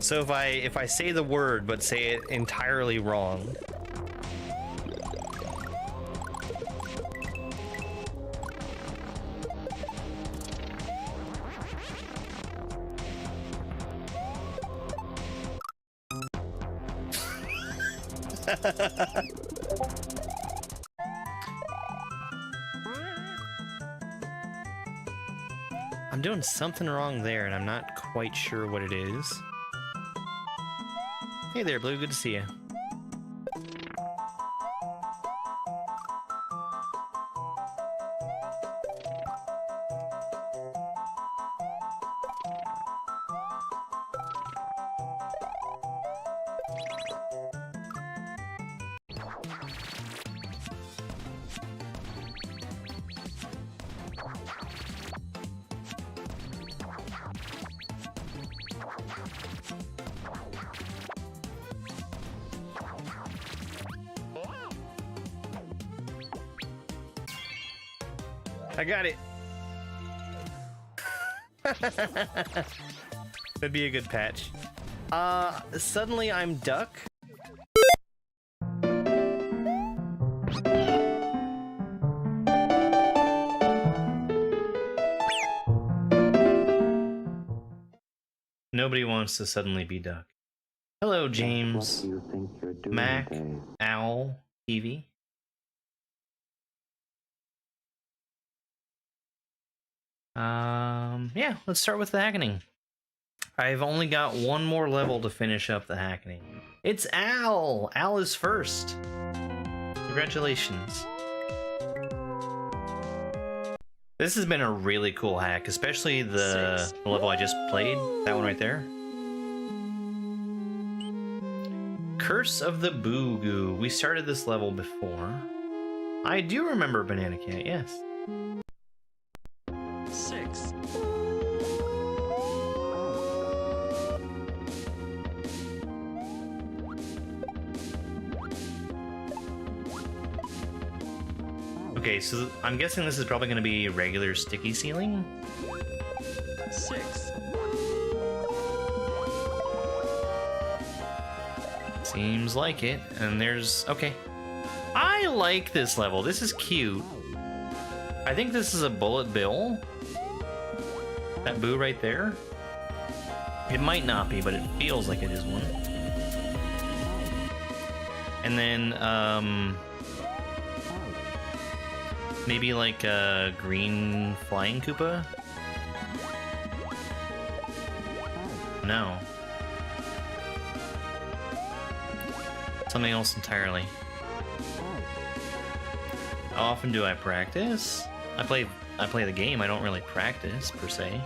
So if I say the word but say it entirely wrong. I'm doing something wrong there, and I'm not quite sure what it is. Hey there, Blue. Good to see you. I got it. That'd be a good patch. Suddenly I'm Duck. Nobody wants to suddenly be Duck. Hello, James. What do you think you're doing, Mac, Dave? Owl, Evie. Yeah, let's start with the Hackening. I've only got one more level to finish up the Hackening. It's Al! Al is first. Congratulations. This has been a really cool hack, especially the level I just played. That one right there. Curse of the Boo Goo. We started this level before. I do remember Banana Cat, yes. 6. Okay, so I'm guessing this is probably going to be regular sticky ceiling. 6. Seems like it. And there's... okay. I like this level. This is cute. I think this is a Bullet Bill. That boo right there. It might not be, but it feels like it is one. And then, maybe like a green flying Koopa? No. Something else entirely. How often do I practice? I play the game, I don't really practice, per se.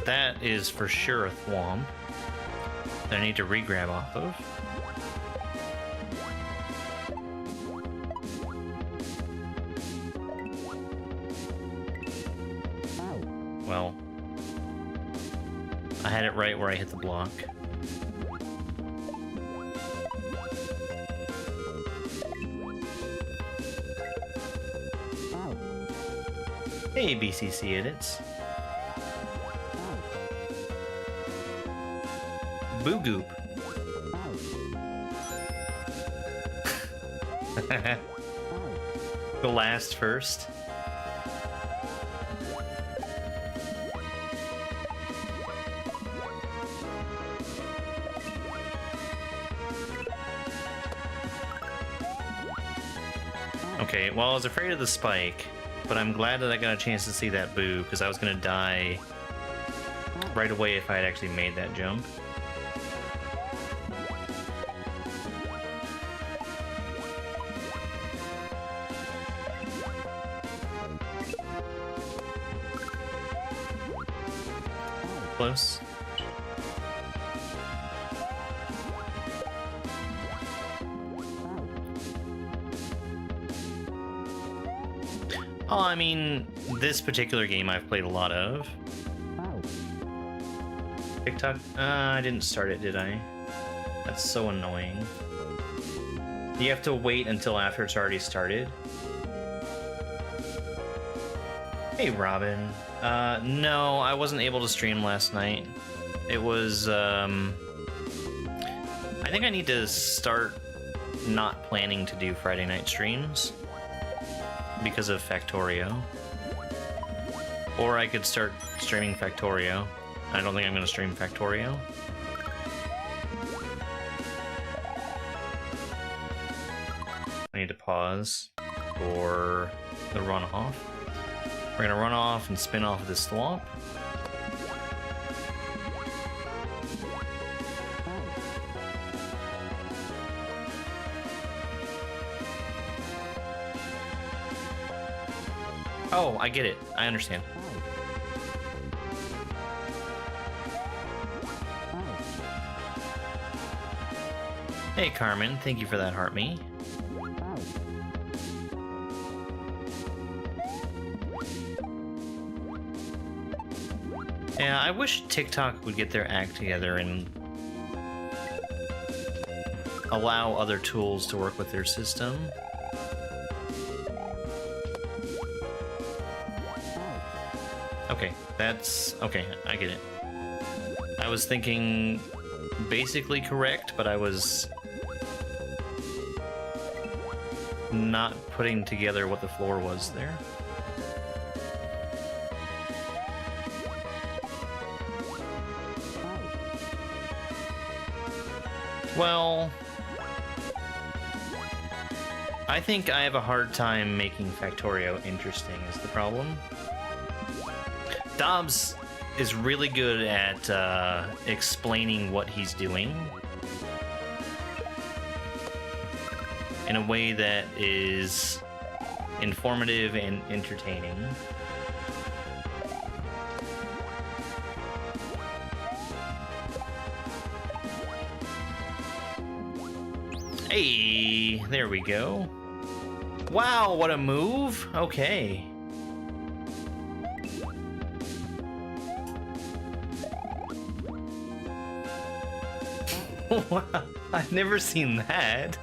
That is for sure a Thwomp that I need to re-grab off of. Well, I had it right where I hit the block. Hey, BCC edits. Boo Goop. Go last first. Okay, well, I was afraid of the spike, but I'm glad that I got a chance to see that boo, because I was going to die right away if I had actually made that jump. Close. Oh, I mean, this particular game I've played a lot of. TikTok? I didn't start it, did I? That's so annoying. You have to wait until after it's already started. Hey, Robin. No, I wasn't able to stream last night. It was, I think I need to start not planning to do Friday night streams because of Factorio. Or I could start streaming Factorio. I don't think I'm going to stream Factorio. I need to pause for the runoff. We're gonna run off and spin off of this swamp. Oh, I get it. I understand. Hey, Carmen. Thank you for that heart me. Yeah, I wish TikTok would get their act together and allow other tools to work with their system. Okay, that's... okay, I get it. I was thinking basically correct, but I was not putting together what the floor was there. Well, I think I have a hard time making Factorio interesting is the problem. Dobbs is really good at explaining what he's doing in a way that is informative and entertaining. Hey, there we go. Wow, what a move. Okay. Wow, I've never seen that.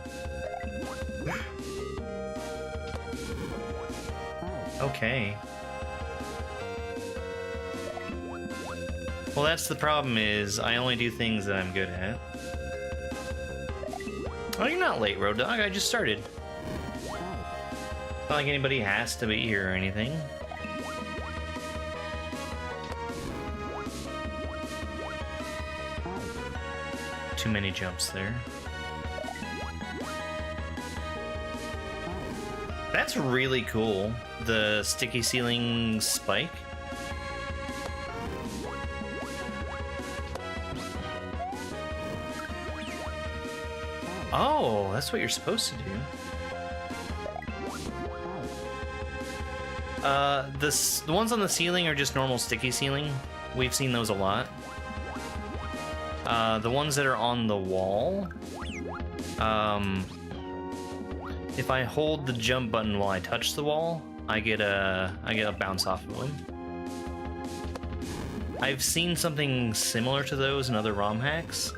Okay. Well, that's the problem is I only do things that I'm good at. Oh, you're not late, Road Dog. I just started. Not like anybody has to be here or anything. Too many jumps there. That's really cool. The sticky ceiling spike. Oh, that's what you're supposed to do. The ones on the ceiling are just normal sticky ceiling. We've seen those a lot. The ones that are on the wall, if I hold the jump button while I touch the wall, I get a bounce off of them. I've seen something similar to those in other ROM hacks.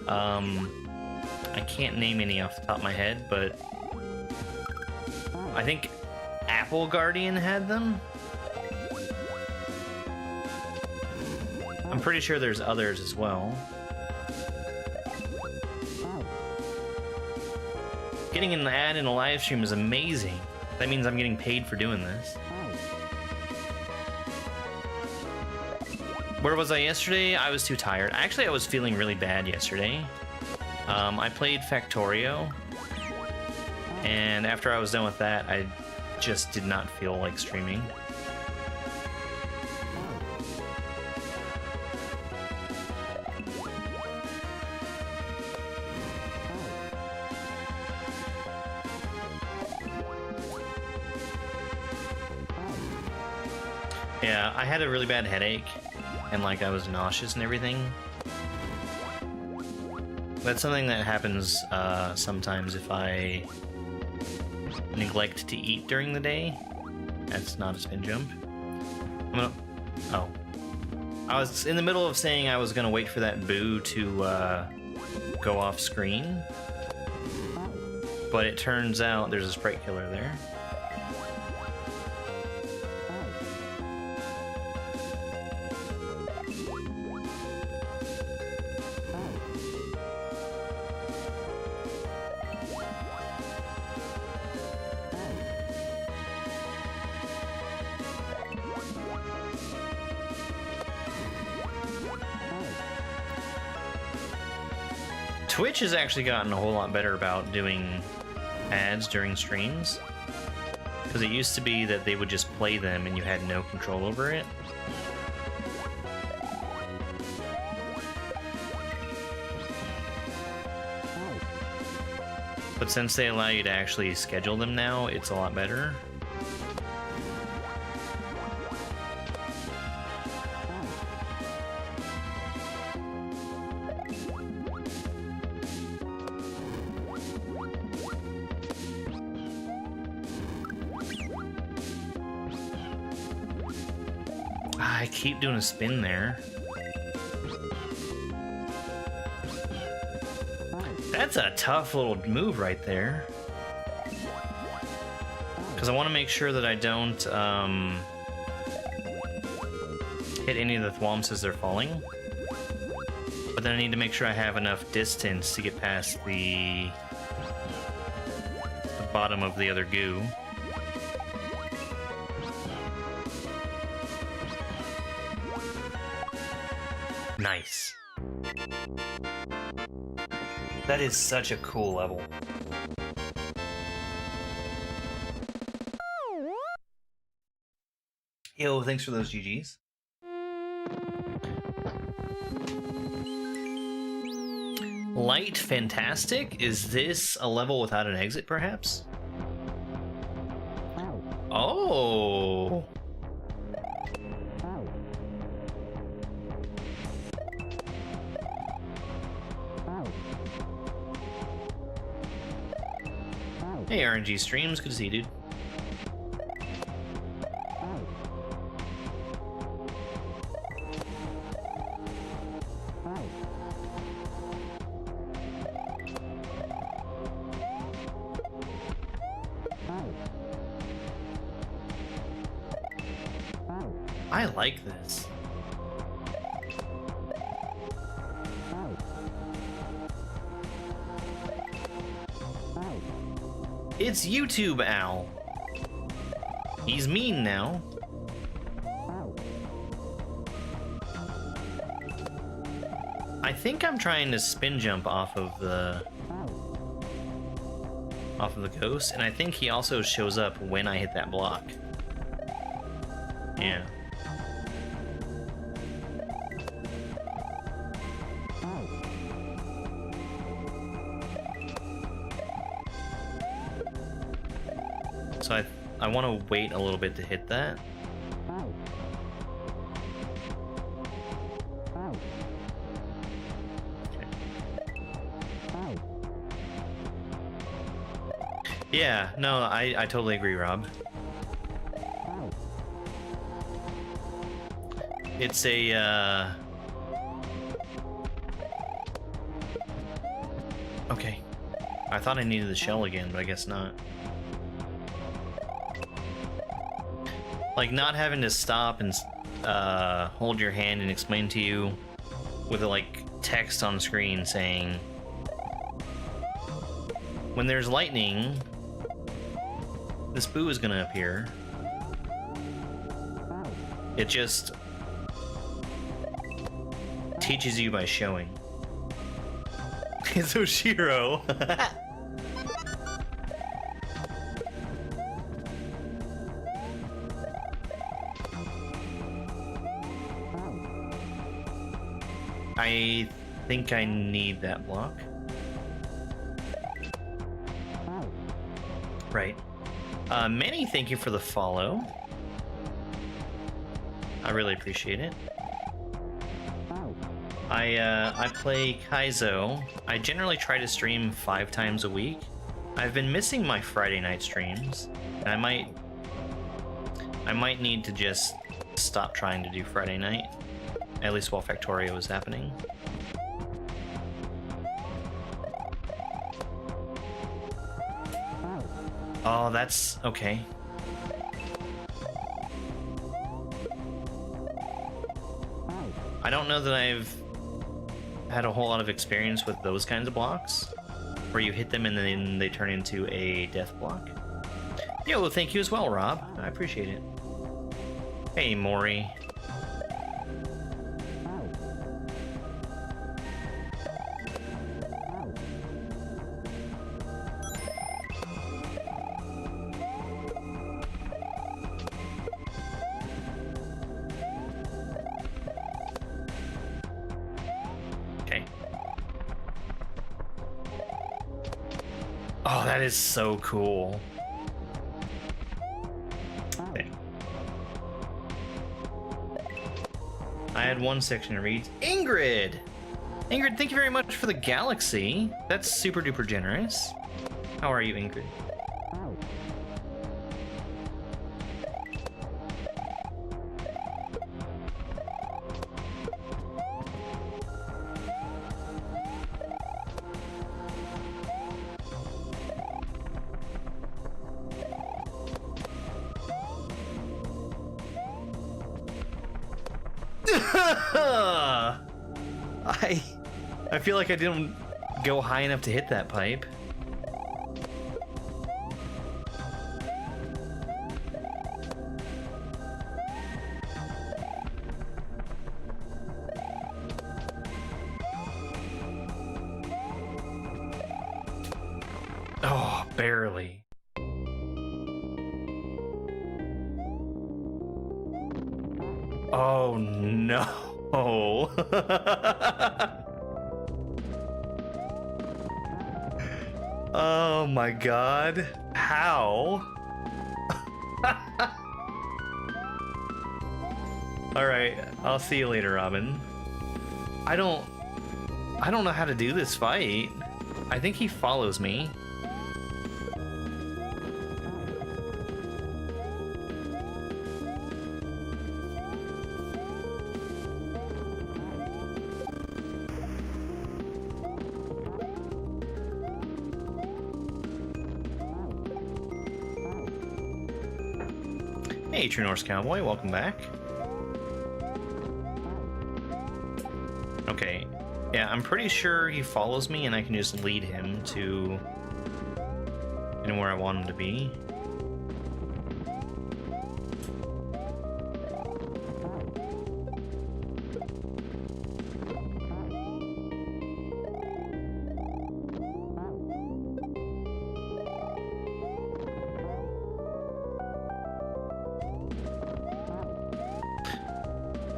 I can't name any off the top of my head, but I think Apple Guardian had them. I'm pretty sure there's others as well. Getting an ad in a live stream is amazing. That means I'm getting paid for doing this. Where was I yesterday? I was too tired. Actually, I was feeling really bad yesterday. I played Factorio, and after I was done with that, I just did not feel like streaming. Yeah, I had a really bad headache, and like I was nauseous and everything. That's something that happens sometimes if I neglect to eat during the day. That's not a spin jump. Oh. I was in the middle of saying I was gonna wait for that boo to go off screen. But it turns out there's a sprite killer there. Twitch has actually gotten a whole lot better about doing ads during streams. Because it used to be that they would just play them and you had no control over it. But since they allow you to actually schedule them now, it's a lot better. I keep doing a spin there. That's a tough little move right there. Because I want to make sure that I don't hit any of the thwomps as they're falling. But then I need to make sure I have enough distance to get past the bottom of the other goo. Nice. That is such a cool level. Yo, thanks for those GGs. Light Fantastic? Is this a level without an exit, perhaps? Oh! Hey, RNG Streams, good to see you, dude. I like this. It's YouTube Owl. He's mean now. I think I'm trying to spin jump off of the ghost, and I think he also shows up when I hit that block. Yeah. So I want to wait a little bit to hit that. Okay. Yeah, no, I totally agree, Rob. It's a, okay. I thought I needed the shell again, but I guess not. Like, not having to stop and hold your hand and explain to you with, like, text on screen saying, when there's lightning, this boo is gonna appear. It just teaches you by showing. It's Oshiro. I think I need that block. Right. Manny, thank you for the follow. I really appreciate it. I play Kaizo. I generally try to stream 5 times a week. I've been missing my Friday night streams, and I might need to just stop trying to do Friday night, at least while Factorio is happening. Oh, that's okay. I don't know that I've had a whole lot of experience with those kinds of blocks, where you hit them and then they turn into a death block. Yo, thank you as well, Rob. I appreciate it. Hey, Maury. That is so cool. Dang. I had one section to read. Ingrid! Ingrid, thank you very much for the galaxy. That's super duper generous. How are you, Ingrid? I feel like I didn't go high enough to hit that pipe. Oh, barely. Oh no. Oh my god. How? Alright, I'll see you later, Robin. I don't know how to do this fight. I think he follows me. Hey, True Norse Cowboy, welcome back. Okay, yeah, I'm pretty sure he follows me and I can just lead him to where I want him to be.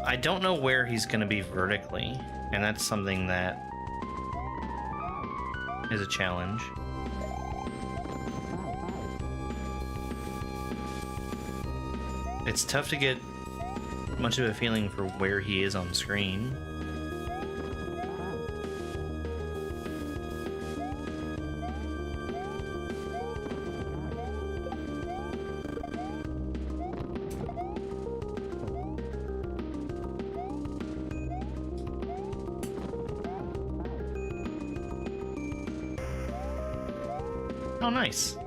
I don't know where he's going to be vertically, and that's something that is a challenge. It's tough to get much of a feeling for where he is on screen. Oh, nice.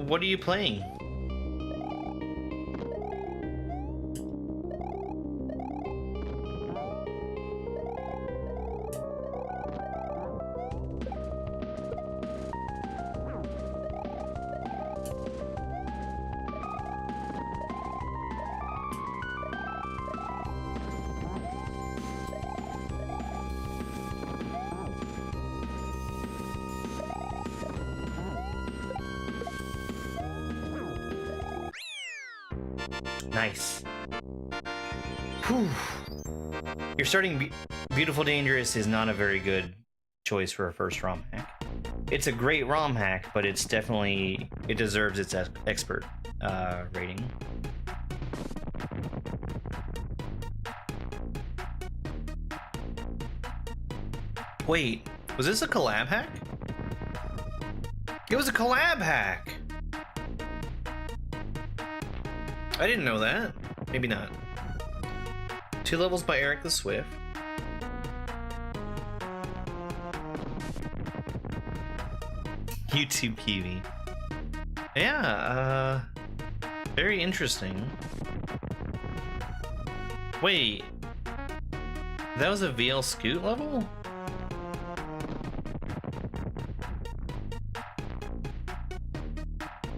What are you playing? Nice. Whew. You're starting Beautiful Dangerous is not a very good choice for a first ROM hack. It's a great ROM hack, but it's definitely, it deserves its expert rating. Wait, was this a collab hack? It was a collab hack! I didn't know that. Maybe not. 2 levels by Eric the Swift. YouTube Kiwi. Yeah, very interesting. Wait, that was a VL Scoot level?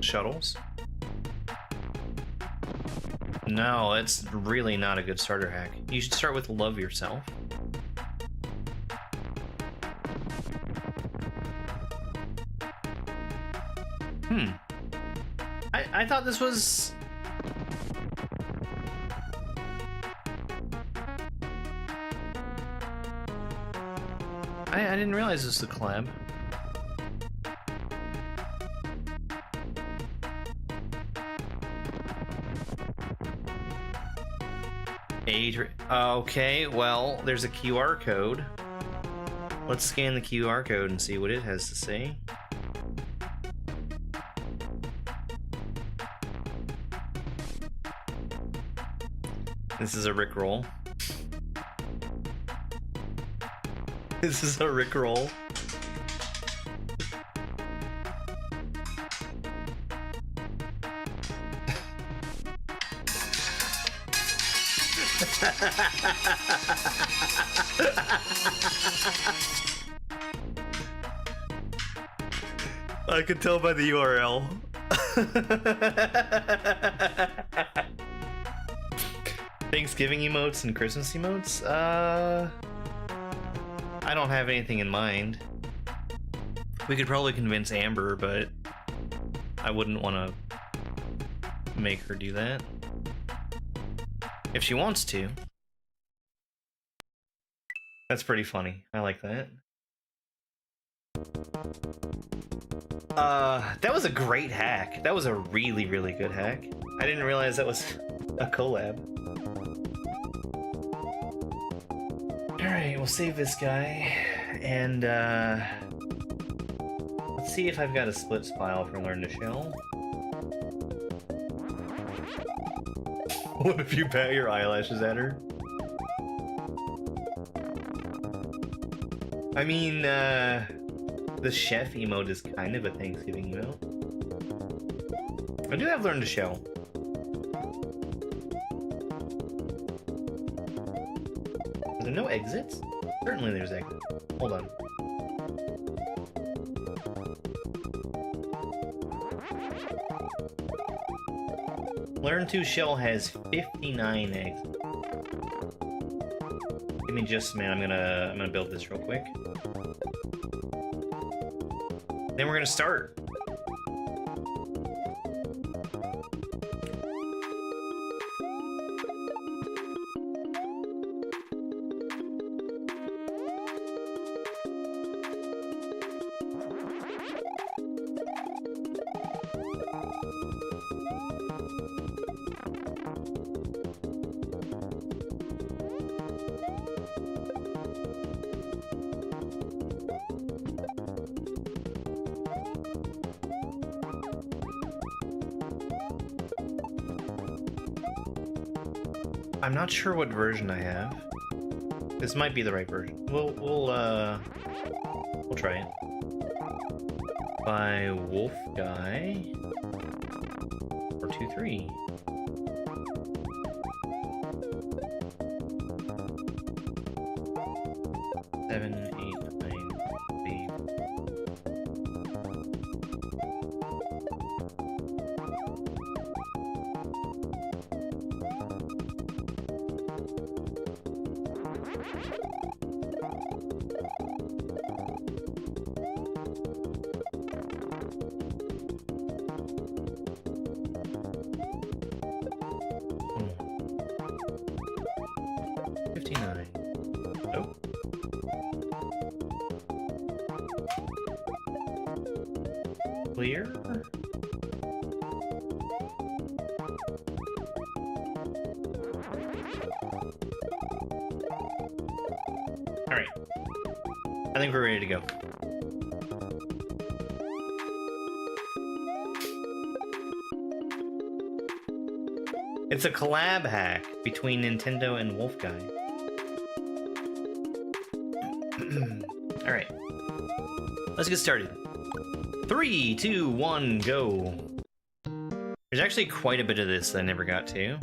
Shuttles? No, it's really not a good starter hack. You should start with Love Yourself. I thought this was... I didn't realize this was a collab. Okay, well, there's a QR code. Let's scan the QR code and see what it has to say. This is a Rickroll. This is a Rickroll. I could tell by the URL. Thanksgiving emotes and Christmas emotes? I don't have anything in mind. We could probably convince Amber, but I wouldn't want to make her do that. If she wants to. That's pretty funny. I like that. That was a great hack. That was a really, really good hack. I didn't realize that was a collab. Alright, we'll save this guy. And, let's see if I've got a splits file for Learn to Shell. What if you bat your eyelashes at her? I mean, the chef emote is kind of a Thanksgiving emote. I do have Learn to Shell. Are there no exits? Certainly there's exits. Hold on. Learn to Shell has 59 exits. Give me just a minute. I'm gonna build this real quick. Then we're gonna start. I'm not sure what version I have. This might be the right version. We'll try it. By Wolf Guy 423. Seven, 8, 9, 8. Oh. Clear? Alright. I think we're ready to go. It's a collab hack between Nintendo and Wolf Guy. Alright. Let's get started. 3, 2, 1, go. There's actually quite a bit of this that I never got to.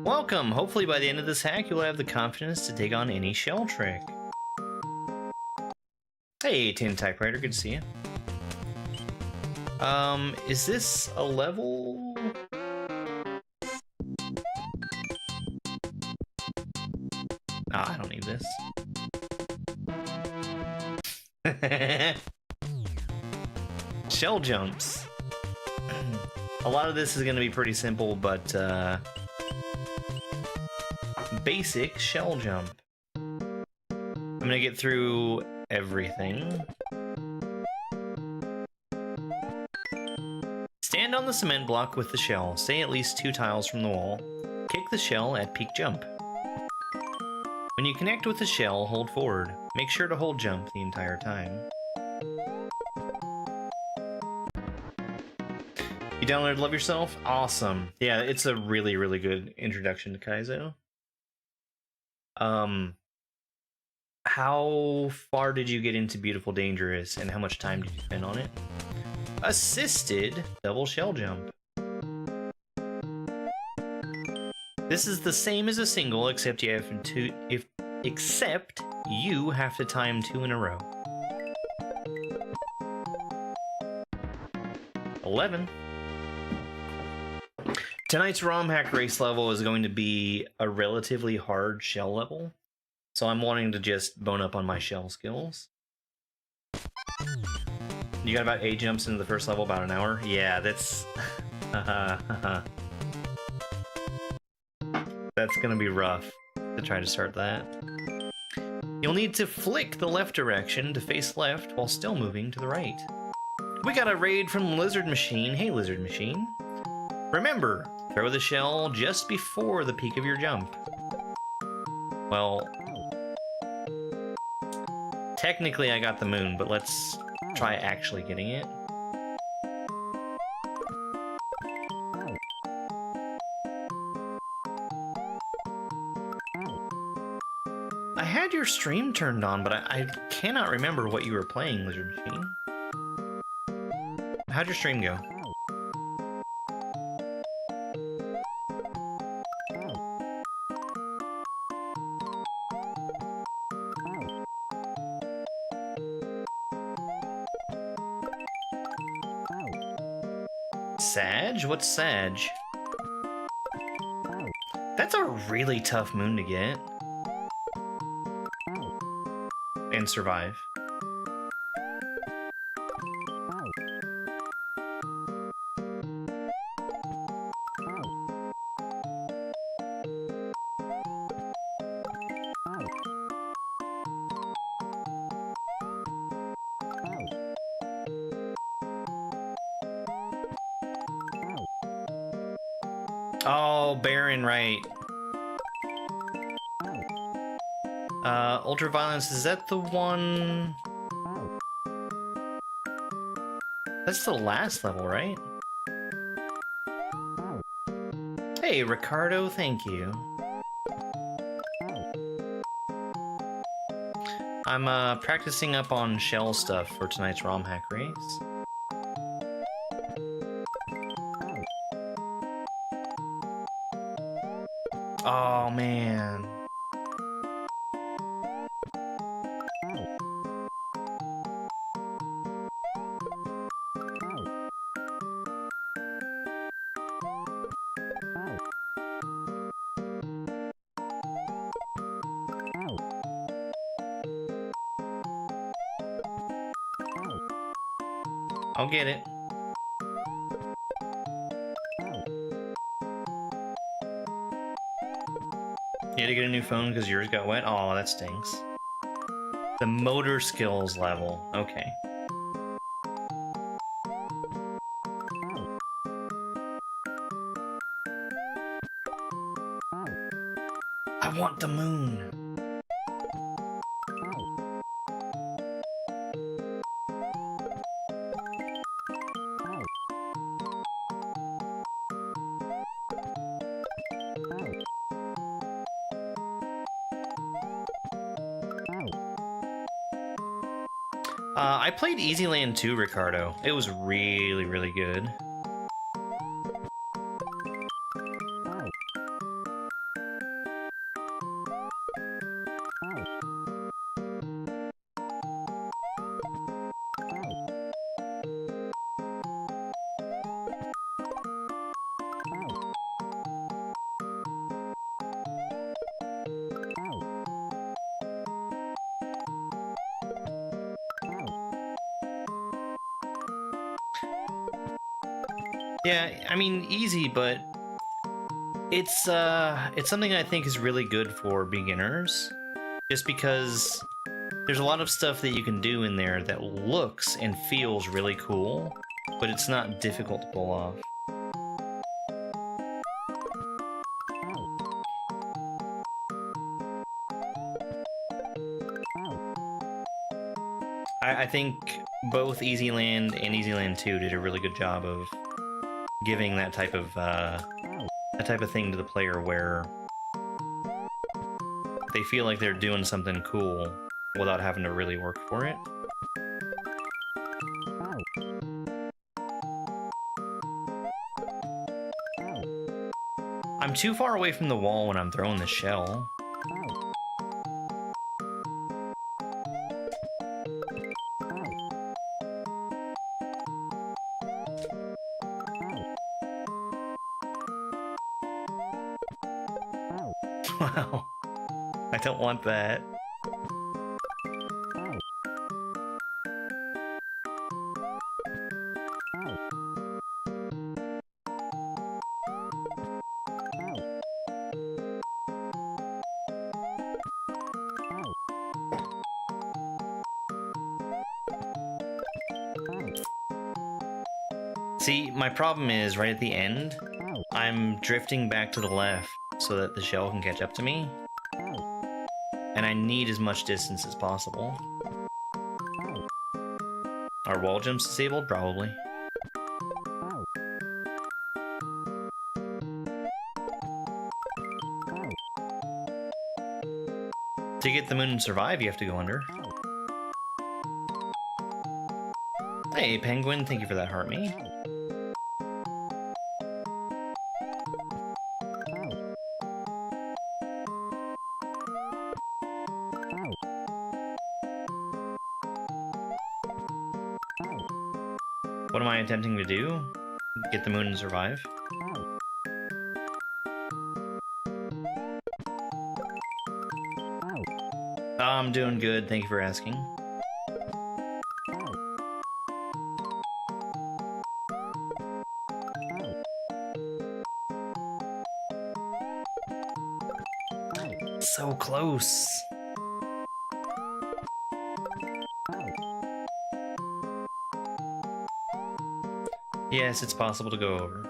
Welcome! Hopefully by the end of this hack, you'll have the confidence to take on any shell trick. Hey, Tin Typewriter, good to see you. Is this a level? Ah, I don't need this. Shell jumps. A lot of this is going to be pretty simple, but basic shell jump. I'm going to get through everything. Stand on the cement block with the shell. Stay at least 2 tiles from the wall. Kick the shell at peak jump. When you connect with the shell, hold forward. Make sure to hold jump the entire time. You downloaded Love Yourself? Awesome. Yeah, it's a really, really good introduction to Kaizo. How far did you get into Beautiful Dangerous, and how much time did you spend on it? Assisted double shell jump. This is the same as a single, except you have to you have to time 2 in a row. 11. Tonight's ROM hack race level is going to be a relatively hard shell level, so I'm wanting to just bone up on my shell skills. You got about 8 jumps into the first level, about an hour? Yeah, that's... That's gonna be rough to try to start that. You'll need to flick the left direction to face left while still moving to the right. We got a raid from Lizard Machine. Hey, Lizard Machine. Remember, throw the shell just before the peak of your jump. Well, technically I got the moon, but let's try actually getting it. I had your stream turned on, but I cannot remember what you were playing, Lizard Machine. How'd your stream go? Sag? What's Sag? That's a really tough moon to get. And survive. Oh, Baron, right. Ultraviolence, is that the one? That's the last level, right? Hey, Ricardo, thank you. I'm practicing up on shell stuff for tonight's ROM hack race. Oh, man. I'll get it. You had to get a new phone because yours got wet? Oh, that stinks. The motor skills level. Okay. I want the moon. I played Easyland 2, Ricardo. It was really, really good. Yeah, I mean, easy, but it's something I think is really good for beginners, just because there's a lot of stuff that you can do in there that looks and feels really cool, but it's not difficult to pull off. I think both Easy Land and Easy Land 2 did a really good job of giving that type of thing to the player where they feel like they're doing something cool without having to really work for it. I'm too far away from the wall when I'm throwing the shell. Wow. I don't want that. See, my problem is right at the end, I'm drifting back to the left so that the shell can catch up to me. And I need as much distance as possible. Are wall jumps disabled? Probably. To get the moon and survive, you have to go under. Hey, Penguin, thank you for that heart me. What am I attempting to do? Get the moon and survive? I'm doing good, thank you for asking. So close. Yes, it's possible to go over.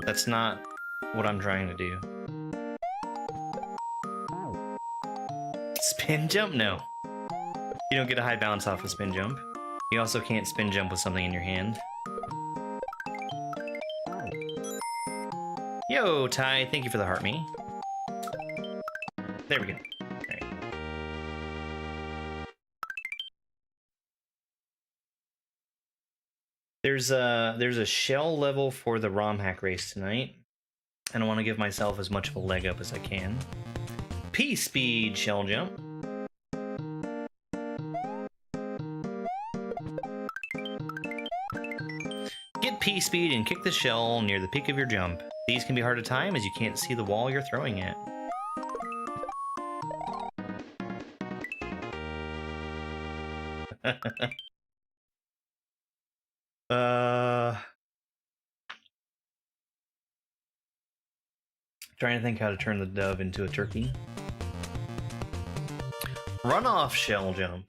That's not what I'm trying to do. Spin jump? No. You don't get a high bounce off a spin jump. You also can't spin jump with something in your hand. Yo, Ty, thank you for the heart me. There we go. Alright. There's a shell level for the ROM hack race tonight, and I want to give myself as much of a leg up as I can. P-speed shell jump. Get P-speed and kick the shell near the peak of your jump. These can be hard to time as you can't see the wall you're throwing at. Trying to think how to turn the dove into a turkey. Runoff shell jump.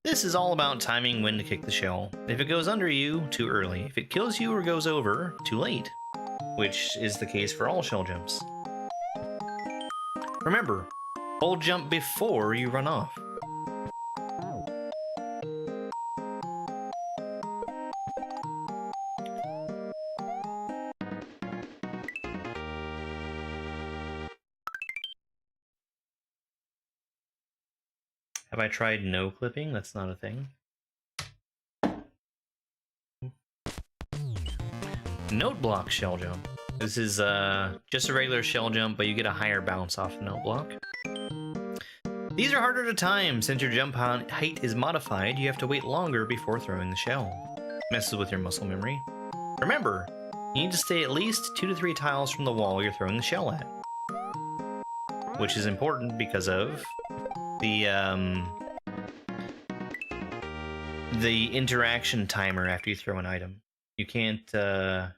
This is all about timing when to kick the shell. If it goes under you, too early. If it kills you or goes over, too late. Which is the case for all shell jumps. Remember, hold jump before you run off. Have I tried no clipping? That's not a thing. Note block shell jump. This is just a regular shell jump, but you get a higher bounce off the note block. These are harder to time. Since your jump height is modified, you have to wait longer before throwing the shell. Messes with your muscle memory. Remember, you need to stay at least 2 to 3 tiles from the wall you're throwing the shell at. Which is important because of the the interaction timer after you throw an item. You can't, can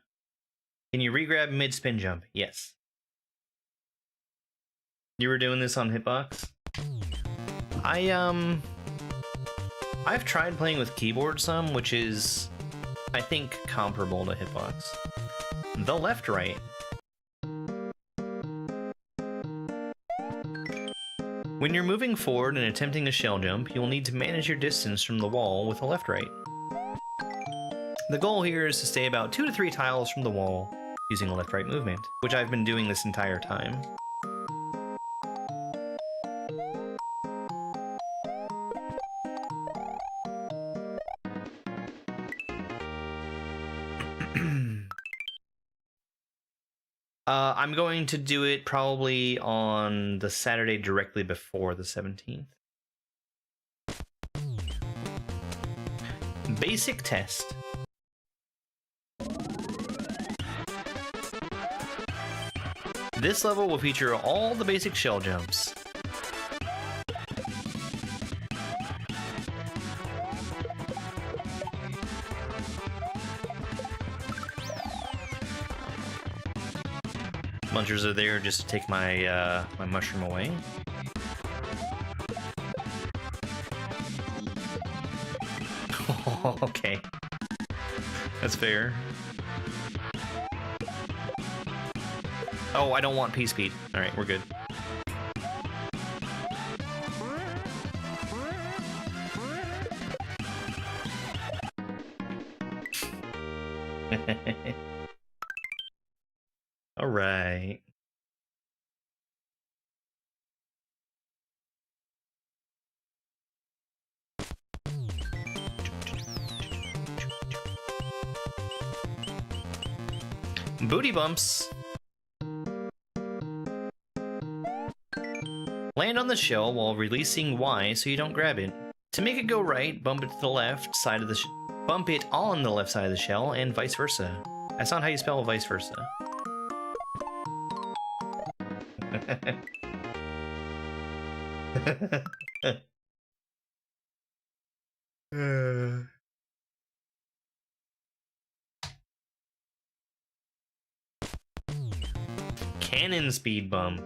you regrab mid-spin jump? Yes. You were doing this on Hitbox? I've tried playing with keyboard some, which is, I think, comparable to Hitbox. The left-right. When you're moving forward and attempting a shell jump, you'll need to manage your distance from the wall with a left-right. The goal here is to stay about 2 to 3 tiles from the wall using a left-right movement, which I've been doing this entire time. I'm going to do it probably on the Saturday directly before the 17th. Basic test. This level will feature all the basic shell jumps. Munchers are there just to take my my mushroom away. Okay, that's fair. Oh, I don't want P-speed. All right, we're good. All right. Booty bumps. Land on the shell while releasing Y so you don't grab it. To make it go right, bump it to the left side of the bump it on the left side of the shell and vice versa. That's not how you spell vice versa. Cannon speed bump.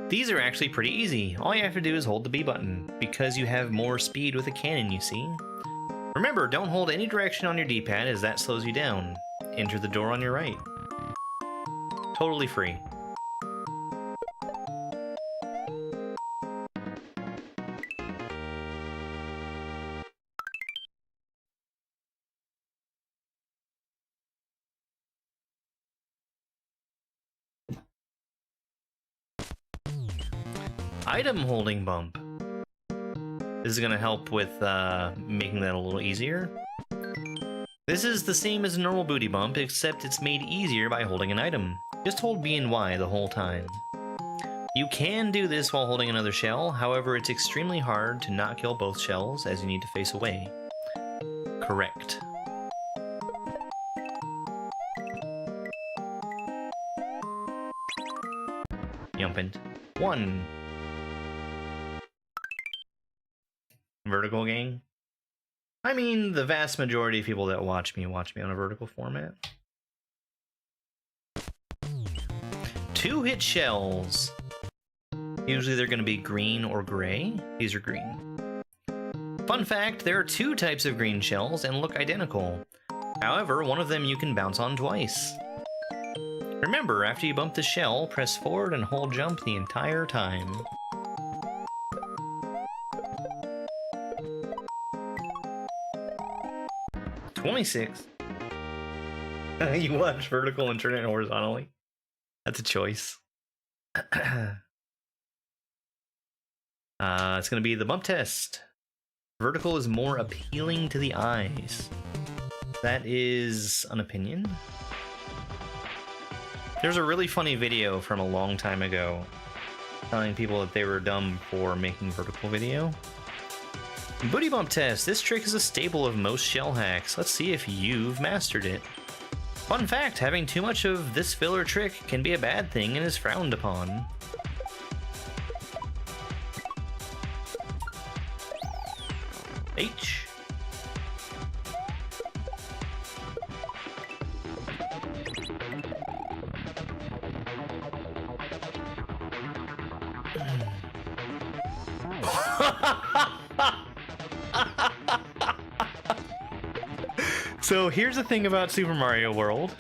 These are actually pretty easy. All you have to do is hold the B button, because you have more speed with a cannon, you see. Remember, don't hold any direction on your D-pad as that slows you down. Enter the door on your right. Totally free. Item holding bump. This is going to help with making that a little easier. This is the same as a normal booty bump, except it's made easier by holding an item. Just hold B and Y the whole time. You can do this while holding another shell, however it's extremely hard to not kill both shells as you need to face away. Correct. Yumpin'. 1. Vertical gang? I mean, the vast majority of people that watch me on a vertical format. 2-hit shells. Usually they're going to be green or gray. These are green. Fun fact, there are 2 types of green shells and look identical. However, one of them you can bounce on twice. Remember, after you bump the shell, press forward and hold jump the entire time. $26. You watch vertical and turn it horizontally? That's a choice. It's going to be the bump test. Vertical is more appealing to the eyes. That is an opinion. There's a really funny video from a long time ago telling people that they were dumb for making vertical video. Booty bump test. This trick is a staple of most shell hacks. Let's see if you've mastered it. Fun fact, having too much of this filler trick can be a bad thing and is frowned upon. H. So here's the thing about Super Mario World.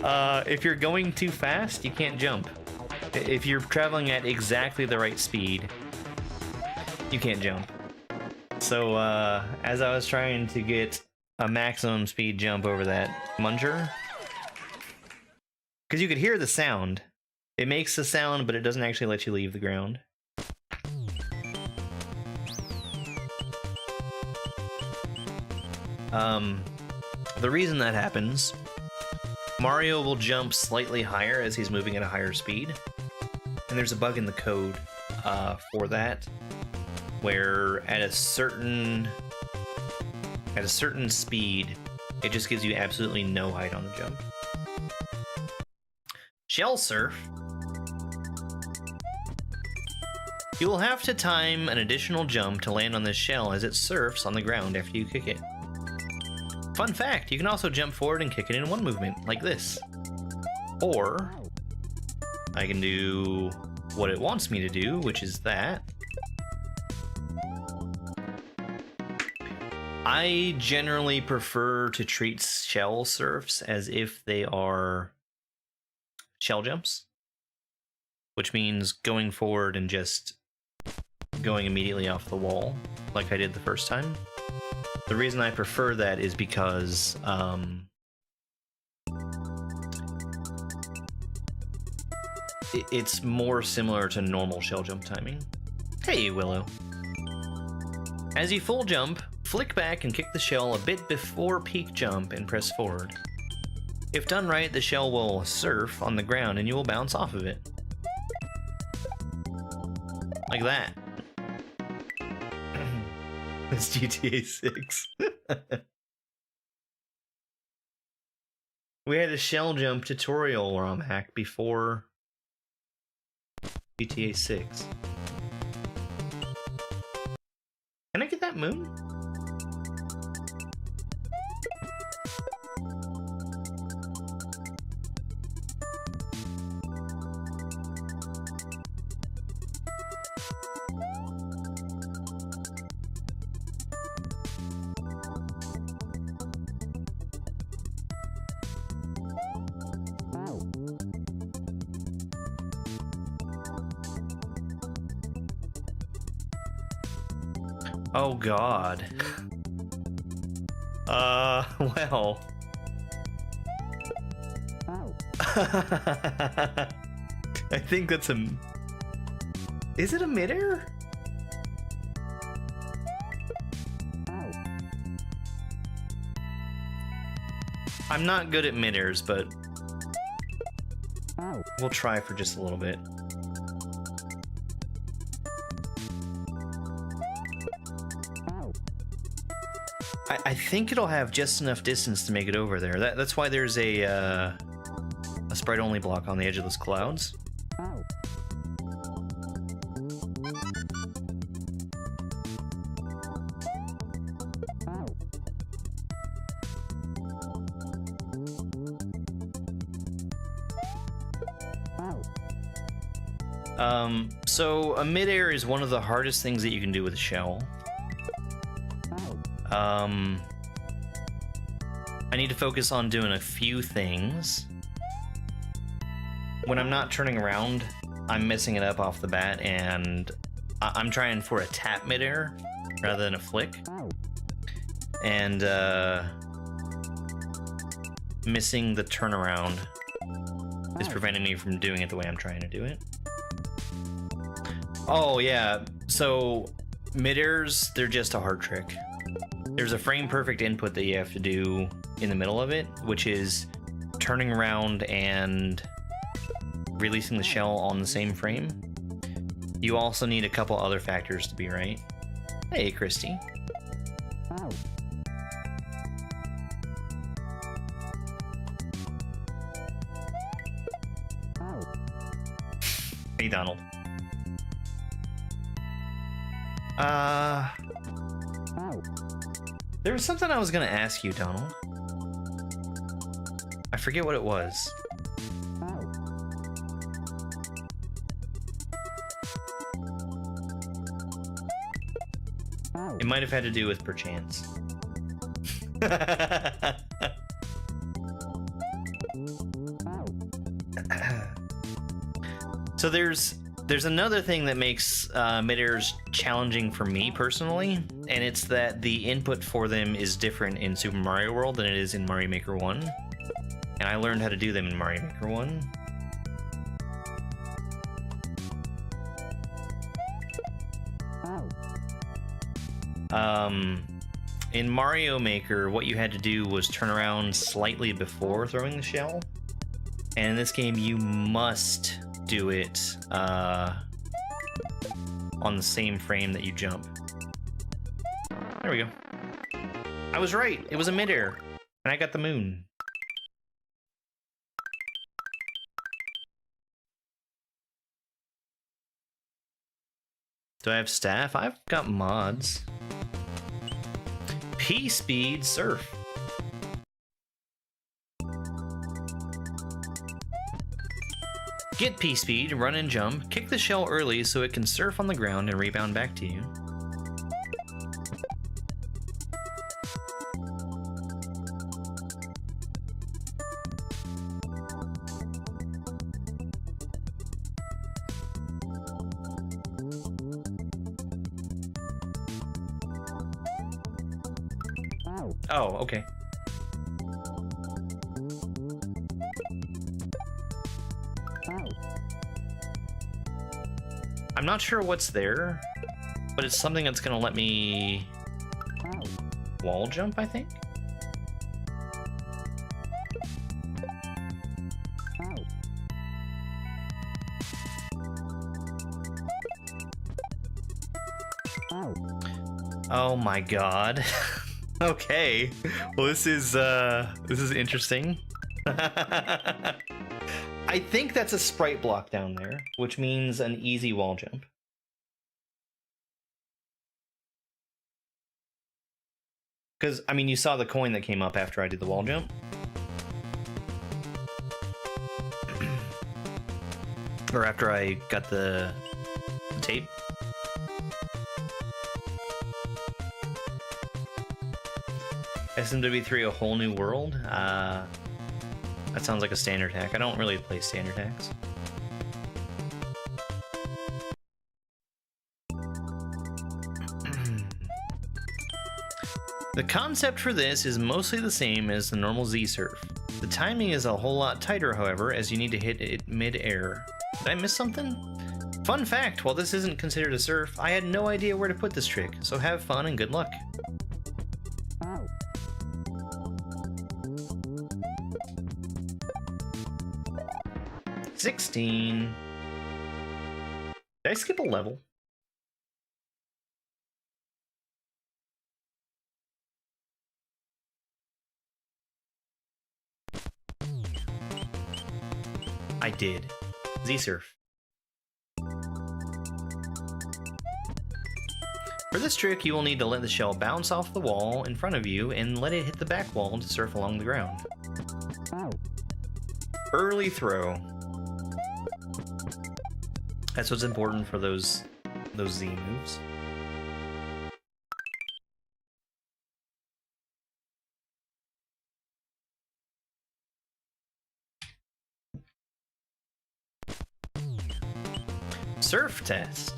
If you're going too fast, you can't jump. If you're traveling at exactly the right speed, you can't jump. So as I was trying to get a maximum speed jump over that muncher, because you could hear the sound. It makes the sound, but it doesn't actually let you leave the ground. The reason that happens, Mario will jump slightly higher as he's moving at a higher speed, and there's a bug in the code for that, where at a certain speed, it just gives you absolutely no height on the jump. Shell surf. You will have to time an additional jump to land on this shell as it surfs on the ground after you kick it. Fun fact, you can also jump forward and kick it in one movement, like this. Or, I can do what it wants me to do, which is that. I generally prefer to treat shell surfs as if they are shell jumps, which means going forward and just going immediately off the wall, like I did the first time. The reason I prefer that is because it's more similar to normal shell jump timing. Hey, Willow. As you full jump, flick back and kick the shell a bit before peak jump and press forward. If done right, the shell will surf on the ground and you will bounce off of it. Like that. It's GTA 6. We had a shell jump tutorial ROM hack before GTA 6. Can I get that moon? Oh god. Well. I think that's a... Is it a midair? I'm not good at midairs, but we'll try for just a little bit. I think it'll have just enough distance to make it over there. That's why there's a sprite-only block on the edge of those clouds. So a midair is one of the hardest things that you can do with a shell. I need to focus on doing a few things. When I'm not turning around, I'm messing it up off the bat, and I'm trying for a tap midair rather than a flick. And missing the turnaround is preventing me from doing it the way I'm trying to do it. Oh yeah, so midairs, they're just a hard trick. There's a frame perfect input that you have to do in the middle of it, which is turning around and releasing the shell on the same frame. You also need a couple other factors to be right. Hey, Christy. Hey, Donald. There was something I was gonna ask you, Donald. I forget what it was. It might have had to do with perchance. So there's another thing that makes mid-airs challenging for me personally, and it's that the input for them is different in Super Mario World than it is in Mario Maker 1. And I learned how to do them in Mario Maker 1. In Mario Maker, what you had to do was turn around slightly before throwing the shell. And in this game, you must do it on the same frame that you jump. There we go. I was right. It was a midair. And I got the moon. Do I have staff? I've got mods. P-Speed Surf. Get P-Speed, run and jump, kick the shell early so it can surf on the ground and rebound back to you. Oh, okay. I'm not sure what's there, but it's something that's gonna let me wall jump, I think. Oh my god. Okay. Well, this is interesting. I think that's a sprite block down there, which means an easy wall jump. Because, I mean, you saw the coin that came up after I did the wall jump. Or after I got the tape. SMW3 A Whole New World? That sounds like a standard hack. I don't really play standard hacks. The concept for this is mostly the same as the normal Z-Surf. The timing is a whole lot tighter, however, as you need to hit it mid-air. Did I miss something? Fun fact, while this isn't considered a surf, I had no idea where to put this trick, so have fun and good luck. 16. Did I skip a level? I did. Z-Surf. For this trick, you will need to let the shell bounce off the wall in front of you and let it hit the back wall to surf along the ground. Early throw. That's what's important for those Z moves. Surf test.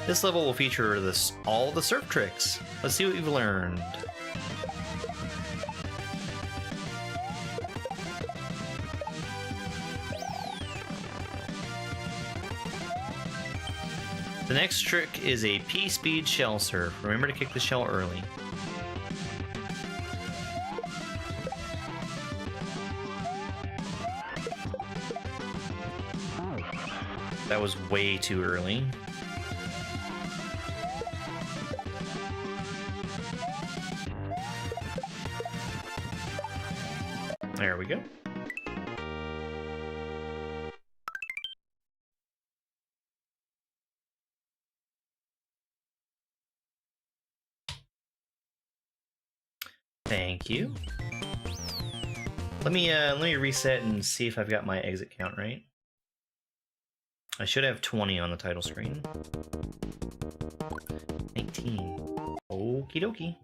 This level will feature all the surf tricks. Let's see what you've learned. The next trick is a P-Speed shell surf. Remember to kick the shell early. That was way too early. There we go. Thank you. Let me reset and see if I've got my exit count right. I should have 20 on the title screen. 19. Okie dokie.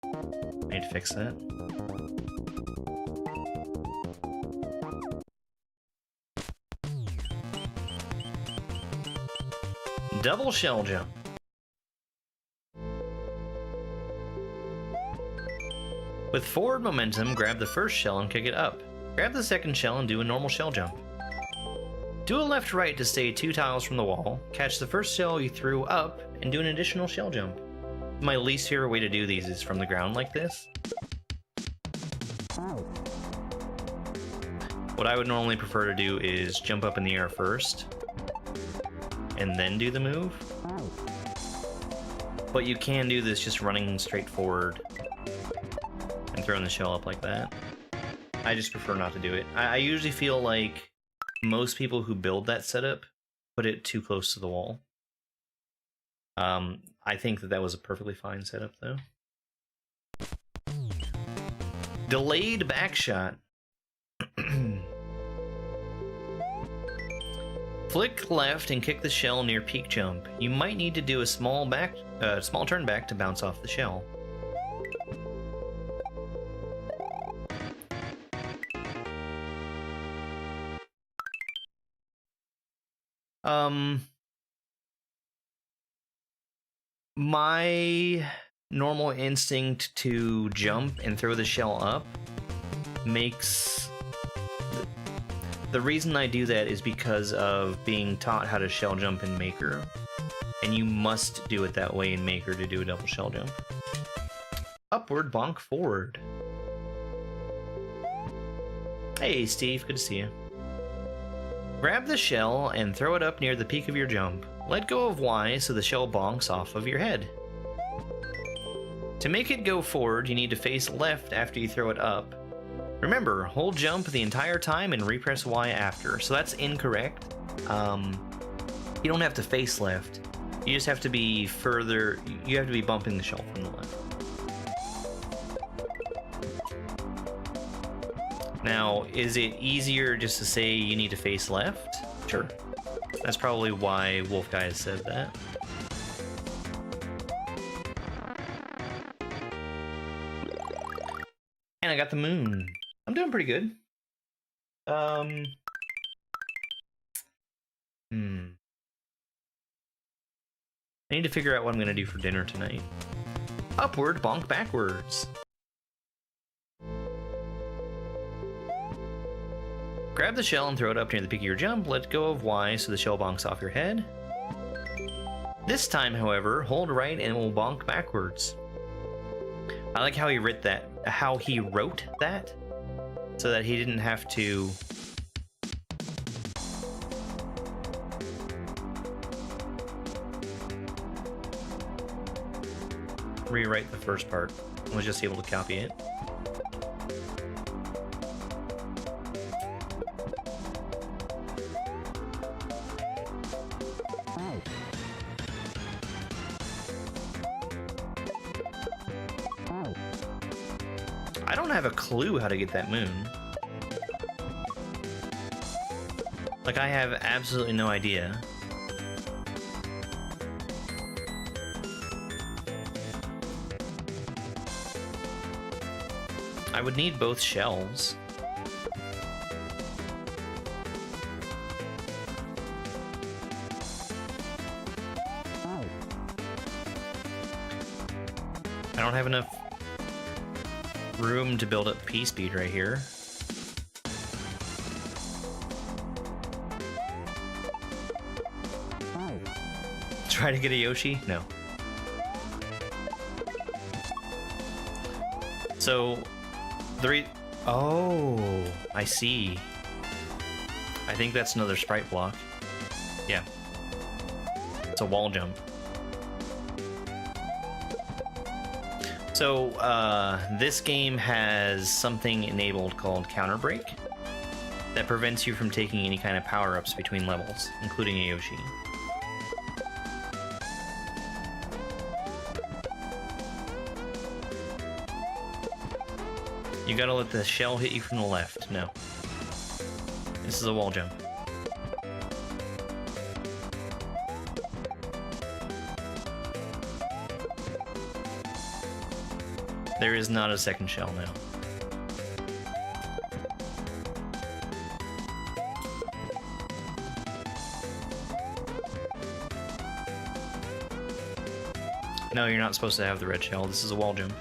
I need to fix that. Double shell jump. With forward momentum, grab the first shell and kick it up. Grab the second shell and do a normal shell jump. Do a left-right to stay 2 tiles from the wall, catch the first shell you threw up, and do an additional shell jump. My least favorite way to do these is from the ground like this. What I would normally prefer to do is jump up in the air first, and then do the move. But you can do this just running straight forward and throwing the shell up like that. I just prefer not to do it. I usually feel like most people who build that setup put it too close to the wall. I think that was a perfectly fine setup though. Delayed backshot. Flick left and kick the shell near peak jump. You might need to do a small turn back to bounce off the shell. My normal instinct to jump and throw the shell up makes... The reason I do that is because of being taught how to shell jump in Maker. And you must do it that way in Maker to do a double shell jump. Upward bonk forward. Hey Steve, good to see you. Grab the shell and throw it up near the peak of your jump. Let go of Y so the shell bonks off of your head. To make it go forward, you need to face left after you throw it up. Remember, hold jump the entire time and repress Y after. So that's incorrect. You don't have to face left. You just have to be further... You have to be bumping the shell from the left. Now, is it easier just to say you need to face left? Sure. That's probably why Wolf Guy has said that. And I got the moon. I'm doing pretty good. I need to figure out what I'm gonna do for dinner tonight. Upward bonk backwards. Grab the shell and throw it up near the peak of your jump. Let go of Y so the shell bonks off your head. This time, however, hold right and it will bonk backwards. I like how he wrote that, so that he didn't have to rewrite the first part. I was just able to copy it. I don't have a clue how to get that moon. Like, I have absolutely no idea. I would need both shells. I don't have enough room to build up P-speed right here. Try to get a Yoshi? No. So, oh, I see. I think that's another sprite block. Yeah. It's a wall jump. So, this game has something enabled called Counter Break that prevents you from taking any kind of power-ups between levels, including a Yoshi. You gotta let the shell hit you from the left. No. This is a wall jump. There is not a second shell now. No, you're not supposed to have the red shell. This is a wall jump.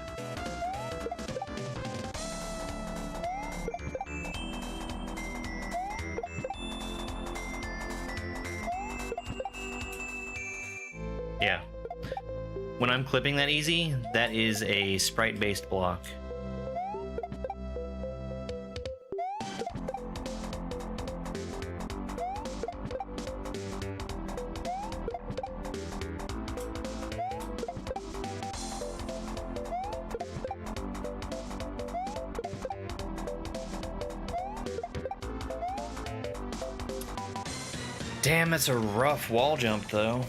Yeah. When I'm clipping that easy, that is a sprite-based block. Damn, that's a rough wall jump, though.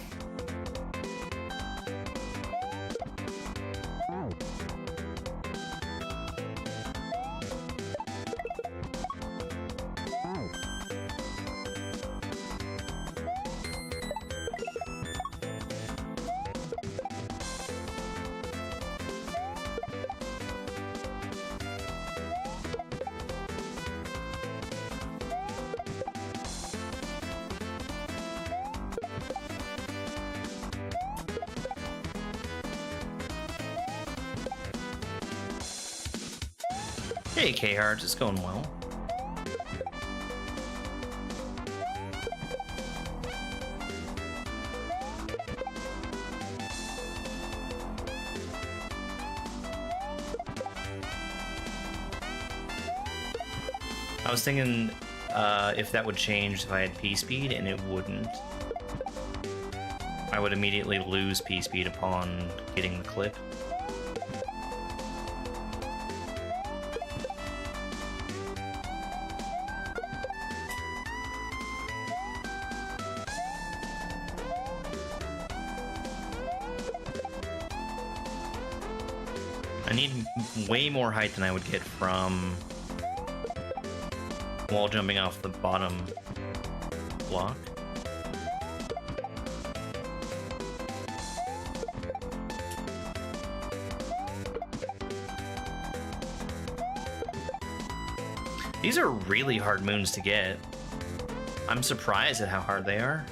Hey, K-Hearts, it's going well. I was thinking if that would change if I had P-Speed, and it wouldn't. I would immediately lose P-Speed upon getting the clip. I need way more height than I would get from wall jumping off the bottom block. These are really hard moons to get. I'm surprised at how hard they are.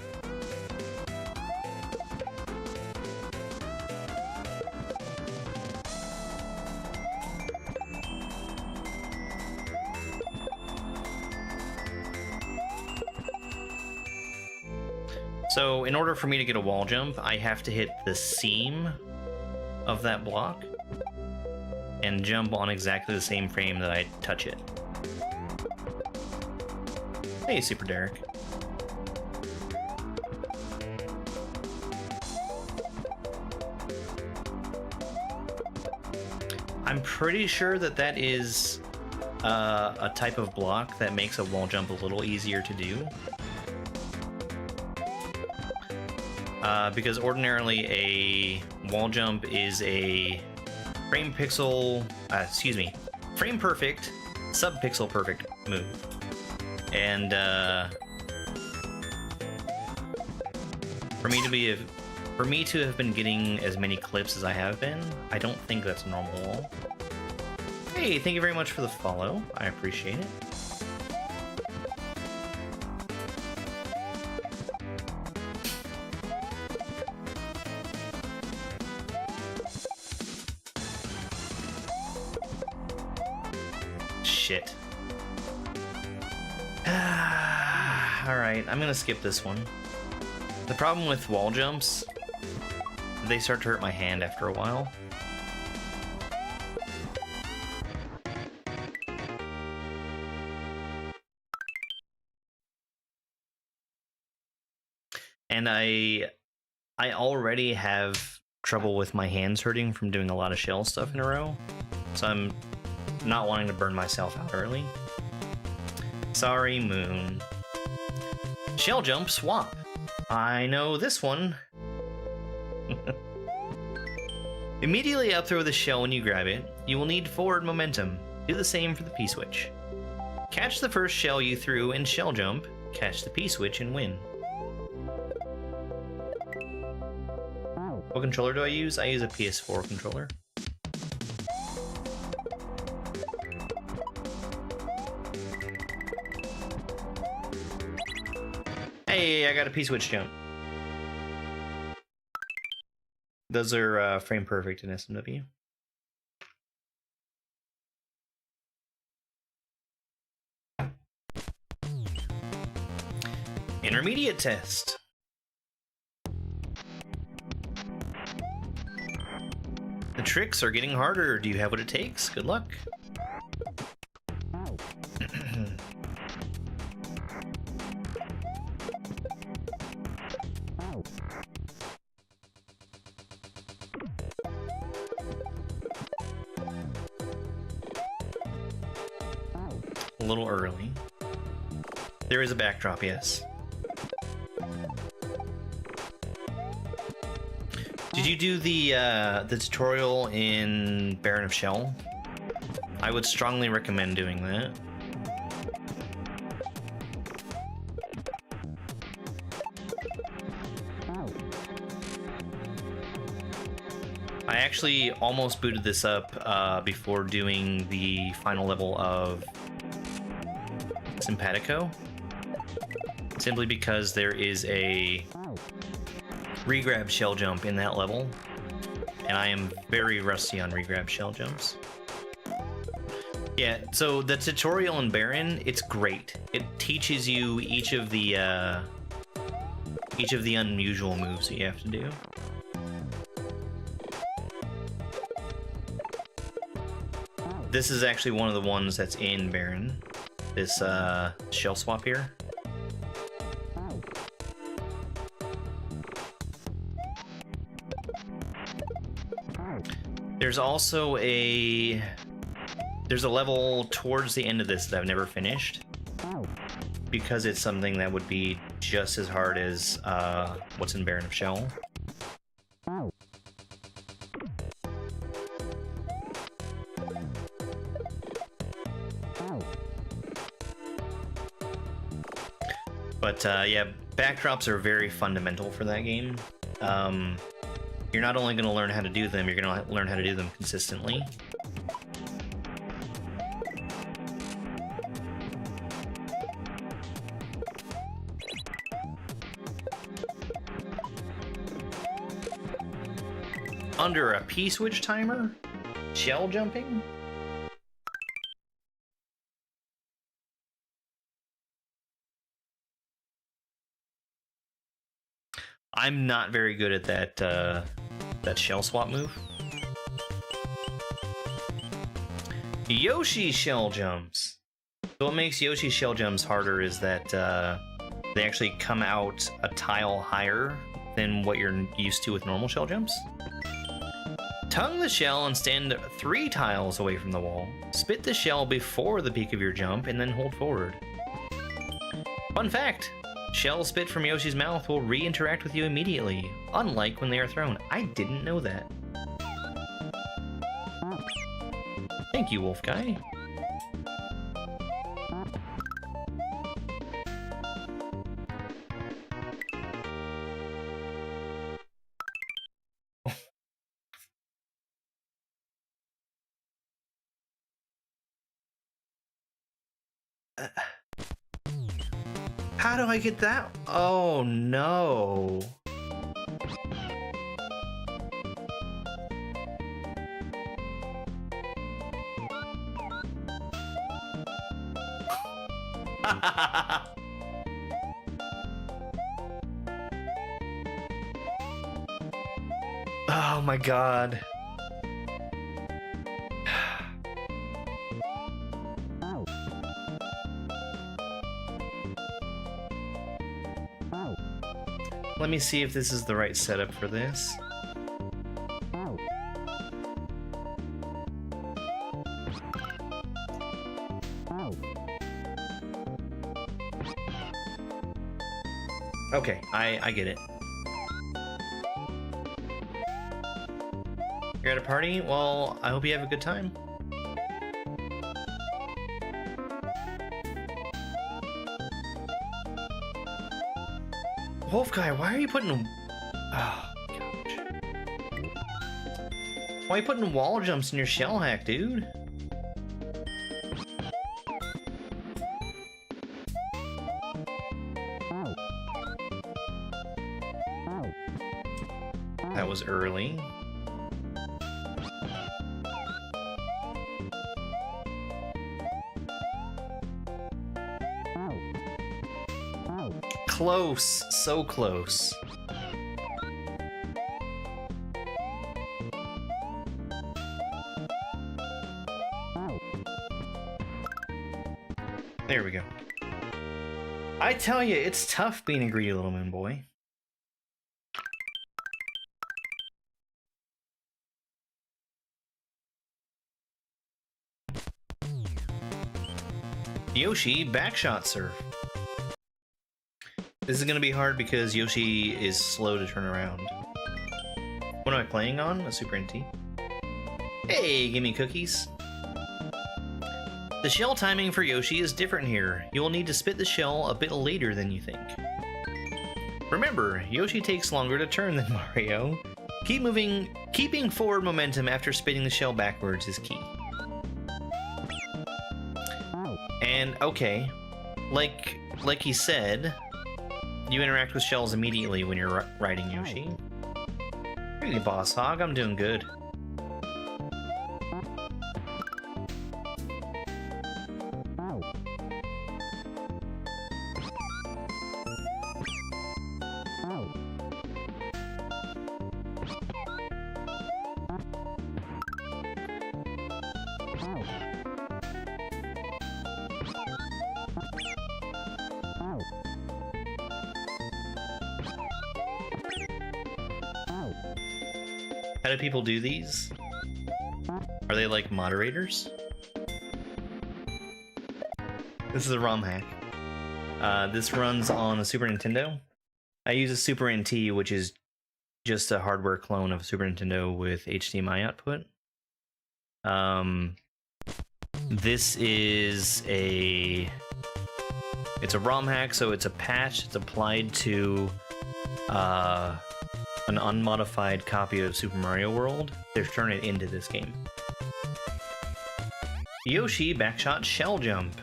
So in order for me to get a wall jump, I have to hit the seam of that block and jump on exactly the same frame that I touch it. Hey, Super Derek. I'm pretty sure that that is a type of block that makes a wall jump a little easier to do. Because ordinarily a wall jump is a frame perfect, sub-pixel perfect move. And for me to have been getting as many clips as I have been, I don't think that's normal. Hey, thank you very much for the follow. I appreciate it. Shit. Alright, I'm gonna skip this one. The problem with wall jumps, they start to hurt my hand after a while. And I already have trouble with my hands hurting from doing a lot of shell stuff in a row, so I'm not wanting to burn myself out early. Sorry, Moon. Shell jump swap. I know this one. Immediately up throw the shell when you grab it. You will need forward momentum. Do the same for the P-switch. Catch the first shell you threw and shell jump, catch the P-switch and win. What controller do I use? I use a PS4 controller. Hey, I got a P-switch jump. Those are frame perfect in SMW. Intermediate test. The tricks are getting harder. Do you have what it takes? Good luck. A little early. There is a backdrop, yes. Did you do the tutorial in Baron of Shell? I would strongly recommend doing that. I actually almost booted this up before doing the final level of Simpatico, simply because there is a regrab shell jump in that level, and I am very rusty on regrab shell jumps. Yeah, so the tutorial in Baron, it's great. It teaches you each of the unusual moves that you have to do. This is actually one of the ones that's in Baron. This shell swap here. There's also there's a level towards the end of this that I've never finished, because it's something that would be just as hard as what's in Baron of Shell. But yeah, backdrops are very fundamental for that game. You're not only going to learn how to do them, you're going to learn how to do them consistently. Under a P-switch timer? Shell jumping? I'm not very good at that shell swap move. Yoshi shell jumps. So what makes Yoshi shell jumps harder is that they actually come out a tile higher than what you're used to with normal shell jumps. Tongue the shell and stand 3 tiles away from the wall. Spit the shell before the peak of your jump and then hold forward. Fun fact! Shell spit from Yoshi's mouth will re-interact with you immediately, unlike when they are thrown. I didn't know that. Thank you, Wolf Guy. How do I get that? Oh no. Oh my god. Let me see if this is the right setup for this. Okay, I get it. You're at a party? Well, I hope you have a good time. Wolf guy, why are you putting... Oh, gosh. Why are you putting wall jumps in your shell hack, dude? That was early. Close, so close. There we go. I tell you, it's tough being a greedy little moon boy. Yoshi, backshot surf. This is gonna be hard because Yoshi is slow to turn around. What am I playing on? A Super NT. Hey, gimme cookies. The shell timing for Yoshi is different here. You will need to spit the shell a bit later than you think. Remember, Yoshi takes longer to turn than Mario. Keep moving, keeping forward momentum after spitting the shell backwards is key. And okay, like he said, you interact with shells immediately when you're riding Yoshi. Really, Boss Hog, I'm doing good. How do people do these? Are they like moderators? This is a ROM hack. This runs on a Super Nintendo. I use a Super NT, which is just a hardware clone of a Super Nintendo with HDMI output. This is it's a ROM hack, so it's a patch that's applied to an unmodified copy of Super Mario World. They're turning it into this game. Yoshi backshot shell jump,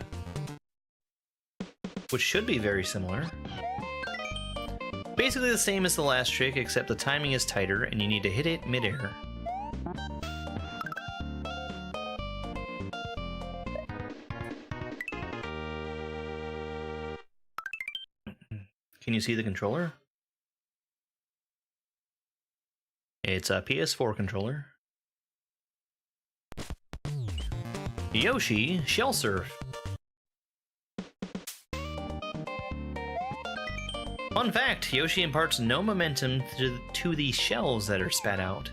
which should be very similar. Basically the same as the last trick, except the timing is tighter and you need to hit it midair. Can you see the controller? It's a PS4 controller. Yoshi shell surf. Fun fact, Yoshi imparts no momentum to the shells that are spat out.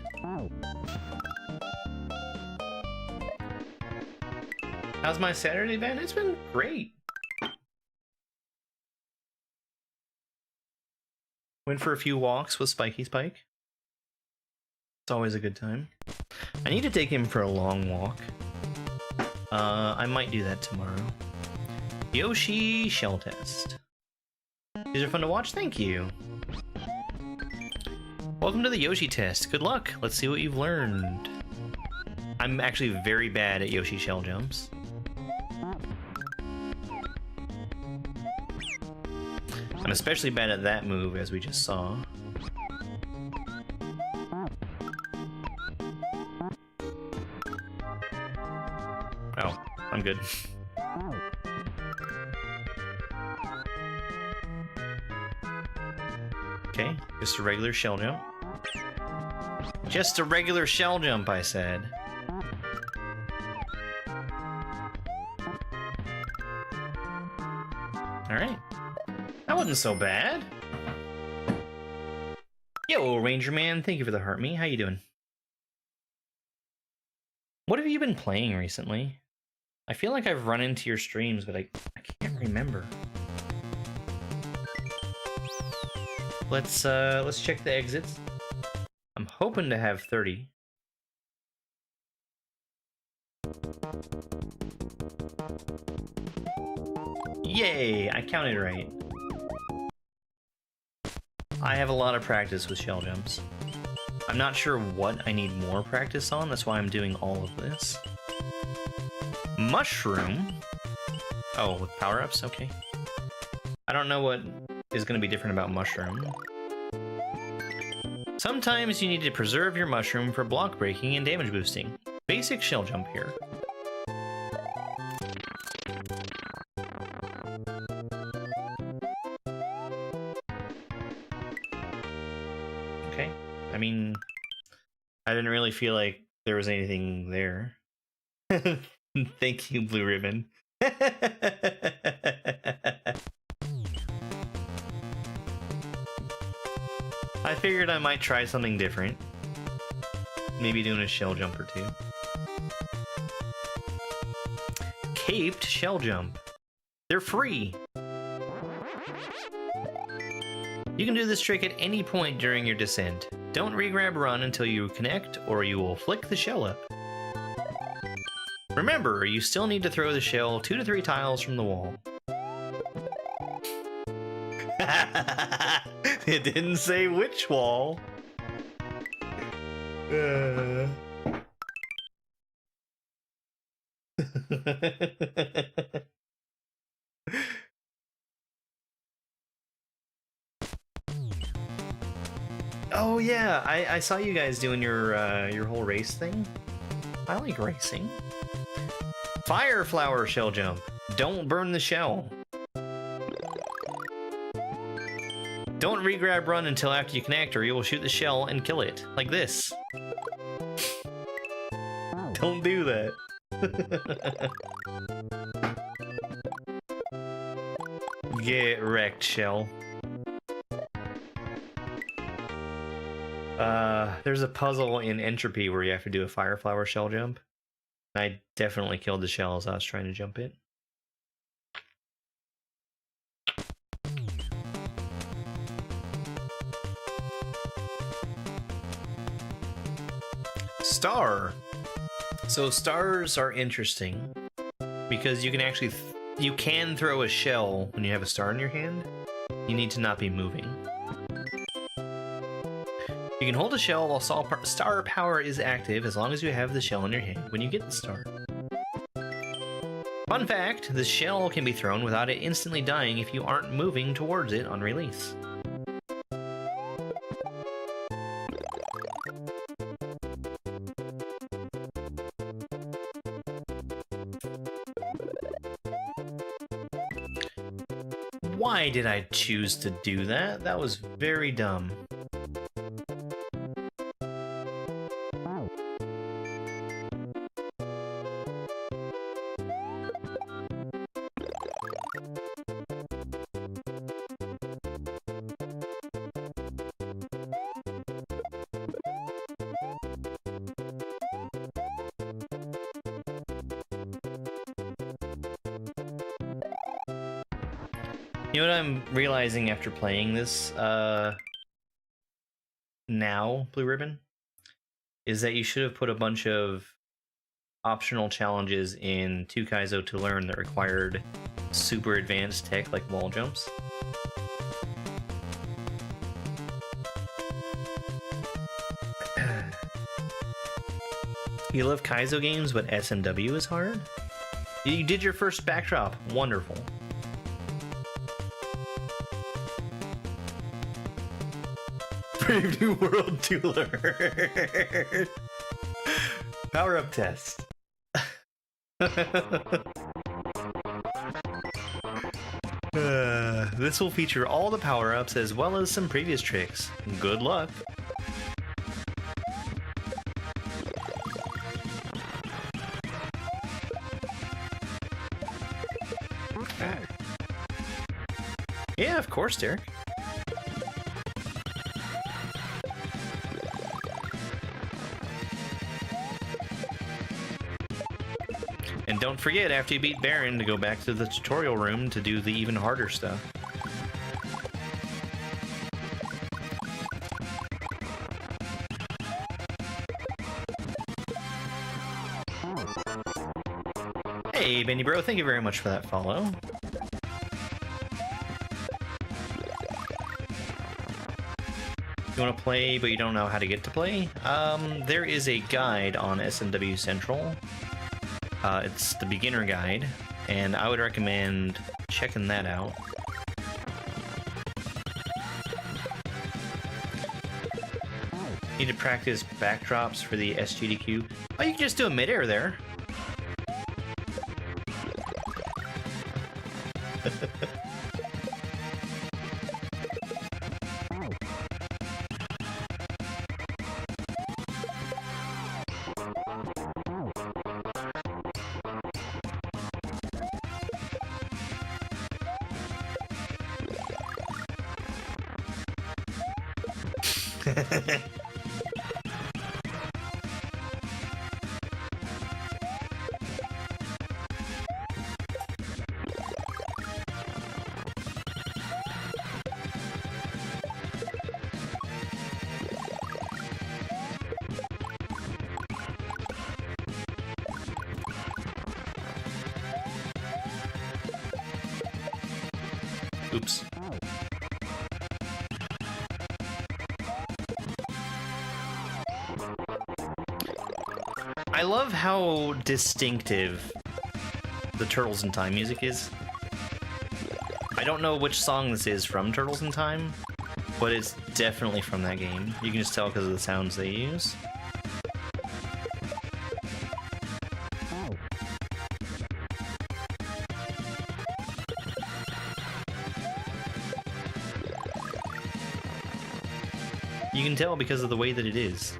How's my Saturday been? It's been great. Went for a few walks with Spiky Spike. It's always a good time. I need to take him for a long walk. I might do that tomorrow. Yoshi shell test. These are fun to watch, thank you. Welcome to the Yoshi test. Good luck. Let's see what you've learned. I'm actually very bad at Yoshi shell jumps. I'm especially bad at that move, as we just saw. Oh, I'm good. Okay, just a regular shell jump. Just a regular shell jump, I said. Alright. That wasn't so bad. Yo, Ranger Man, thank you for the heart me. How you doing? What have you been playing recently? I feel like I've run into your streams, but I can't remember. Let's check the exits. I'm hoping to have 30. Yay! I counted right. I have a lot of practice with shell jumps. I'm not sure what I need more practice on, that's why I'm doing all of this. Mushroom? Oh, with power-ups? Okay. I don't know what is going to be different about mushroom. Sometimes you need to preserve your mushroom for block breaking and damage boosting. Basic shell jump here. Okay. I mean, I didn't really feel like there was anything there. Thank you, Blue Ribbon. I figured I might try something different. Maybe doing a shell jump or two. Caped shell jump. They're free. You can do this trick at any point during your descent. Don't re-grab run until you connect, or you will flick the shell up. Remember, you still need to throw the shell 2 to 3 tiles from the wall. It didn't say which wall. Oh yeah, I saw you guys doing your whole race thing. I like racing. Fire flower shell jump. Don't burn the shell. Don't re-grab run until after you connect, or you will shoot the shell and kill it. Like this. Don't do that. Get wrecked, shell. There's a puzzle in Entropy where you have to do a fire flower shell jump. I definitely killed the shell as I was trying to jump it. Star. So stars are interesting because you can actually you can throw a shell when you have a star in your hand. You need to not be moving. You can hold a shell while star power is active as long as you have the shell in your hand when you get the star. Fun fact, the shell can be thrown without it instantly dying if you aren't moving towards it on release. Why did I choose to do that? That was very dumb. You know what I'm realizing after playing this now, Blue Ribbon? Is that you should have put a bunch of optional challenges in 2 Kaizo to Learn that required super advanced tech like wall jumps. You love Kaizo games, but SMW is hard? You did your first backdrop. Wonderful. Brave New World to Learn. Power up test. This will feature all the power-ups as well as some previous tricks. Good luck. Yeah, of course, Derek. And don't forget, after you beat Baron, to go back to the tutorial room to do the even harder stuff. Hey, Benny Bro, thank you very much for that follow. You want to play, but you don't know how to get to play? There is a guide on SMW Central. It's the beginner guide, and I would recommend checking that out. Need to practice backdrops for the SGDQ. Oh, you can just do a midair there. Oops. I love how distinctive the Turtles in Time music is. I don't know which song this is from Turtles in Time, but it's definitely from that game. You can just tell because of the sounds they use. You can tell because of the way that it is.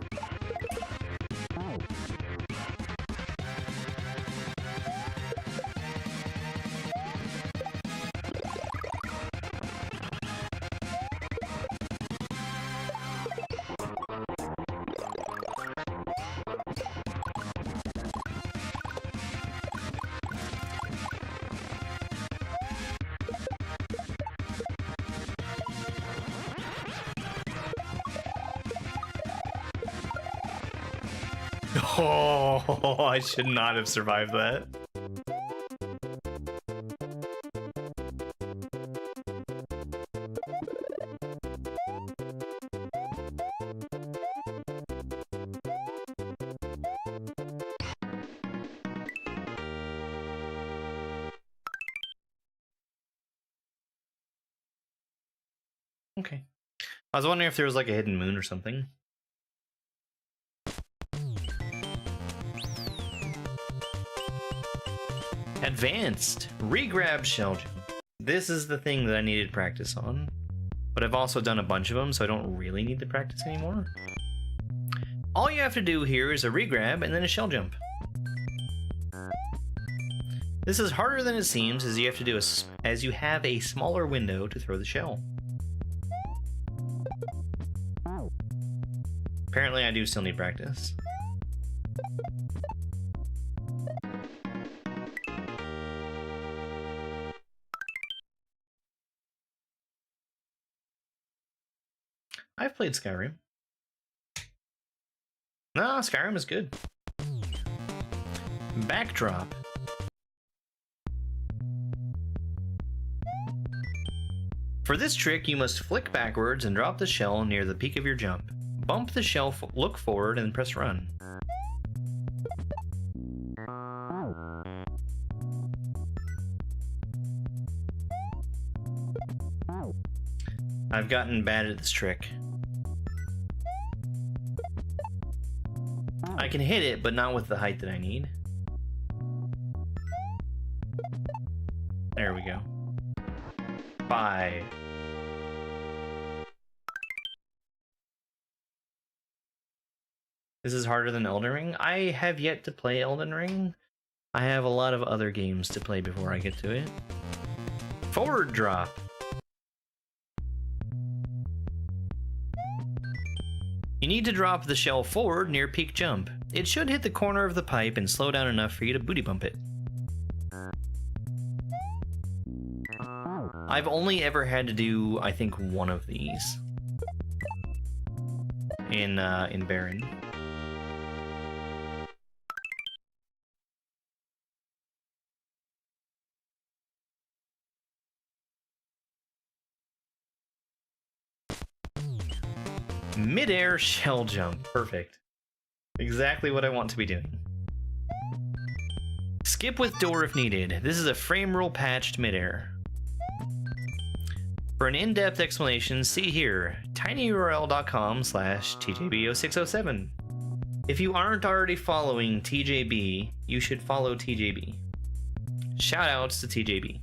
Oh, I should not have survived that. Okay. I was wondering if there was like a hidden moon or something. Advanced regrab shell jump. This is the thing that I needed practice on, but I've also done a bunch of them, so I don't really need to practice anymore. All you have to do here is a regrab and then a shell jump. This is harder than it seems, as you have a smaller window to throw the shell. Apparently, I do still need practice. I've played Skyrim. No, Skyrim is good. Backdrop. For this trick, you must flick backwards and drop the shell near the peak of your jump. Bump the shell, look forward, and press run. I've gotten bad at this trick. I can hit it, but not with the height that I need. There we go. 5. This is harder than Elden Ring. I have yet to play Elden Ring. I have a lot of other games to play before I get to it. Forward drop. You need to drop the shell forward near peak jump. It should hit the corner of the pipe and slow down enough for you to booty bump it. I've only ever had to do, I think, one of these in Baron. Mid-air shell jump. Perfect. Exactly what I want to be doing. Skip with door if needed. This is a frame rule patched mid-air. For an in-depth explanation, see here, tinyurl.com/TJB0607. If you aren't already following TJB, you should follow TJB. Shoutouts to TJB.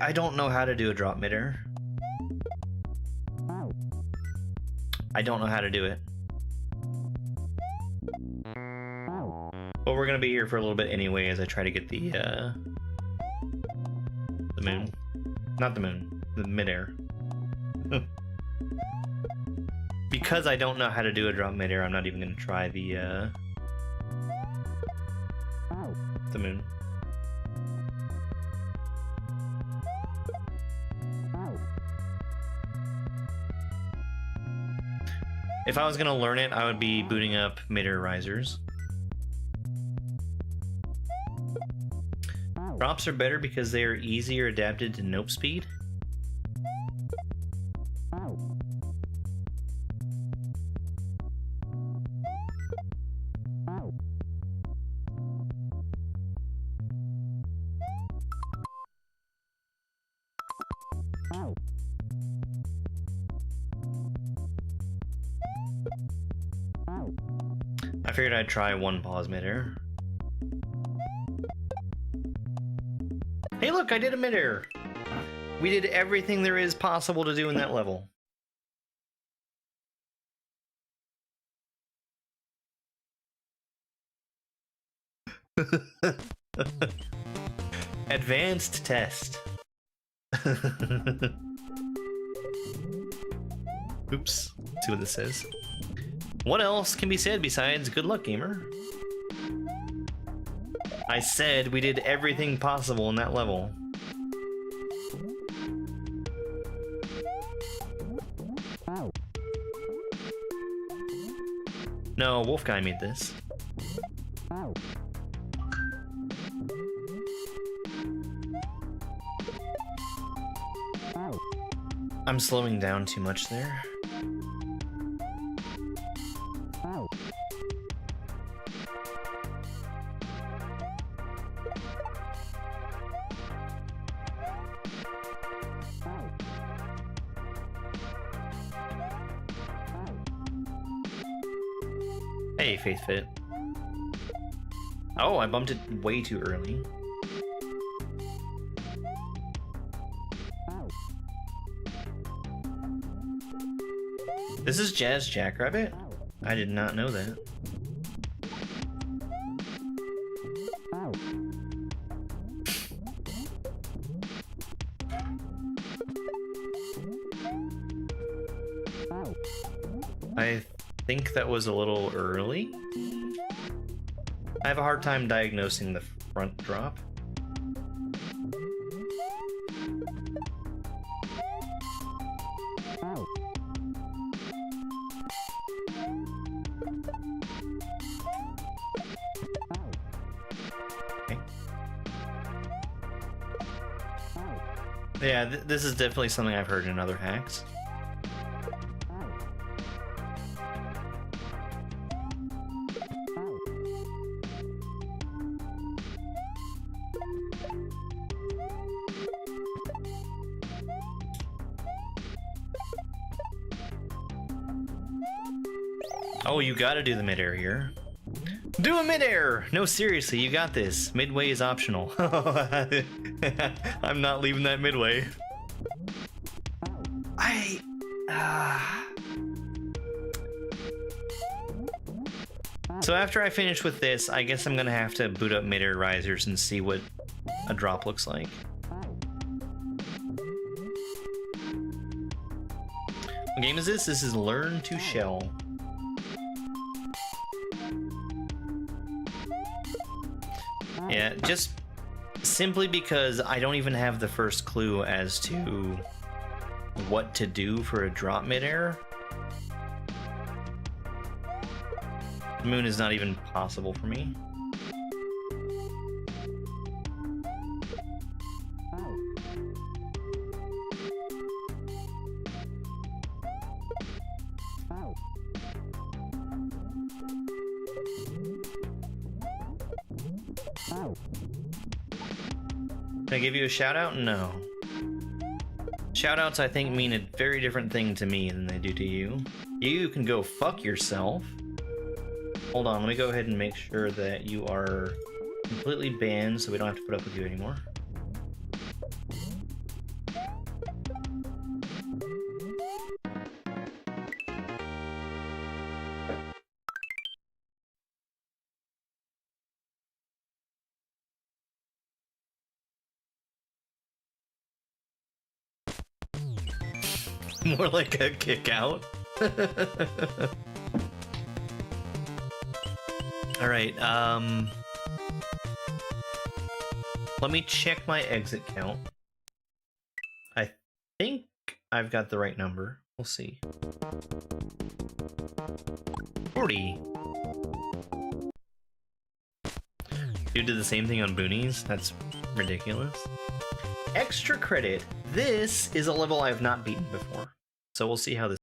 I don't know how to do a drop midair. I don't know how to do it. But we're gonna be here for a little bit anyway as I try to get the moon. Not the moon, the midair. Because I don't know how to do a drop midair, I'm not even gonna try the moon. If I was gonna learn it, I would be booting up midair risers. Drops are better because they are easier adapted to nope speed. I figured I'd try one pause midair. Hey look, I did a midair! We did everything there is possible to do in that level. Advanced test. Oops, let's see what this says. What else can be said besides good luck, gamer? I said we did everything possible in that level. No, Wolf Guy made this. I'm slowing down too much there. Hey, Faith Fit. Oh, I bumped it way too early. This is Jazz Jackrabbit? I did not know that. I think that was a little early. I have a hard time diagnosing the front drop. Okay. Yeah, this is definitely something I've heard in other hacks. Oh, you gotta do the midair here. Do a midair! No, seriously, you got this. Midway is optional. I'm not leaving that midway. So after I finish with this, I guess I'm gonna have to boot up midair risers and see what a drop looks like. What game is this? This is Lurn to Shell. Yeah, just simply because I don't even have the first clue as to what to do for a drop midair. The moon is not even possible for me. Can I give you a shout out? No. Shout outs, I think, mean a very different thing to me than they do to you. You can go fuck yourself. Hold on, let me go ahead and make sure that you are completely banned so we don't have to put up with you anymore. More like a kick out. All right, let me check my exit count. I think I've got the right number. We'll see. 40. You did the same thing on boonies? That's ridiculous. Extra credit. This is a level I have not beaten before. So we'll see how this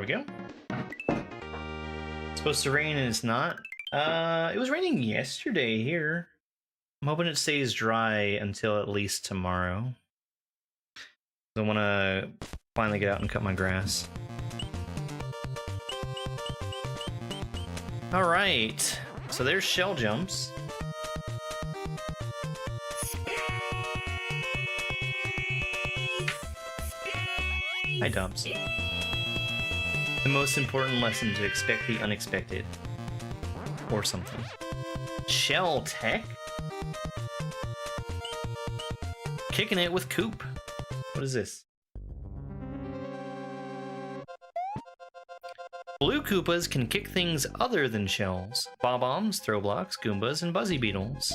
we go. It's supposed to rain and it's not. It was raining yesterday here. I'm hoping it stays dry until at least tomorrow. I want to finally get out and cut my grass. Alright, so there's shell jumps. Hi, Dumps. The most important lesson: to expect the unexpected. Or something. Shell tech? Kicking it with Coop. What is this? Blue Koopas can kick things other than shells. Bob-ombs, throw blocks, Goombas, and Buzzy Beetles.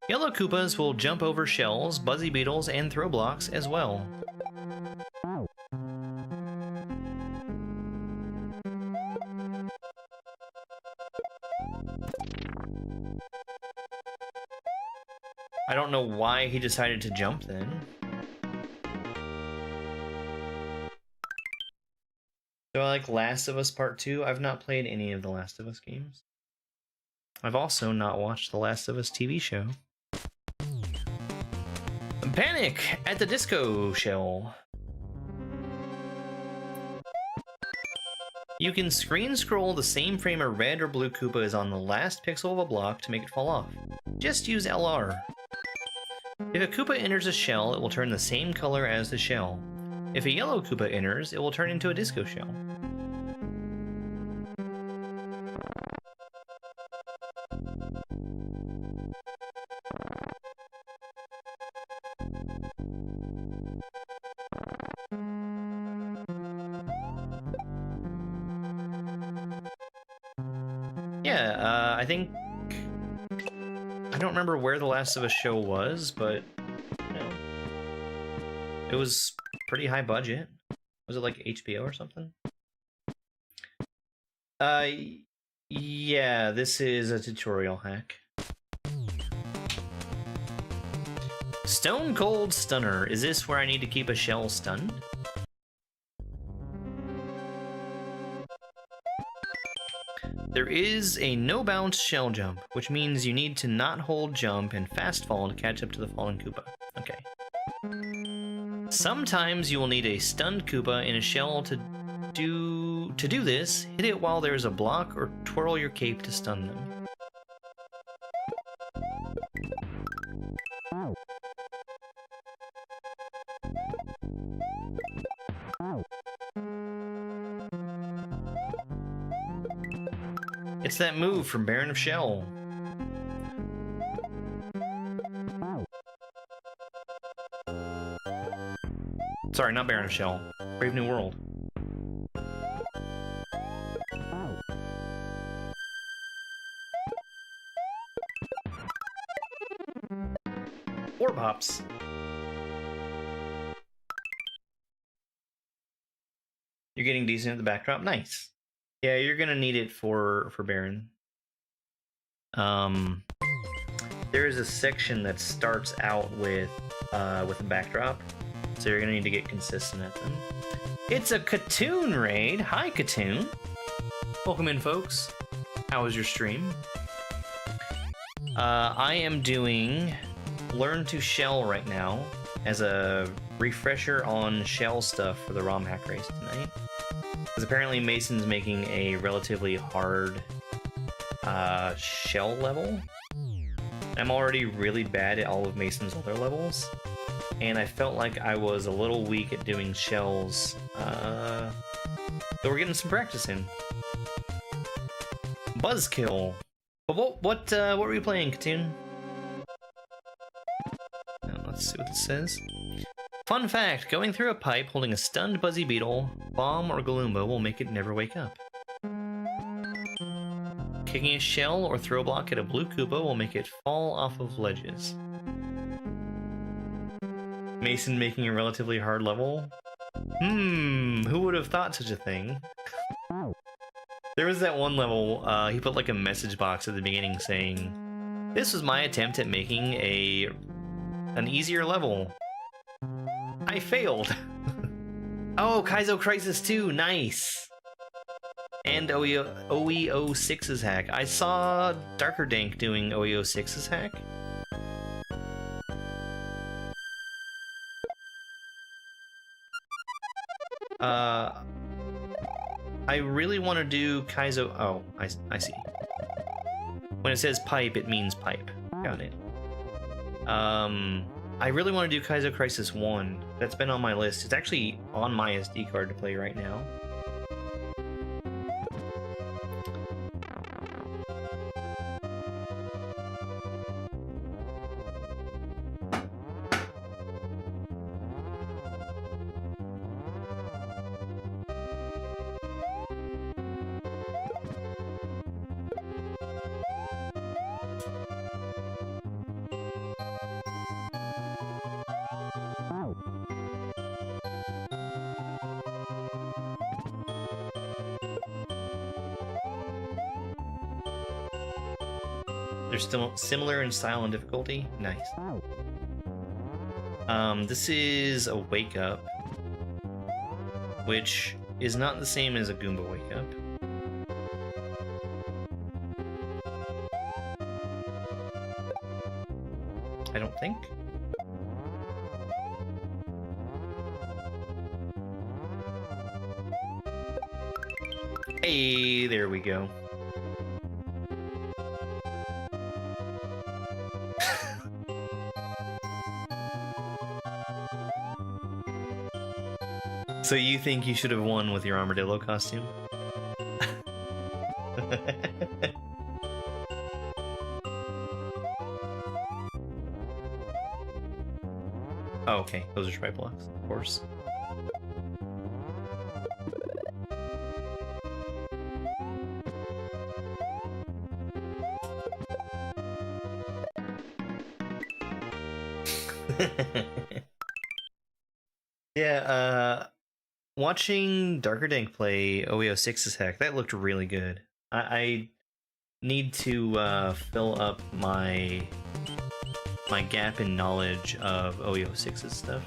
Yellow Koopas will jump over shells, Buzzy Beetles, and throw blocks as well. I don't know why he decided to jump then. So I like Last of Us Part 2. I've not played any of the Last of Us games. I've also not watched the Last of Us TV show. Panic at the Disco Shell. You can screen scroll the same frame a red or blue Koopa is on the last pixel of a block to make it fall off. Just use LR. If a Koopa enters a shell, it will turn the same color as the shell. If a yellow Koopa enters, it will turn into a disco shell. Yeah, I think... I don't remember where the Last of Us show was, but... You know, it was pretty high budget. Was it like HBO or something? Yeah, this is a tutorial hack. Stone Cold Stunner. Is this where I need to keep a shell stunned? There is a no bounce shell jump, which means you need to not hold jump and fast fall to catch up to the fallen Koopa. Okay. Sometimes you will need a stunned Koopa in a shell to do this. Hit it while there's a block or twirl your cape to stun them. It's that move from Baron of Shell. Sorry, not Baron of Shell. Brave New World. Orb hops. You're getting decent at the backdrop. Nice. Yeah, you're gonna need it for Baron. There is a section that starts out with a backdrop, so you're gonna need to get consistent at them. It's a Katoon raid. Hi, Katoon. Welcome in, folks. How was your stream? I am doing Learn to Shell right now as a refresher on shell stuff for the ROM hack race tonight. Because apparently Mason's making a relatively hard shell level. I'm already really bad at all of Mason's other levels, and I felt like I was a little weak at doing shells. So we're getting some practice in. Buzzkill. But what were you playing, Katoon? Let's see what it says. Fun fact, going through a pipe holding a stunned Buzzy Beetle, Bomb, or Galumba will make it never wake up. Kicking a shell or throw block at a blue Koopa will make it fall off of ledges. Mason making a relatively hard level? Who would have thought such a thing? There was that one level, he put like a message box at the beginning saying, "This was my attempt at making an easier level. I failed." Oh, Kaizo Crisis 2, nice! And OEO6's hack. I saw Darker Dank doing OEO6's hack. I really want to do Kaizo... Oh, I see. When it says pipe, it means pipe. Got it. I really want to do Kaizo Crisis 1. That's been on my list. It's actually on my SD card to play right now. They're still similar in style and difficulty. Nice. This is a Wake Up, which is not the same as a Goomba Wake Up. I don't think. Hey, there we go. So you think you should have won with your armadillo costume? Oh, okay. Those are stripe blocks, of course. Yeah, watching Darker Dank play OEO6's hack, that looked really good. I need to fill up my gap in knowledge of OEO6's stuff.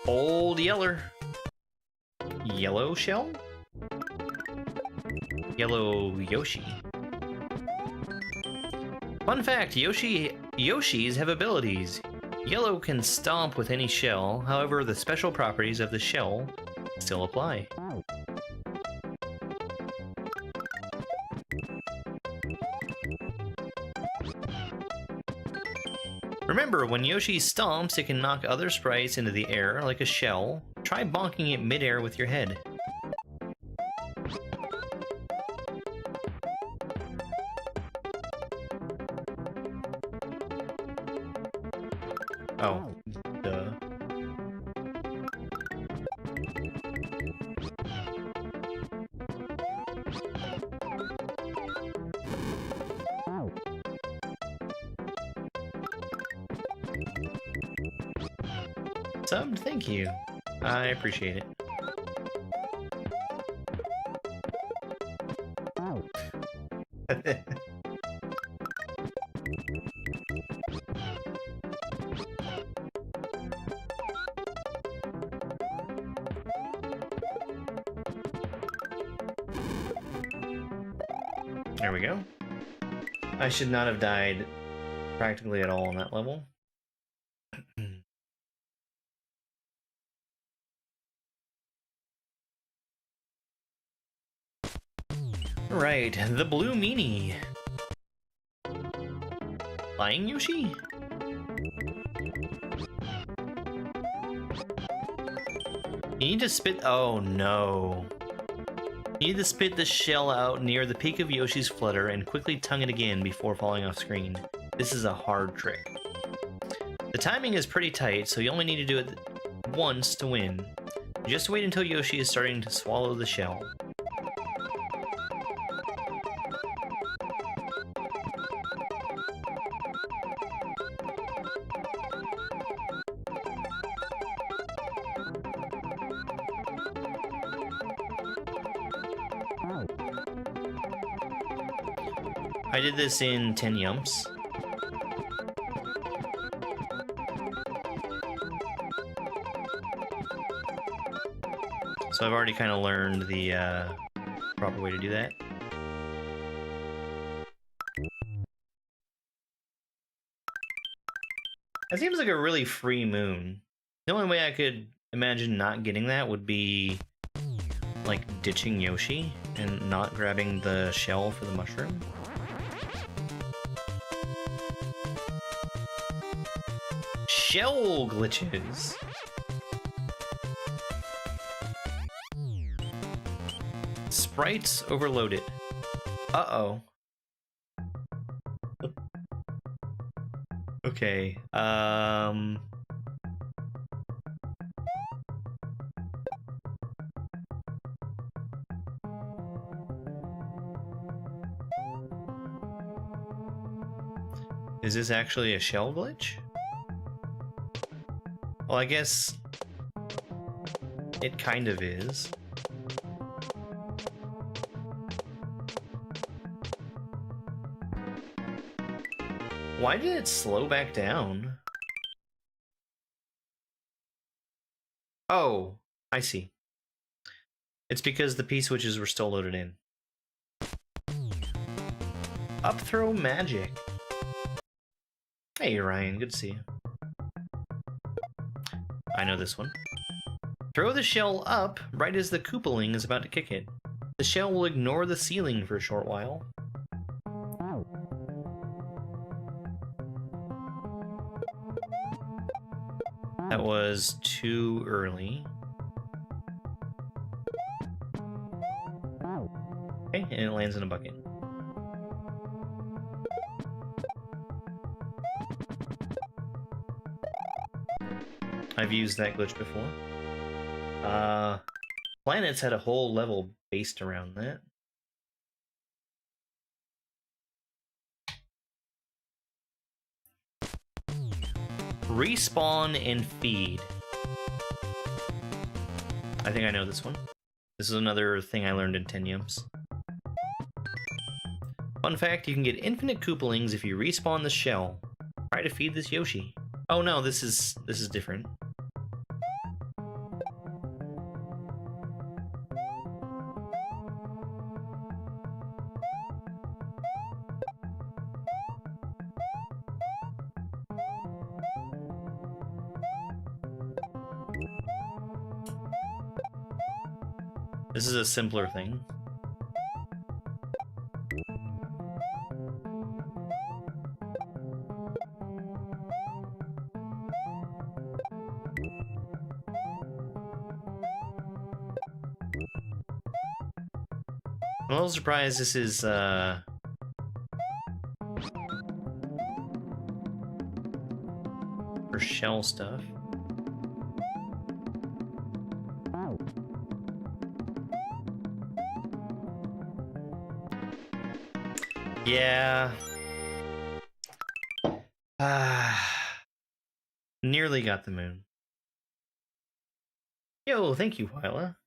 Old Yeller. Yellow Shell? Yellow Yoshi. Fun fact, Yoshis have abilities. Yellow can stomp with any shell, however the special properties of the shell still apply. Remember, when Yoshi stomps, it can knock other sprites into the air like a shell. Try bonking it mid-air with your head. Oh, duh. Subbed, thank you. I appreciate it. There we go. I should not have died practically at all on that level. Right, the blue meanie. Flying Yoshi? You need to spit. Oh no. You need to spit the shell out near the peak of Yoshi's flutter and quickly tongue it again before falling off screen. This is a hard trick. The timing is pretty tight, so you only need to do it once to win. Just wait until Yoshi is starting to swallow the shell. I did this in 10 yumps. So I've already kind of learned the proper way to do that. That seems like a really free moon. The only way I could imagine not getting that would be like ditching Yoshi and not grabbing the shell for the mushroom. Shell glitches. Sprites overloaded. Uh-oh. Okay, is this actually a shell glitch? Well, I guess it kind of is. Why did it slow back down? Oh, I see. It's because the P-switches were still loaded in. Up throw magic. Hey, Ryan, good to see you. I know this one. Throw the shell up right as the Koopaling is about to kick it. The shell will ignore the ceiling for a short while. That was too early. Okay, and it lands in a bucket. I've used that glitch before. Planets had a whole level based around that. Respawn and feed. I think I know this one. This is another thing I learned in 10 Yums. Fun fact, you can get infinite Koopalings if you respawn the shell. Try to feed this Yoshi. Oh no, this is different. This is a simpler thing. I'm a little surprised this is, for shell stuff. Yeah. Nearly got the moon. Yo, thank you, Hyla.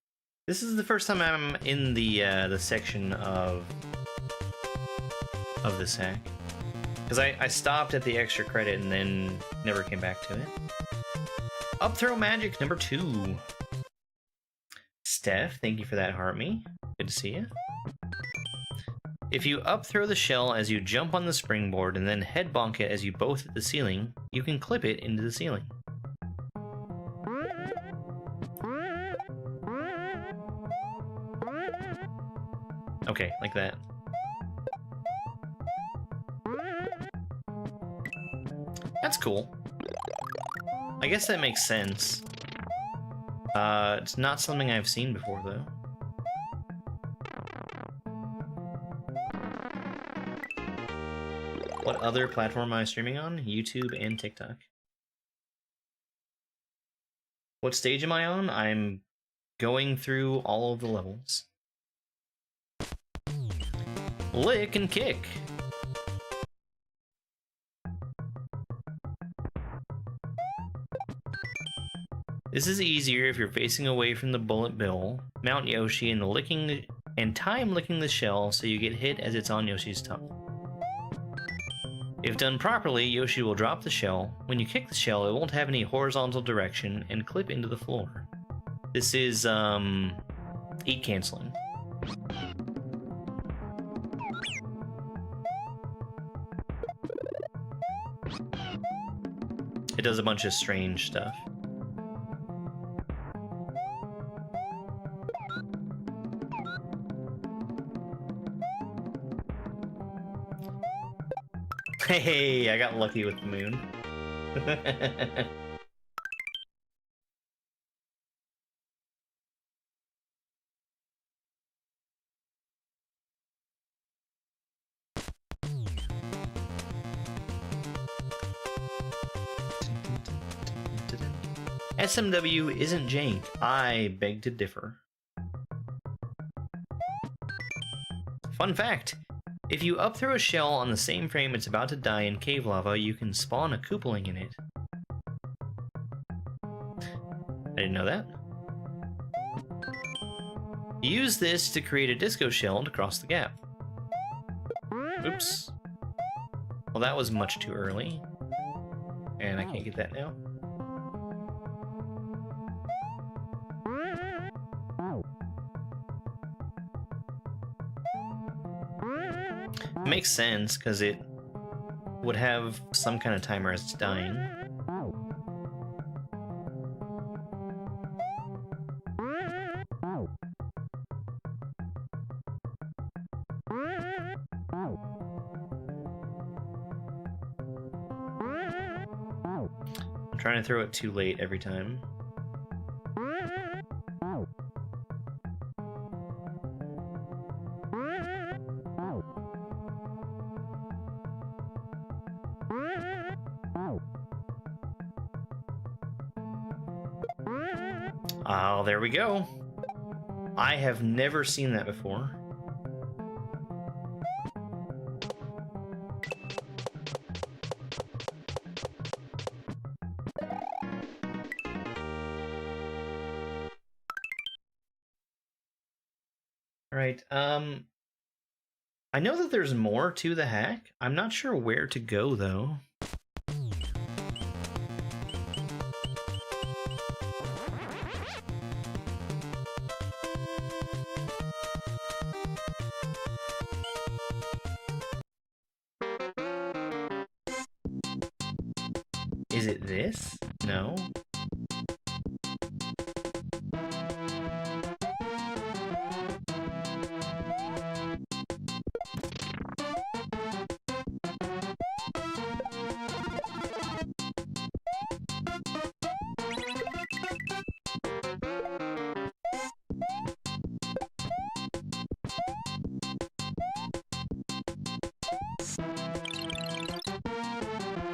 This is the first time I'm in the section of this hack. Because I stopped at the extra credit and then never came back to it. Up throw magic number 2. Steph, thank you for that, heart me. Good to see you. If you up throw the shell as you jump on the springboard and then head bonk it as you both hit the ceiling, you can clip it into the ceiling. Okay, like that. That's cool. I guess that makes sense. It's not something I've seen before, though. What other platform am I streaming on? YouTube and TikTok. What stage am I on? I'm going through all of the levels. Lick and kick. This is easier if you're facing away from the bullet bill. Mount Yoshi and time licking the shell so you get hit as it's on Yoshi's tongue. If done properly, Yoshi will drop the shell. When you kick the shell, it won't have any horizontal direction and clip into the floor. This is eat canceling. It does a bunch of strange stuff. Hey, I got lucky with the moon. SMW isn't jank. I beg to differ. Fun fact. If you upthrow a shell on the same frame it's about to die in cave lava, you can spawn a Koopaling in it. I didn't know that. Use this to create a disco shell to cross the gap. Oops. Well, that was much too early. And I can't get that now. Makes sense, because it would have some kind of timer as it's dying. I'm trying to throw it too late every time. Oh, there we go. I have never seen that before. All right, I know that there's more to the hack. I'm not sure where to go, though. Is it this? No.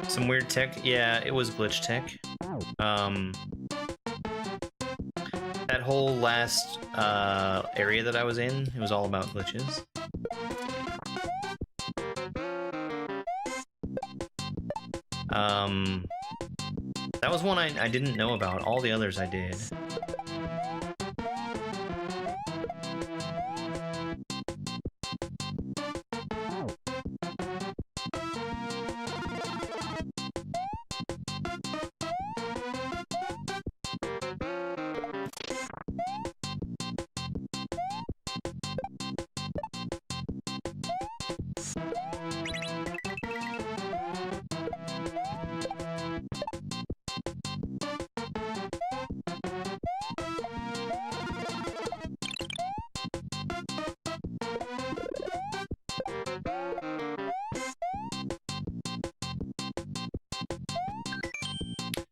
Some weird tech. Yeah, it was glitch tech. That whole last area that I was in, it was all about glitches. That was one I didn't know about. All the others I did.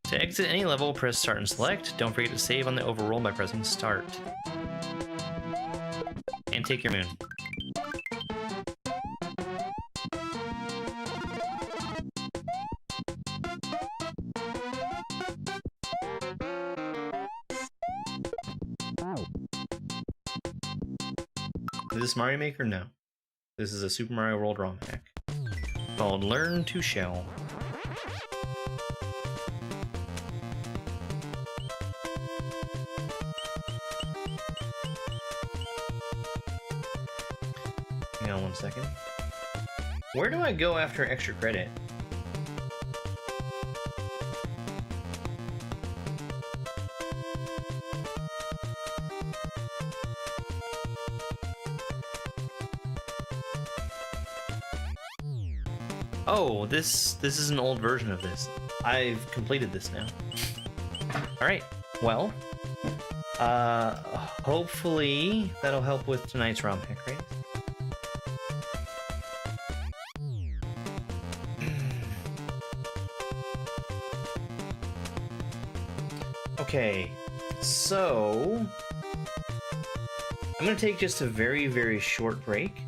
To exit any level, press start and select. Don't forget to save on the overroll by pressing start. And take your moon. Is this Mario Maker? No. This is a Super Mario World ROM hack called Learn to Shell. Hang on 1 second. Where do I go after extra credit? Oh, this is an old version of this. I've completed this now. Alright, well, hopefully that'll help with tonight's ROM hack race. Okay, so I'm gonna take just a very, very short break.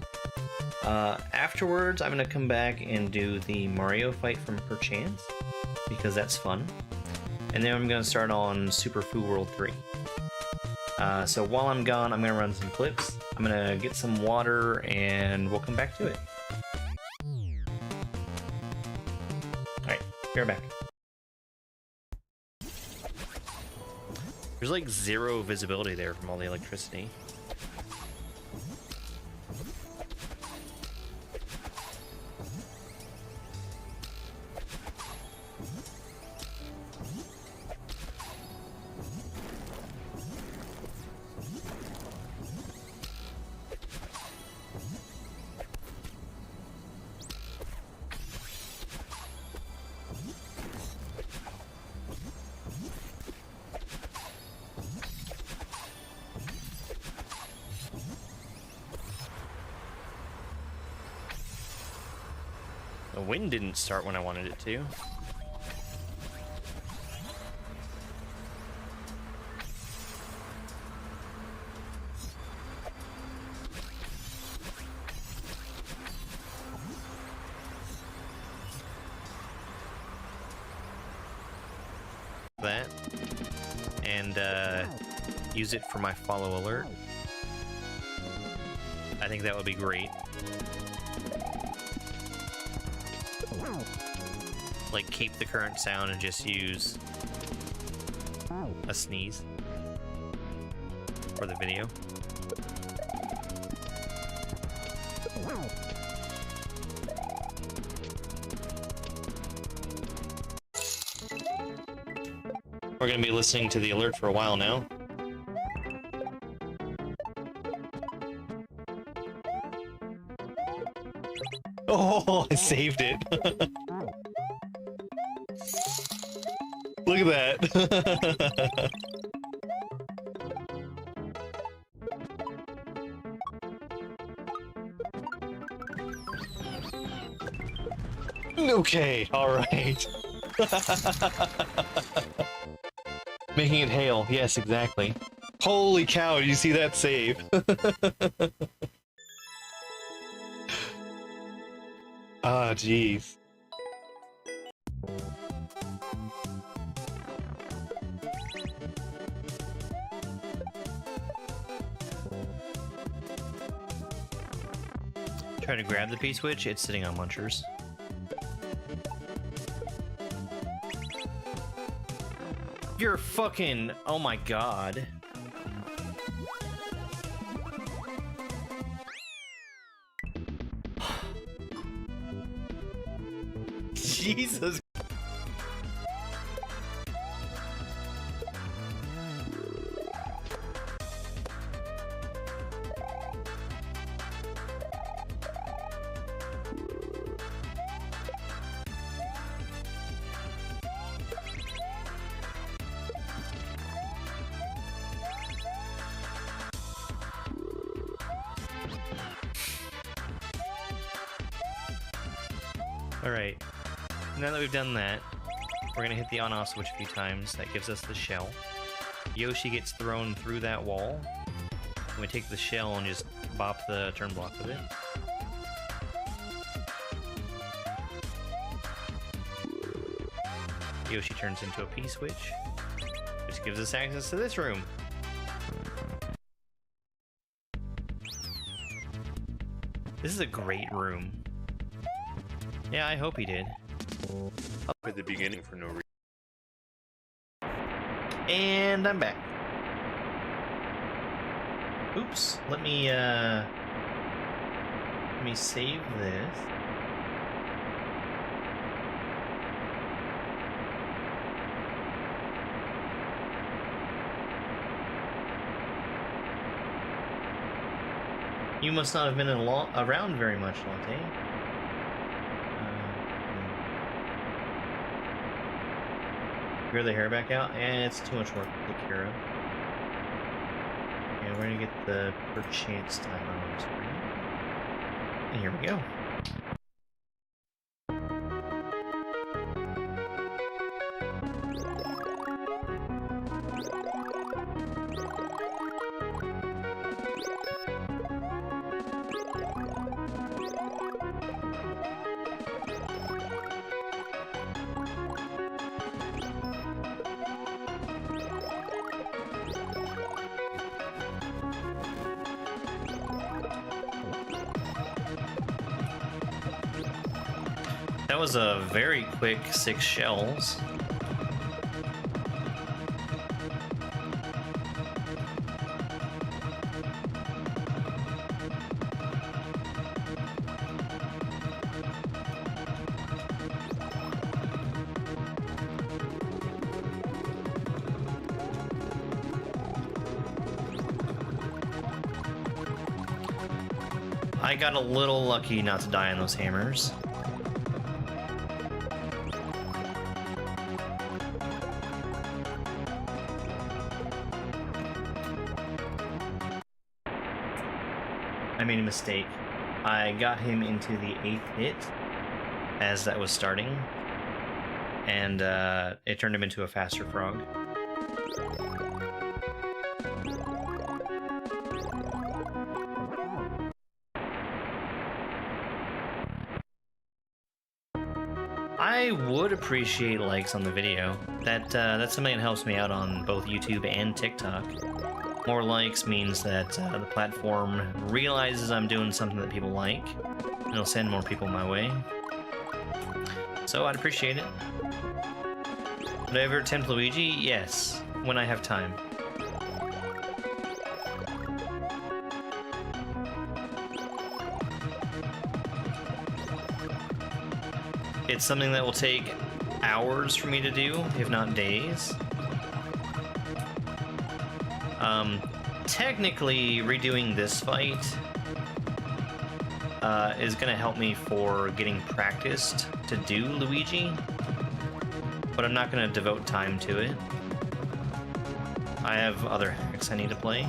Afterwards, I'm gonna come back and do the Mario fight from Perchance, because that's fun. And then I'm gonna start on Super Foo World 3. So while I'm gone, I'm gonna run some clips. I'm gonna get some water, and we'll come back to it. Alright, be right back. There's like zero visibility there from all the electricity. The wind didn't start when I wanted it to. That and use it for my follow alert. I think that would be great. Like, keep the current sound and just use a sneeze for the video. We're gonna be listening to the alert for a while now. Oh, I saved it. Look at that. Okay, alright. Making it hail, yes, exactly. Holy cow, did you see that save? Ah, jeez. Try to grab the P-switch, it's sitting on munchers. You're fucking... oh my god. Jesus. Alright, now that we've done that, we're gonna hit the on-off switch a few times. That gives us the shell. Yoshi gets thrown through that wall. And we take the shell and just bop the turn block with it. Yoshi turns into a P-switch, which gives us access to this room. This is a great room. Yeah, I hope he did. Up at the beginning for no reason. And I'm back. Oops, let me save this. You must not have been around very much, Latte. Grow the hair back out, and it's too much work to take care of. And we're gonna get the perchance timer on screen. And here we go. That was a very quick 6 shells. I got a little lucky not to die on those hammers. I made a mistake. I got him into the 8th hit as that was starting, and it turned him into a faster frog. I would appreciate likes on the video. That's something that helps me out on both YouTube and TikTok. More likes means that the platform realizes I'm doing something that people like, and it'll send more people my way. So I'd appreciate it. Would I ever attempt Luigi? Yes, when I have time. It's something that will take hours for me to do, if not days. Technically, redoing this fight is going to help me for getting practiced to do Luigi, but I'm not going to devote time to it. I have other hacks I need to play.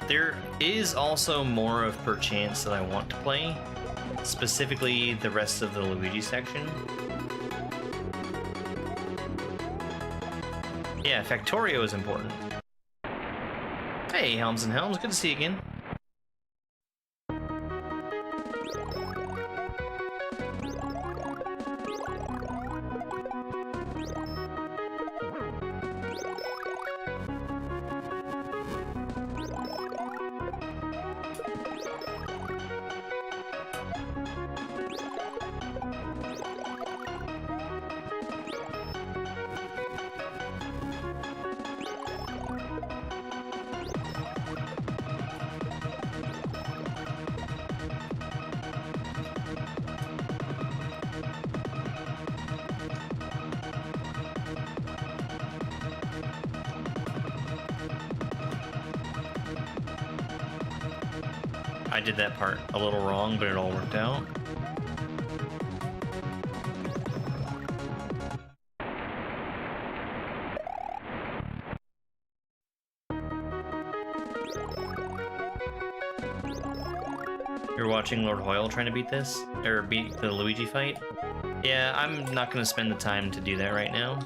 There is also more of Perchance that I want to play, specifically the rest of the Luigi section. Yeah, Factorio is important. Hey, Helms and Helms, good to see you again. I did that part a little wrong, but it all worked out. You're watching Lord Hoyle trying to beat this? Or beat the Luigi fight? Yeah, I'm not going to spend the time to do that right now.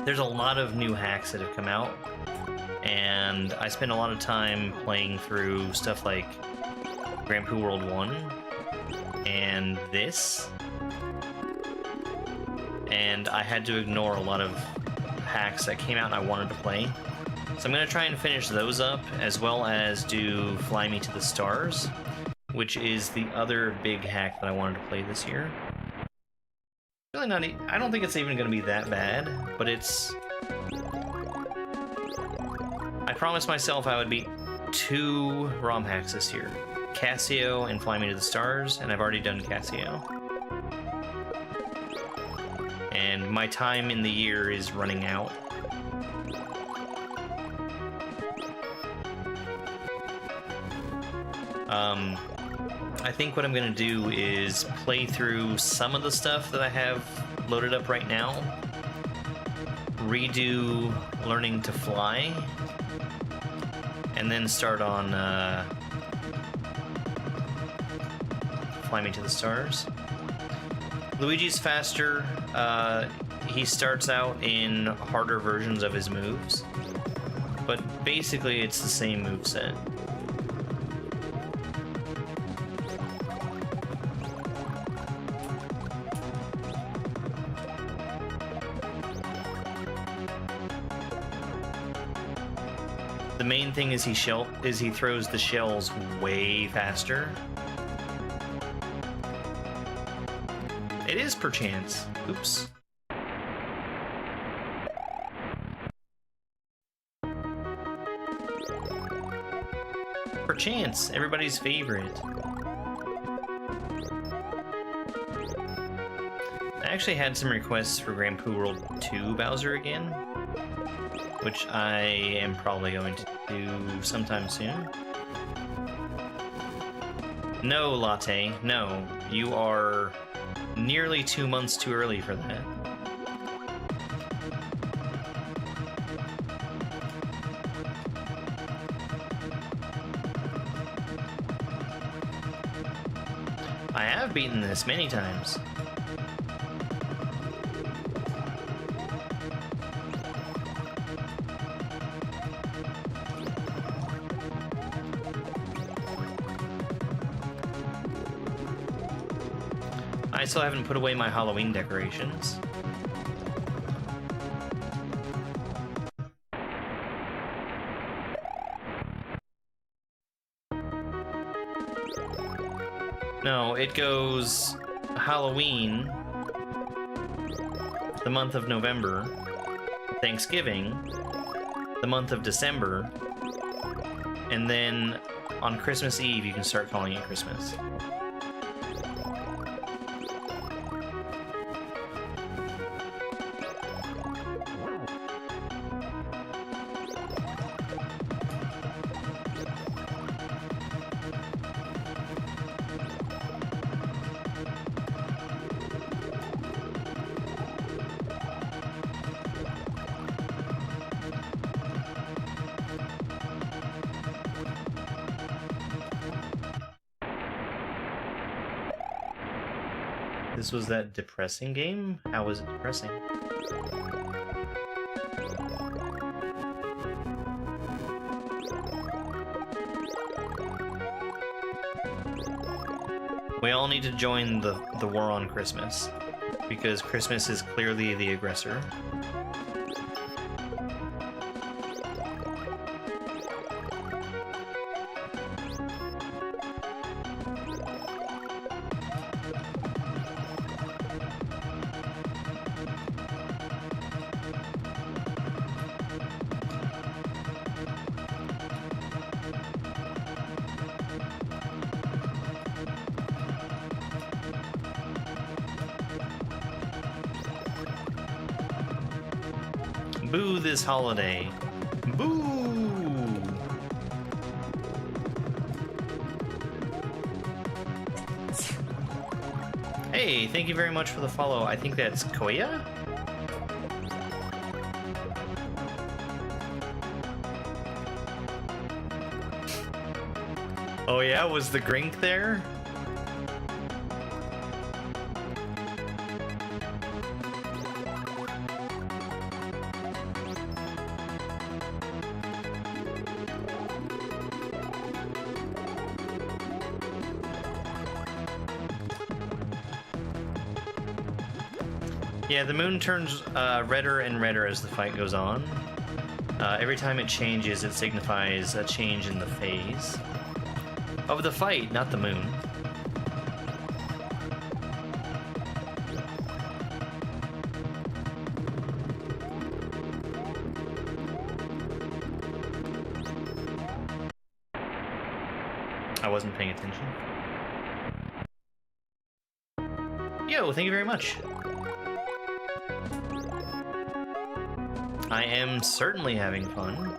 There's a lot of new hacks that have come out, and I spend a lot of time playing through stuff like Super Foo World 1 and this, and I had to ignore a lot of hacks that came out and I wanted to play. So I'm going to try and finish those up, as well as do Fly Me to the Stars, which is the other big hack that I wanted to play this year. Really not, I don't think it's even going to be that bad, but it's... I promised myself I would beat 2 ROM hacks this year. Casio and Fly Me to the Stars, and I've already done Casio. and my time in the year is running out. I think what I'm gonna do is play through some of the stuff that I have loaded up right now, redo Learning to Fly, and then start on Fly Me to the Stars. Luigi's faster. He starts out in harder versions of his moves, but basically it's the same moveset. The main thing is he throws the shells way faster. It is perchance. Oops. Perchance, everybody's favorite. I actually had some requests for Grand Poo World 2 Bowser again, which I am probably going to do sometime soon. No, Latte, no. You are nearly 2 months too early for that. I have beaten this many times. I still haven't put away my Halloween decorations. No, it goes Halloween, the month of November, Thanksgiving, the month of December, and then on Christmas Eve you can start calling it Christmas. This was that depressing game? How was it depressing? We all need to join the war on Christmas, because Christmas is clearly the aggressor. Boo this holiday. Boo! Hey, thank you very much for the follow. I think that's Koya? Oh yeah, was the Grink there? Yeah, the moon turns redder and redder as the fight goes on. Every time it changes, it signifies a change in the phase of the fight, not the moon. I wasn't paying attention. Yo, thank you very much. I am certainly having fun.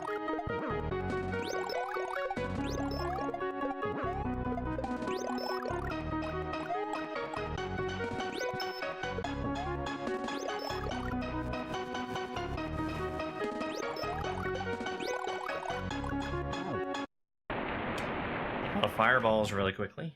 Fireballs really quickly.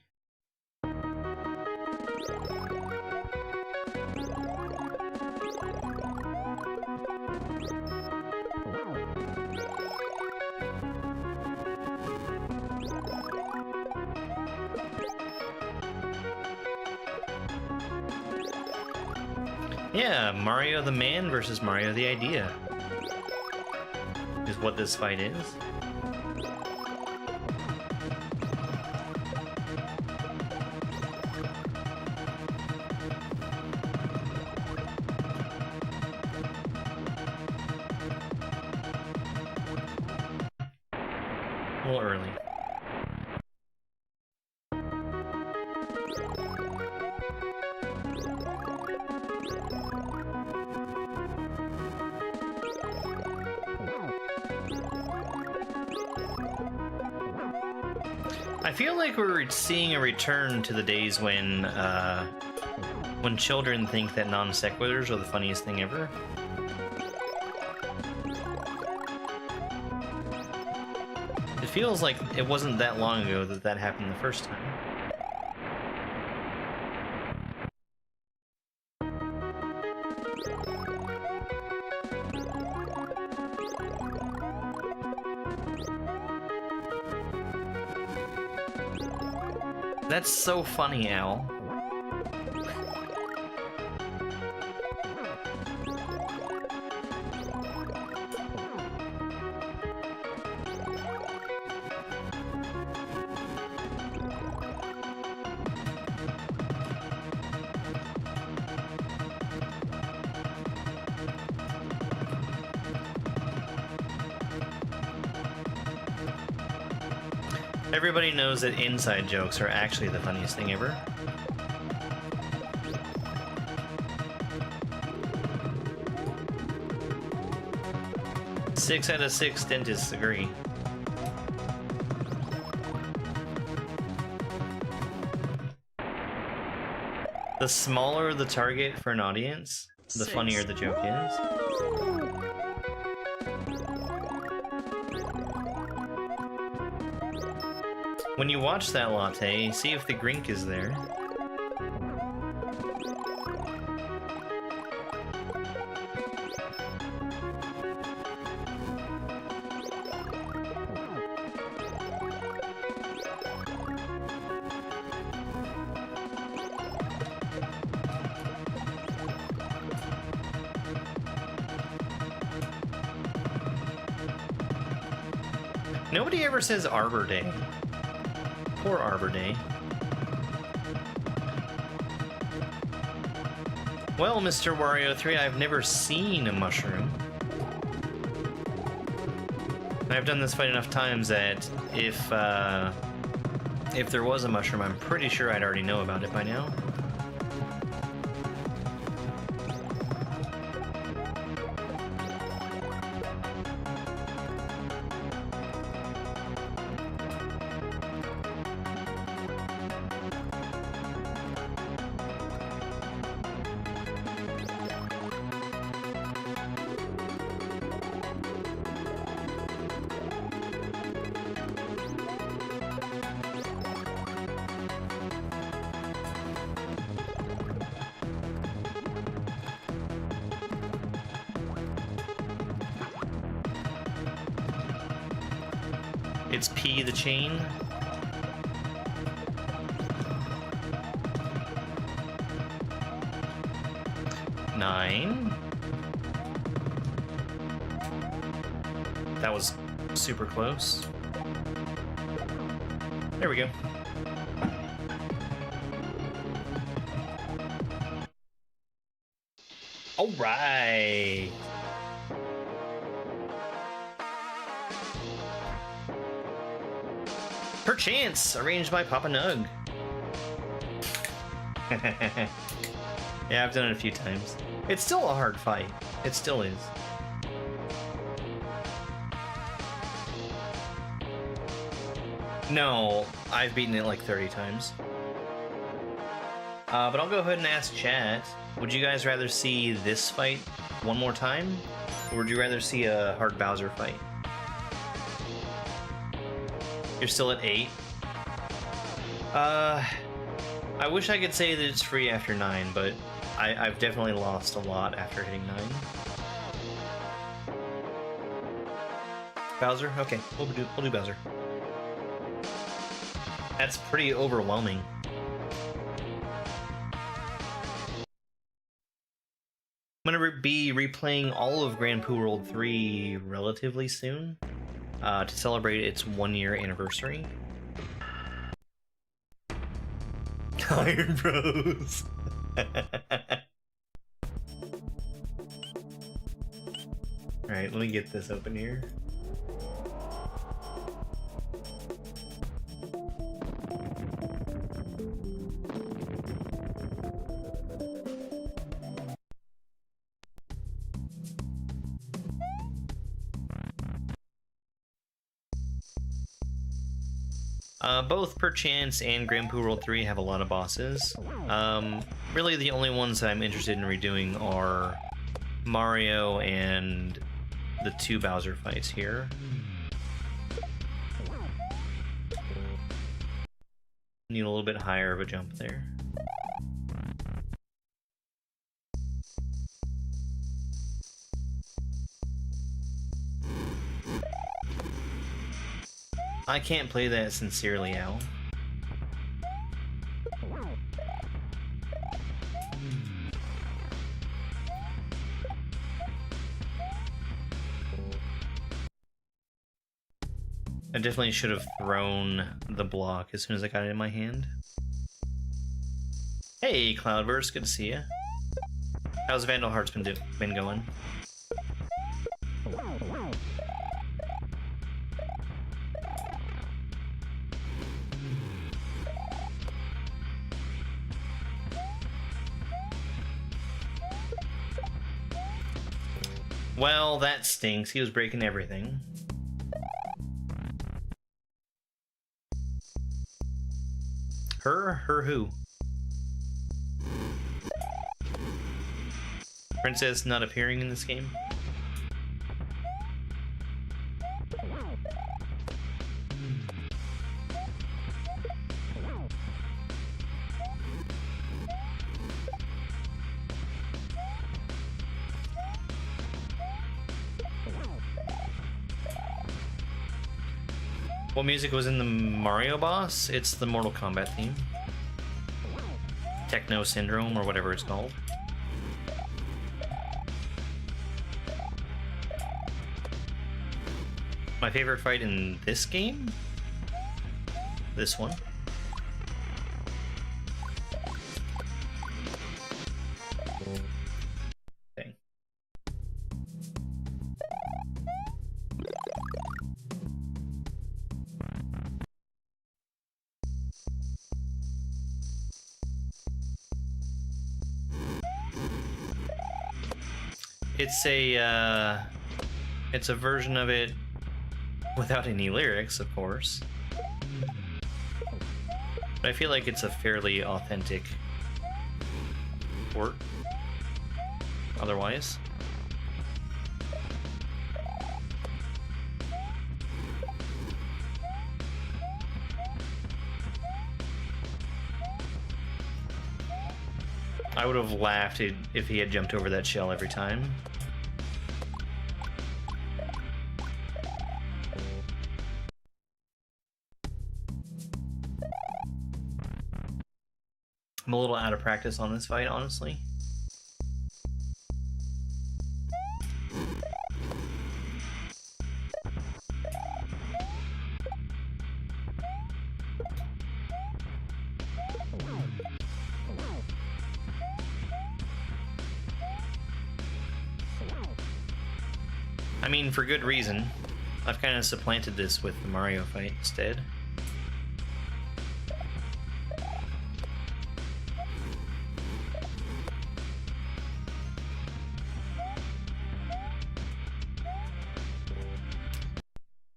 Yeah, Mario the man versus Mario the idea is what this fight is. A little early. I feel like we're seeing a return to the days when children think that non sequiturs are the funniest thing ever. It feels like it wasn't that long ago that that happened the first time. That's so funny, Al. Everybody knows that inside jokes are actually the funniest thing ever. Six out of 6 dentists agree. The smaller the target for an audience, the funnier the joke is. When you watch that latte, see if the grink is there. Nobody ever says Arbor Day. Poor Arbor Day. Well, Mr. Wario 3, I've never seen a mushroom. I've done this fight enough times that if there was a mushroom, I'm pretty sure I'd already know about it by now. It's P the chain. Nine. That was super close. There we go. All right. Perchance, arranged by Papa Nug. Yeah, I've done it a few times. It's still a hard fight. It still is. No, I've beaten it like 30 times. But I'll go ahead and ask chat. Would you guys rather see this fight one more time? Or would you rather see a hard Bowser fight? You're still at 8? I wish I could say that it's free after 9, but I've definitely lost a lot after hitting 9. Bowser? Okay, we'll do Bowser. That's pretty overwhelming. I'm gonna be replaying all of Grand Poo World 3 relatively soon to celebrate its 1-year anniversary. Iron Bros. Alright, let me get this open here. Both Perchance and Grand Poo World 3 have a lot of bosses. Really the only ones that I'm interested in redoing are Mario and the 2 Bowser fights here. Need a little bit higher of a jump there. I can't play that sincerely, Al. I definitely should have thrown the block as soon as I got it in my hand. Hey, Cloudburst, good to see you. How's Vandal Hearts been going? Well, that stinks. He was breaking everything. Her who? Princess not appearing in this game? What music was in the Mario boss? It's the Mortal Kombat theme. Techno Syndrome, or whatever it's called. My favorite fight in this game? This one. Okay. It's a version of it without any lyrics, of course. But I feel like it's a fairly authentic port. Otherwise. I would have laughed if he had jumped over that shell every time. I'm a little out of practice on this fight, honestly. I mean, for good reason. I've kind of supplanted this with the Mario fight instead.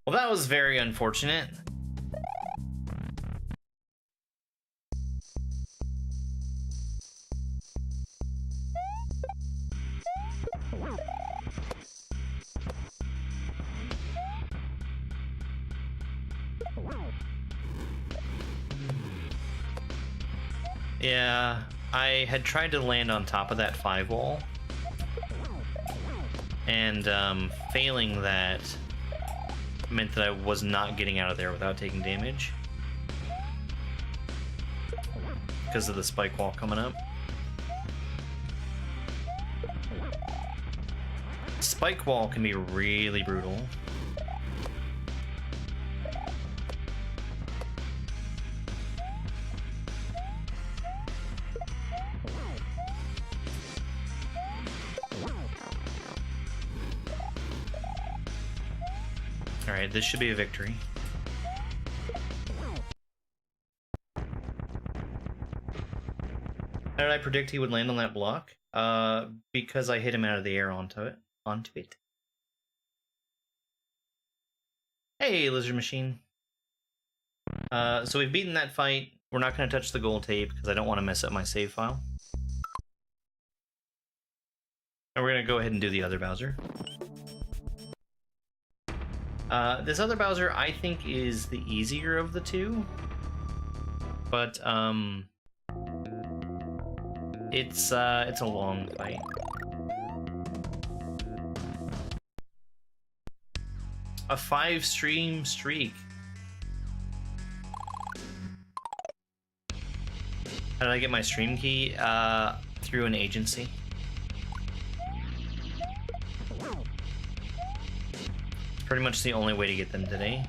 Well, that was very unfortunate. Yeah, I had tried to land on top of that 5 wall, and failing that meant that I was not getting out of there without taking damage because of the spike wall coming up. Spike wall can be really brutal. Alright, this should be a victory. How did I predict he would land on that block? Because I hit him out of the air onto it. Hey, Lizard Machine. So we've beaten that fight. We're not going to touch the gold tape because I don't want to mess up my save file. And we're going to go ahead and do the other Bowser. This other Bowser, I think, is the easier of the two. But, it's a long fight. A 5-stream streak. How did I get my stream key? Through an agency. It's pretty much the only way to get them today.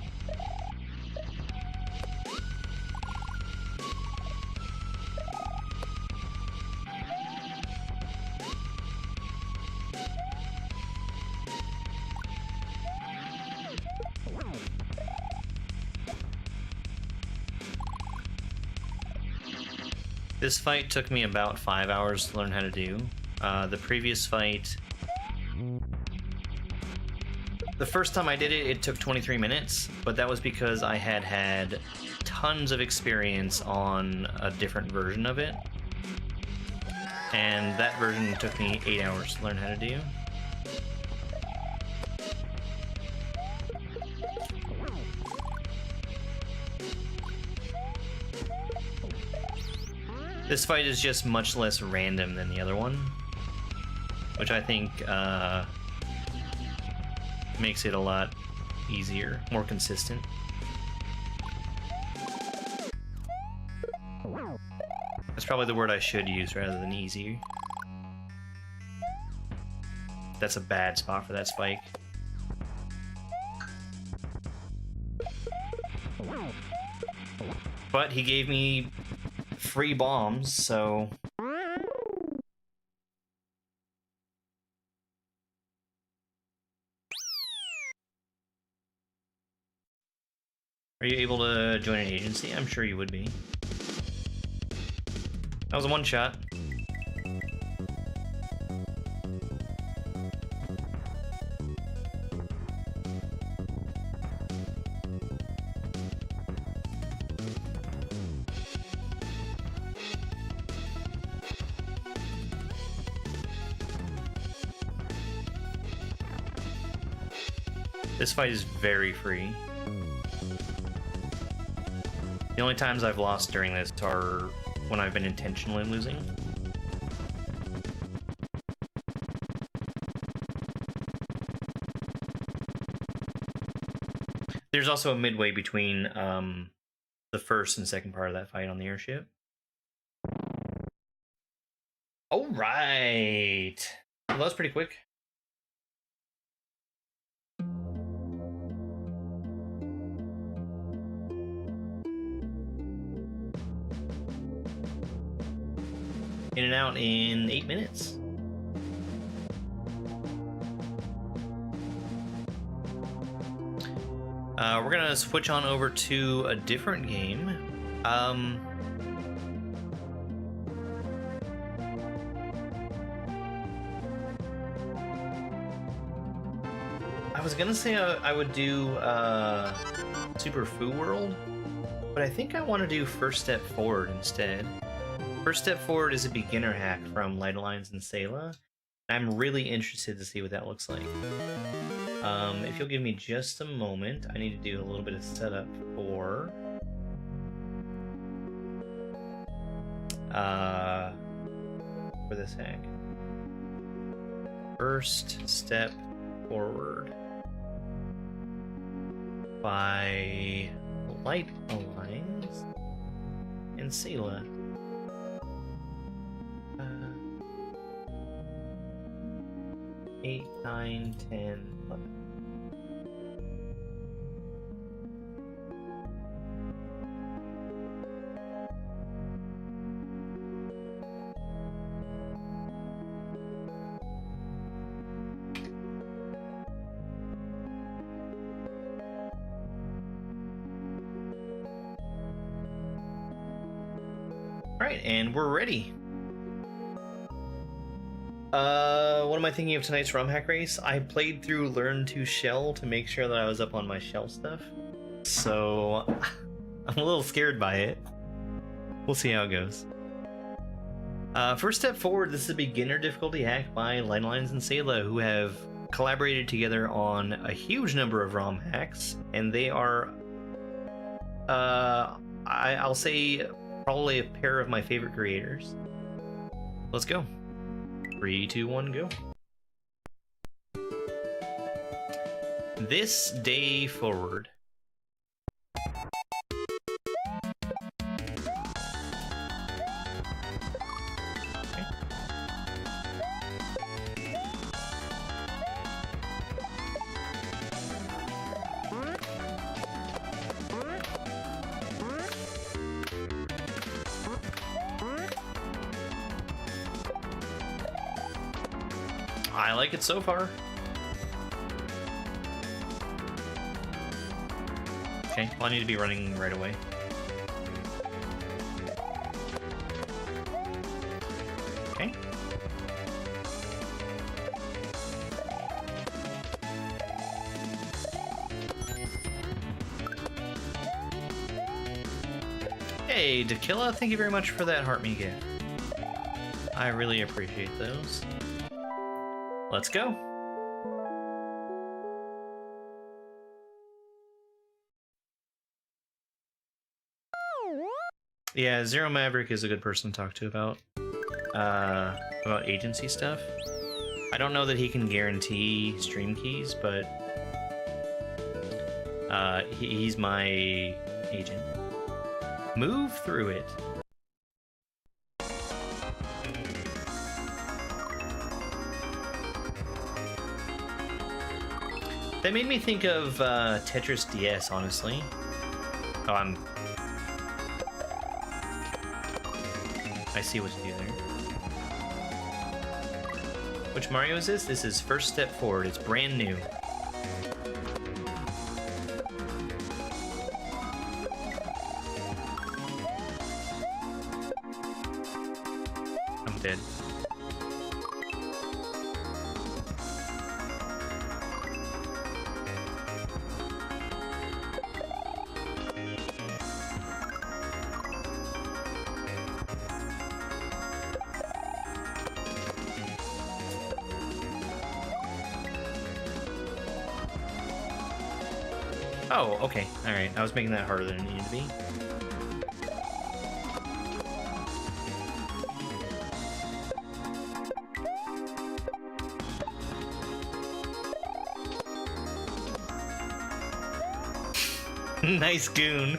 This fight took me about 5 hours to learn how to do. The previous fight... The first time I did it, it took 23 minutes, but that was because I had had tons of experience on a different version of it. And that version took me 8 hours to learn how to do. This fight is just much less random than the other one, which I think makes it a lot easier, more consistent. That's probably the word I should use rather than easy. That's a bad spot for that spike. But he gave me free bombs, so... Are you able to join an agency? I'm sure you would be. That was a one-shot. This fight is very free. The only times I've lost during this are when I've been intentionally losing. There's also a midway between the first and second part of that fight on the airship. All right. Well, that was pretty quick. In and out in 8 minutes. We're gonna switch on over to a different game. I was gonna say I would do Super Foo World, but I think I want to do First Step Forward instead. First Step Forward is a beginner hack from Light Alliance and Sayla I'm really interested to see what that looks like. If you'll give me just a moment, I need to do a little bit of setup for this hack. First step forward by Light Alliance and Sela. 8, 9, 10, 11. All right, and we're ready. What am I thinking of tonight's ROM hack race? I played through Learn to Shell to make sure that I was up on my shell stuff. So, I'm a little scared by it. We'll see how it goes. First step forward, this is a beginner difficulty hack by Light Lines and Sela, who have collaborated together on a huge number of ROM hacks, and they are, I'll say, probably a pair of my favorite creators. Let's go. 3, 2, 1, go. This day forward. Okay. I like it so far. Okay, well, I need to be running right away. Okay. Hey, Dakilla, thank you very much for that heart me gift. I really appreciate those. Let's go. Yeah, Zero Maverick is a good person to talk to about agency stuff. I don't know that he can guarantee stream keys, but he's my agent. Move through it. That made me think of Tetris DS, honestly. Oh, I see what to do there. Which Mario is this? This is First Step Forward. It's brand new. I'm dead. Oh, okay. Alright. I was making that harder than it needed to be. Nice goon.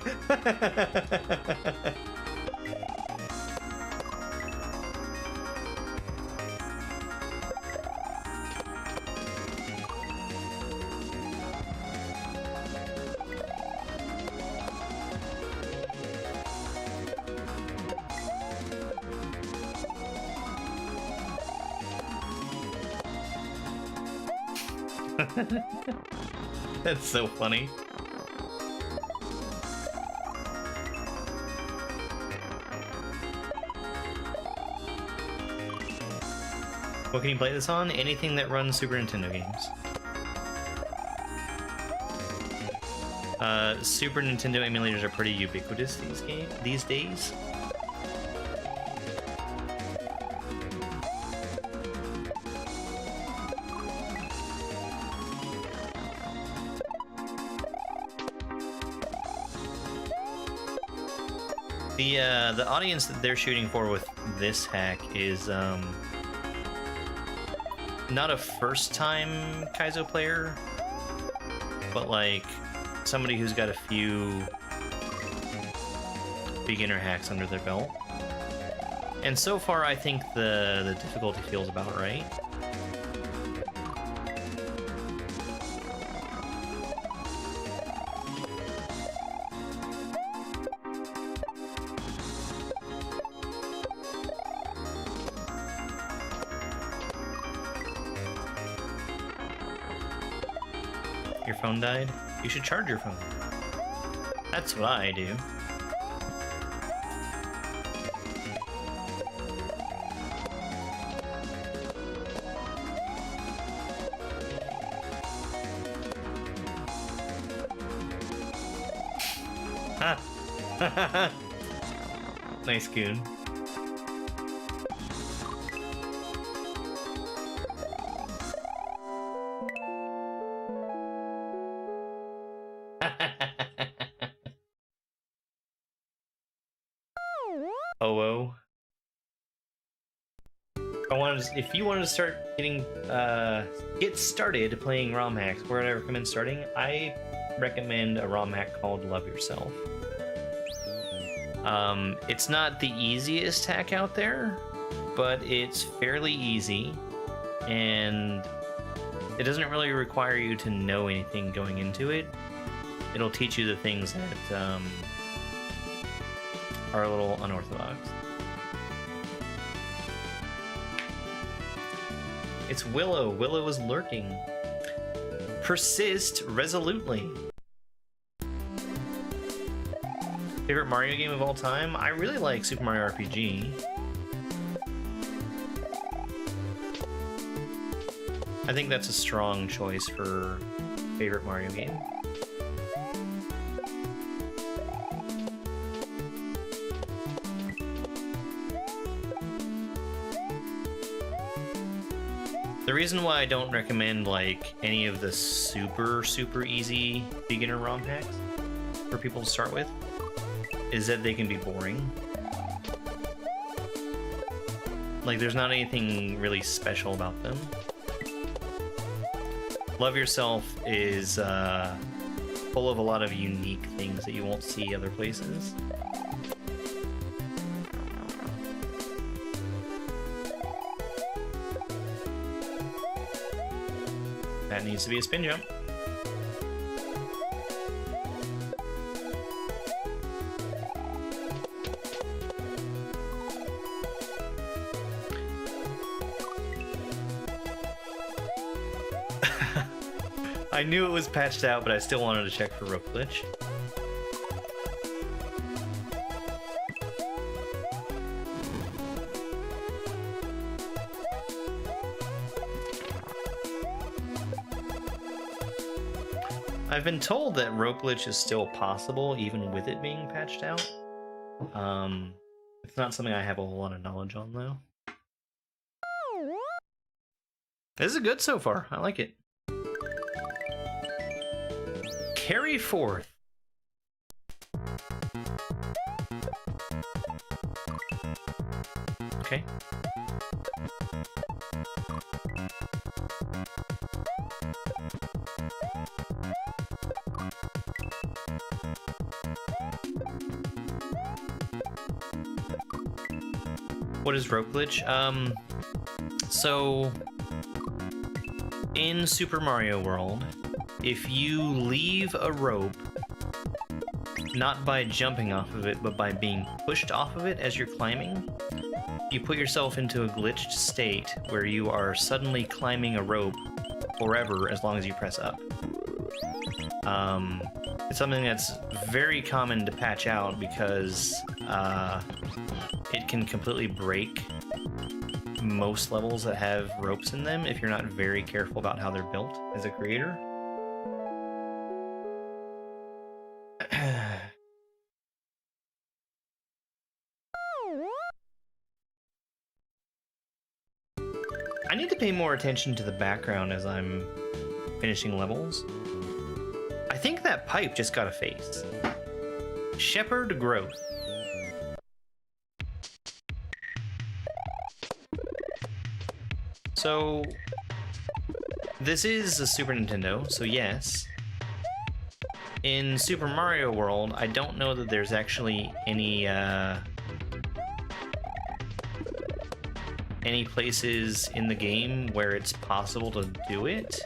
That's so funny. What can you play this on? Anything that runs Super Nintendo games. Super Nintendo emulators are pretty ubiquitous these days. The audience that they're shooting for with this hack is not a first-time Kaizo player, but like somebody who's got a few beginner hacks under their belt. And so far, I think the difficulty feels about right. Your phone died? You should charge your phone. That's what I do. Nice goon. Oh. If you wanted to start get started playing ROM hacks, where I recommend starting, I recommend a ROM hack called Love Yourself. It's not the easiest hack out there, but it's fairly easy, and it doesn't really require you to know anything going into it. It'll teach you the things that are a little unorthodox. It's Willow. Willow is lurking. Persist resolutely. Favorite Mario game of all time? I really like Super Mario RPG. I think that's a strong choice for favorite Mario game. The reason why I don't recommend like any of the super easy beginner ROM hacks for people to start with is that they can be boring. Like, there's not anything really special about them. Love Yourself is full of a lot of unique things that you won't see other places. That needs to be a spin jump. I knew it was patched out, but I still wanted to check for rope glitch. I've been told that rope glitch is still possible, even with it being patched out. It's not something I have a whole lot of knowledge on, though. This is good so far. I like it. Carry forth. Okay. What is rope glitch? So in Super Mario World, if you leave a rope, not by jumping off of it, but by being pushed off of it as you're climbing, you put yourself into a glitched state where you are suddenly climbing a rope forever as long as you press up. It's something that's very common to patch out because it can completely break most levels that have ropes in them if you're not very careful about how they're built as a creator. I need to pay more attention to the background as I'm finishing levels. I think that pipe just got a face. Shepherd Growth. So, this is a Super Nintendo, so yes. In Super Mario World, I don't know that there's actually any places in the game where it's possible to do it,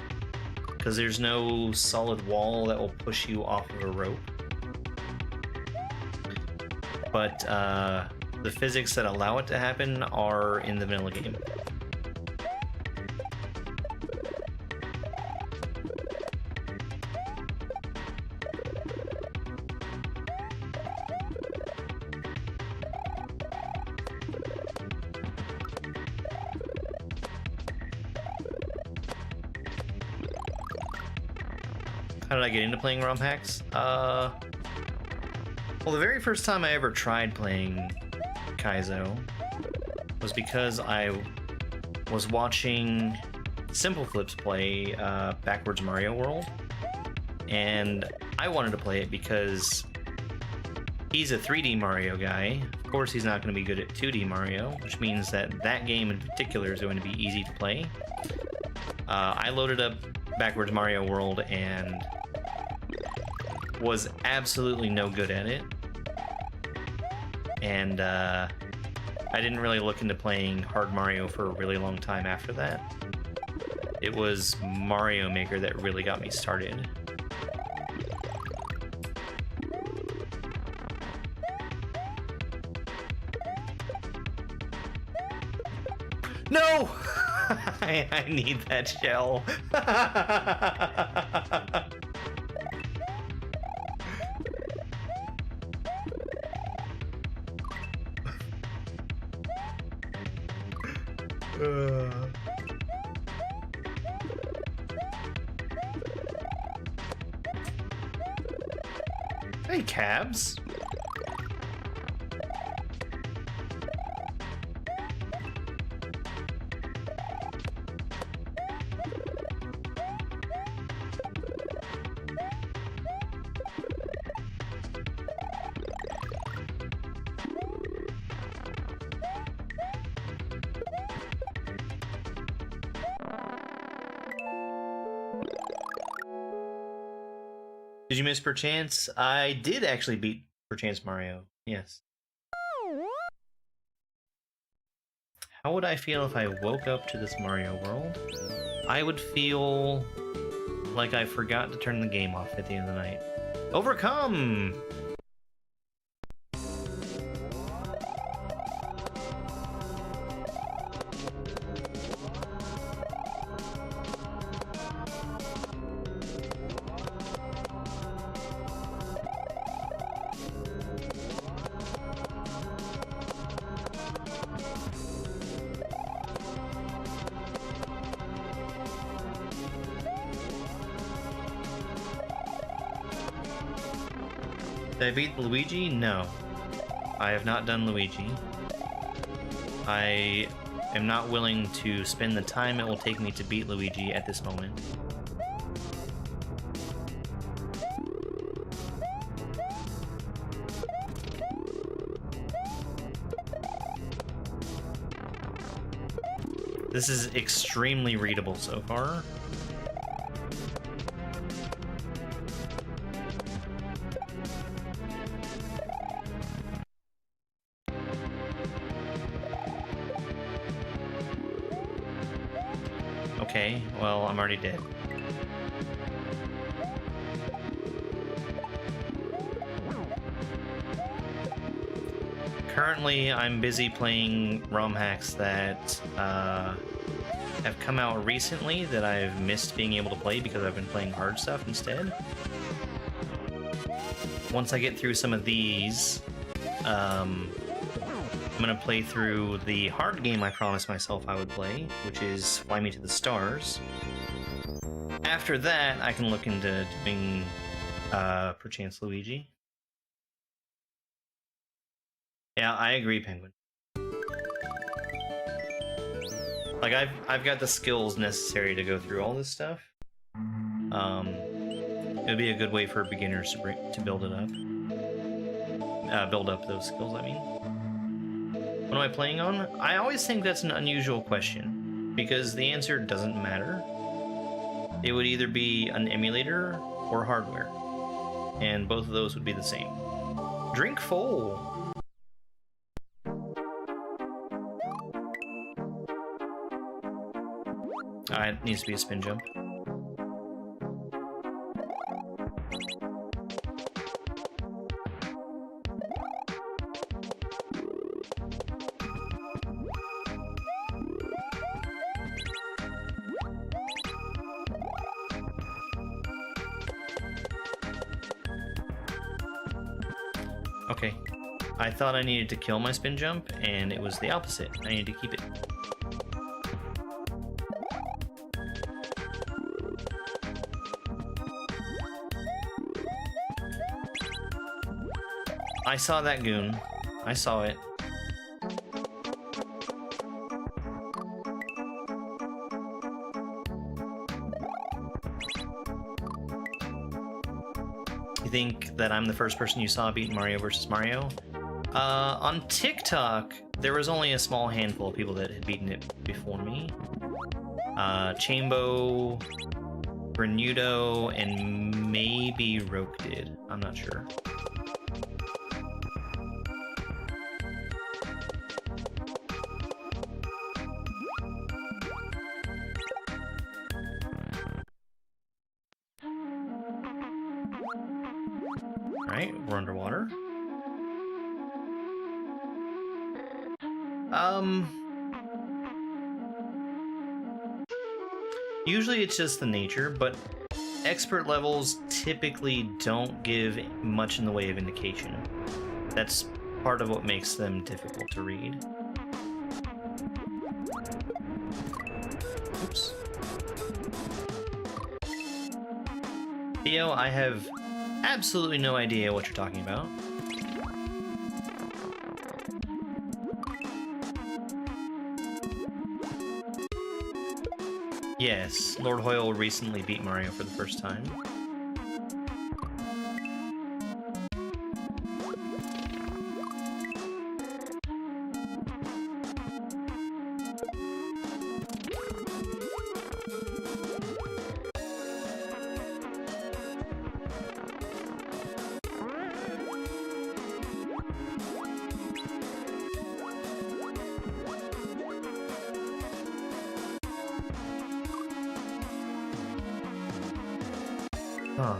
because there's no solid wall that will push you off of a rope. But the physics that allow it to happen are in the vanilla game. How did I get into playing ROM hacks? Well, the very first time I ever tried playing Kaizo was because I was watching Simple Flips play Backwards Mario World, and I wanted to play it because he's a 3D Mario guy. Of course, he's not going to be good at 2D Mario, which means that that game in particular is going to be easy to play. I loaded up Backwards Mario World and was absolutely no good at it. And I didn't really look into playing Hard Mario for a really long time after that. It was Mario Maker that really got me started. No! I need that shell. Hey, cabs. Did you miss Perchance? I did actually beat Perchance Mario, yes. How would I feel if I woke up to this Mario world? I would feel like I forgot to turn the game off at the end of the night. Overcome! Did I beat Luigi? No. I have not done Luigi. I am not willing to spend the time it will take me to beat Luigi at this moment. This is extremely readable so far. Okay, well, I'm already dead. Currently, I'm busy playing ROM hacks that have come out recently that I've missed being able to play because I've been playing hard stuff instead. Once I get through some of these, I'm gonna play through the hard game I promised myself I would play, which is Fly Me to the Stars. After that, I can look into doing Perchance Luigi. Yeah, I agree, Penguin. Like, I've got the skills necessary to go through all this stuff. It would be a good way for beginners to build it up. Build up those skills, I mean. What am I playing on? I always think that's an unusual question. because the answer doesn't matter. It would either be an emulator or hardware, and both of those would be the same. Drink full. It needs to be a spin jump. Okay, I thought I needed to kill my spin jump, and it was the opposite. I needed to keep it. I saw that goon. I saw it. You think that I'm the first person you saw beat Mario vs. Mario? On TikTok, there was only a small handful of people that had beaten it before me. Chambo, Renudo, and maybe Roke did. I'm not sure. Alright, we're underwater. Usually it's just the nature, but expert levels typically don't give much in the way of indication. That's part of what makes them difficult to read. Oops. Theo, I have absolutely no idea what you're talking about. Yes, Lord Hoyle recently beat Mario for the first time. Huh.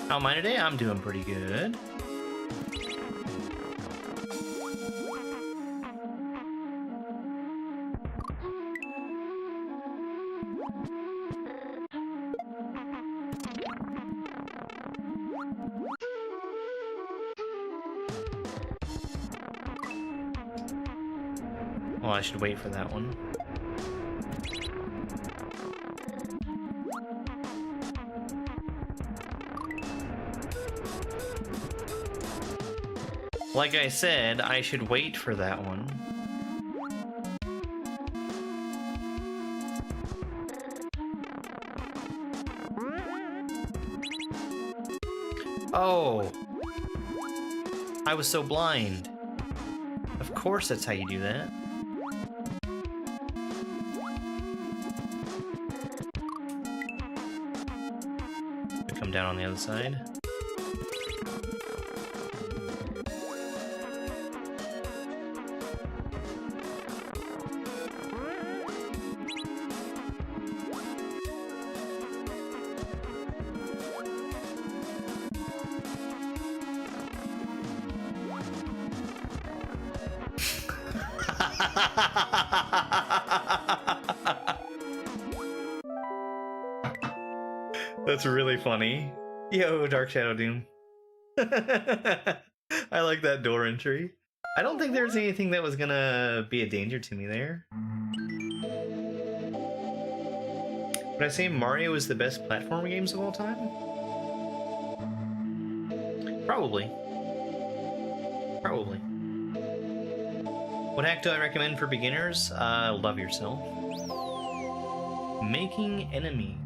How am I today? I'm doing pretty good. Well, I should wait for that one. Like I said, I should wait for that one. Oh! I was so blind. Of course that's how you do that. Come down on the other side. That's really funny. Yo, Dark Shadow Doom. I like that door entry. I don't think there's anything that was gonna be a danger to me there. Would I say Mario is the best platform games of all time? Probably. Probably. What hack do I recommend for beginners? Love yourself. Making enemy.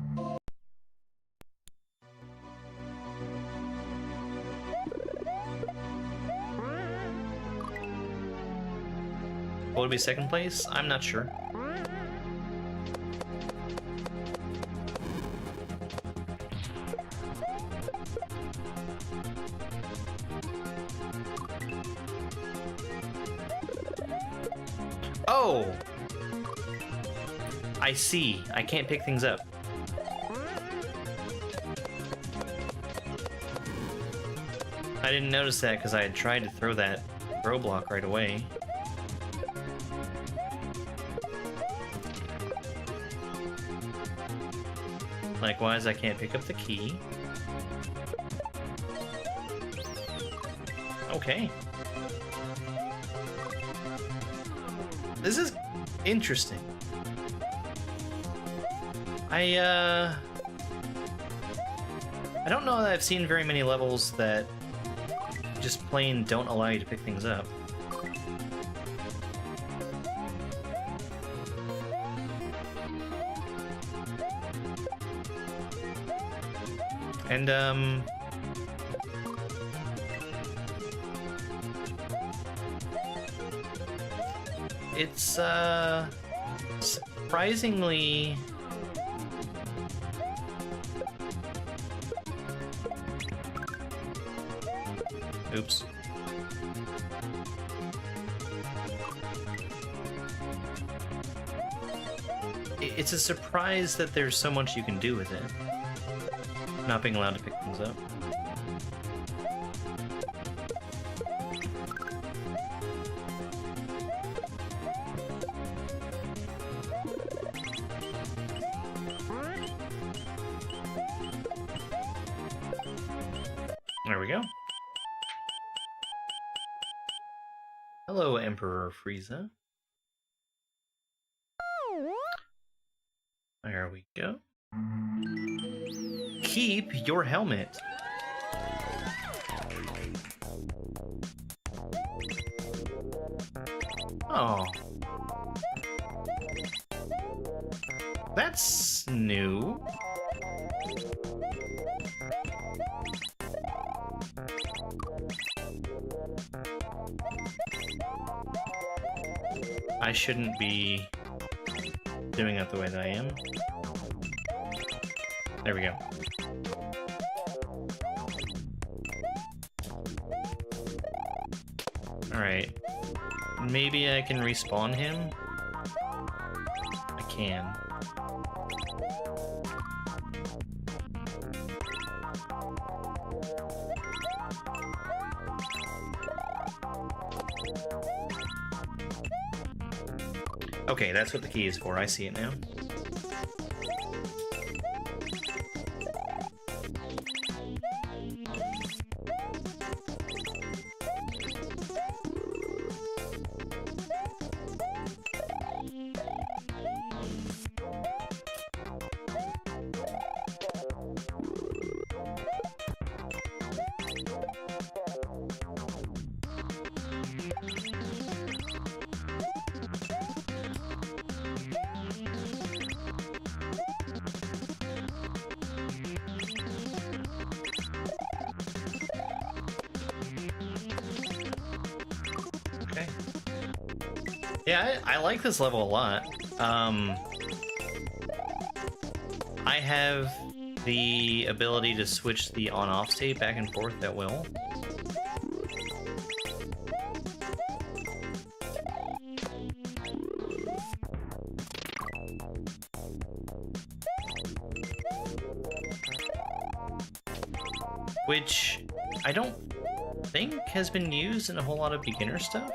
What would be second place? I'm not sure. Oh! I see. I can't pick things up. I didn't notice that because I had tried to throw that throw block right away. Likewise, I can't pick up the key. Okay. This is interesting. I don't know that I've seen very many levels that just plain don't allow you to pick things up. And, it's, surprisingly... Oops. It's a surprise that there's so much you can do with it. Not being allowed to pick things up. There we go. Hello, Emperor Frieza. There we go. Keep your helmet. Oh. That's new. I shouldn't be doing it the way that I am. There we go. Alright. Maybe I can respawn him? I can. Okay, that's what the key is for. I see it now. Yeah, I like this level a lot. I have the ability to switch the on-off state back and forth at will. Which I don't think has been used in a whole lot of beginner stuff.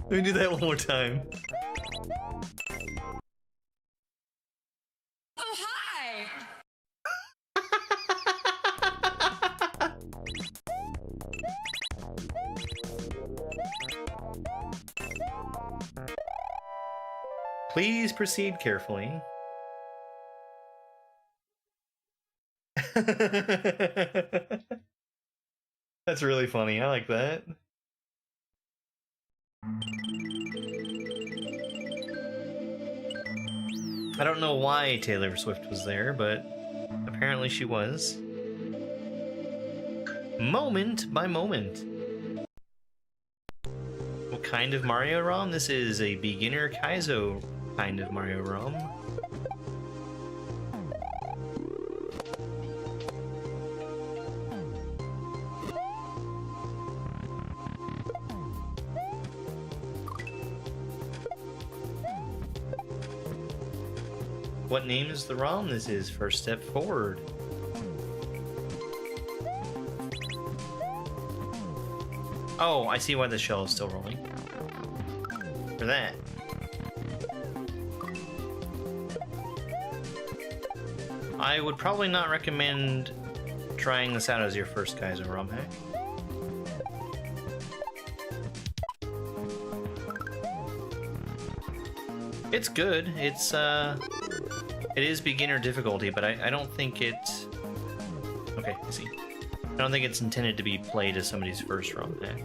Let me do that one more time. Oh, hi! Please proceed carefully. That's really funny. I like that. I don't know why Taylor Swift was there, but apparently she was. Moment by moment. What kind of Mario ROM? This is a beginner Kaizo kind of Mario ROM. What name is the ROM? This is First Step Forward. Oh, I see why the shell is still rolling. For that. I would probably not recommend trying this out as your first Kaizo ROM hack. It's good. It is beginner difficulty, but I don't think it... Okay, I see. I don't think it's intended to be played as somebody's first ROM hack.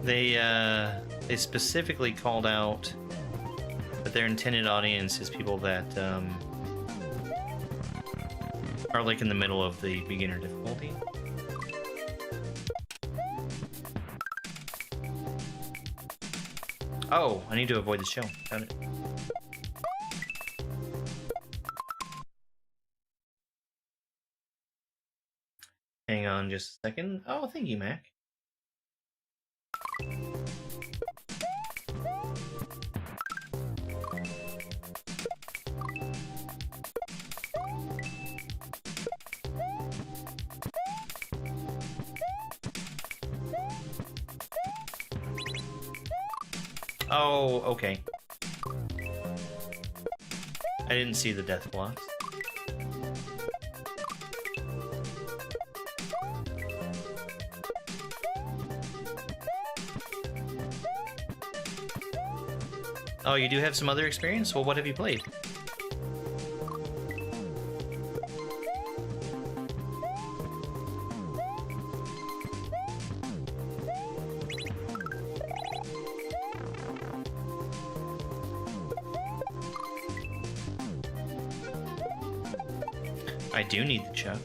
They specifically called out that their intended audience is people that are like in the middle of the beginner difficulty. Oh, I need to avoid the shell. Got it. Hang on just a second. Oh, thank you, Mac. Oh, okay. I didn't see the death blocks. Oh, you do have some other experience? Well, what have you played? I do need the chuck.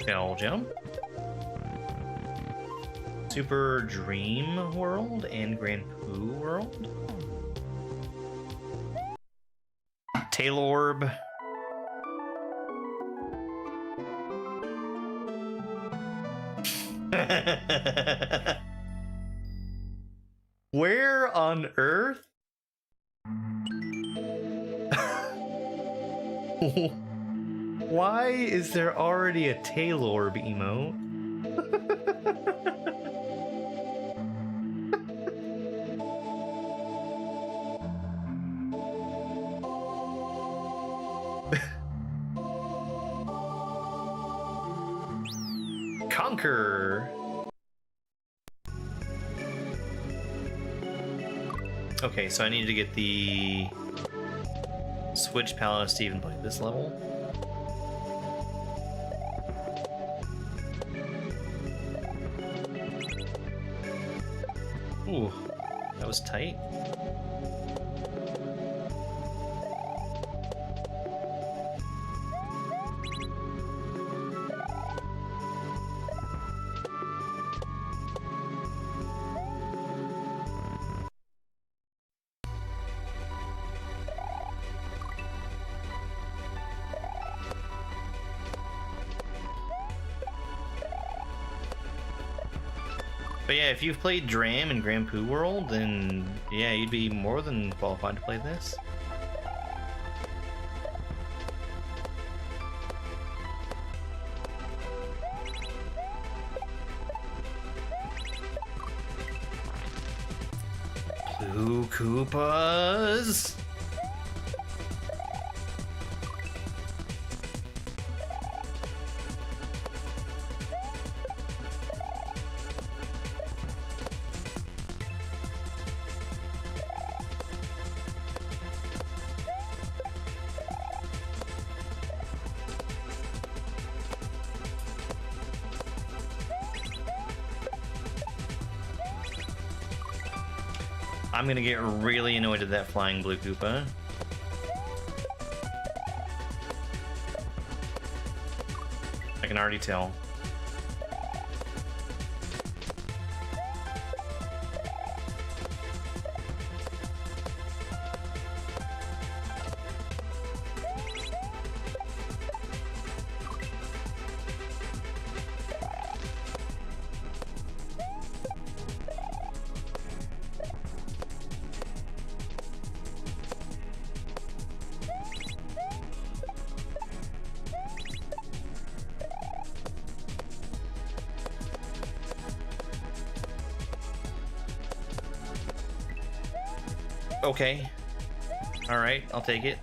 Bell jump. Super Dream World and Grand Poo World. Tailorb. Where on earth? Why is there already a Tailorb emote? Conquer! Okay, so I need to get the Switch Palace to even play this level. Ooh, that was tight. But yeah, if you've played Dram and Grand Poo World, then yeah, you'd be more than qualified to play this. Blue Koopas! I'm gonna get really annoyed at that flying blue Koopa. I can already tell. Okay. Alright, I'll take it.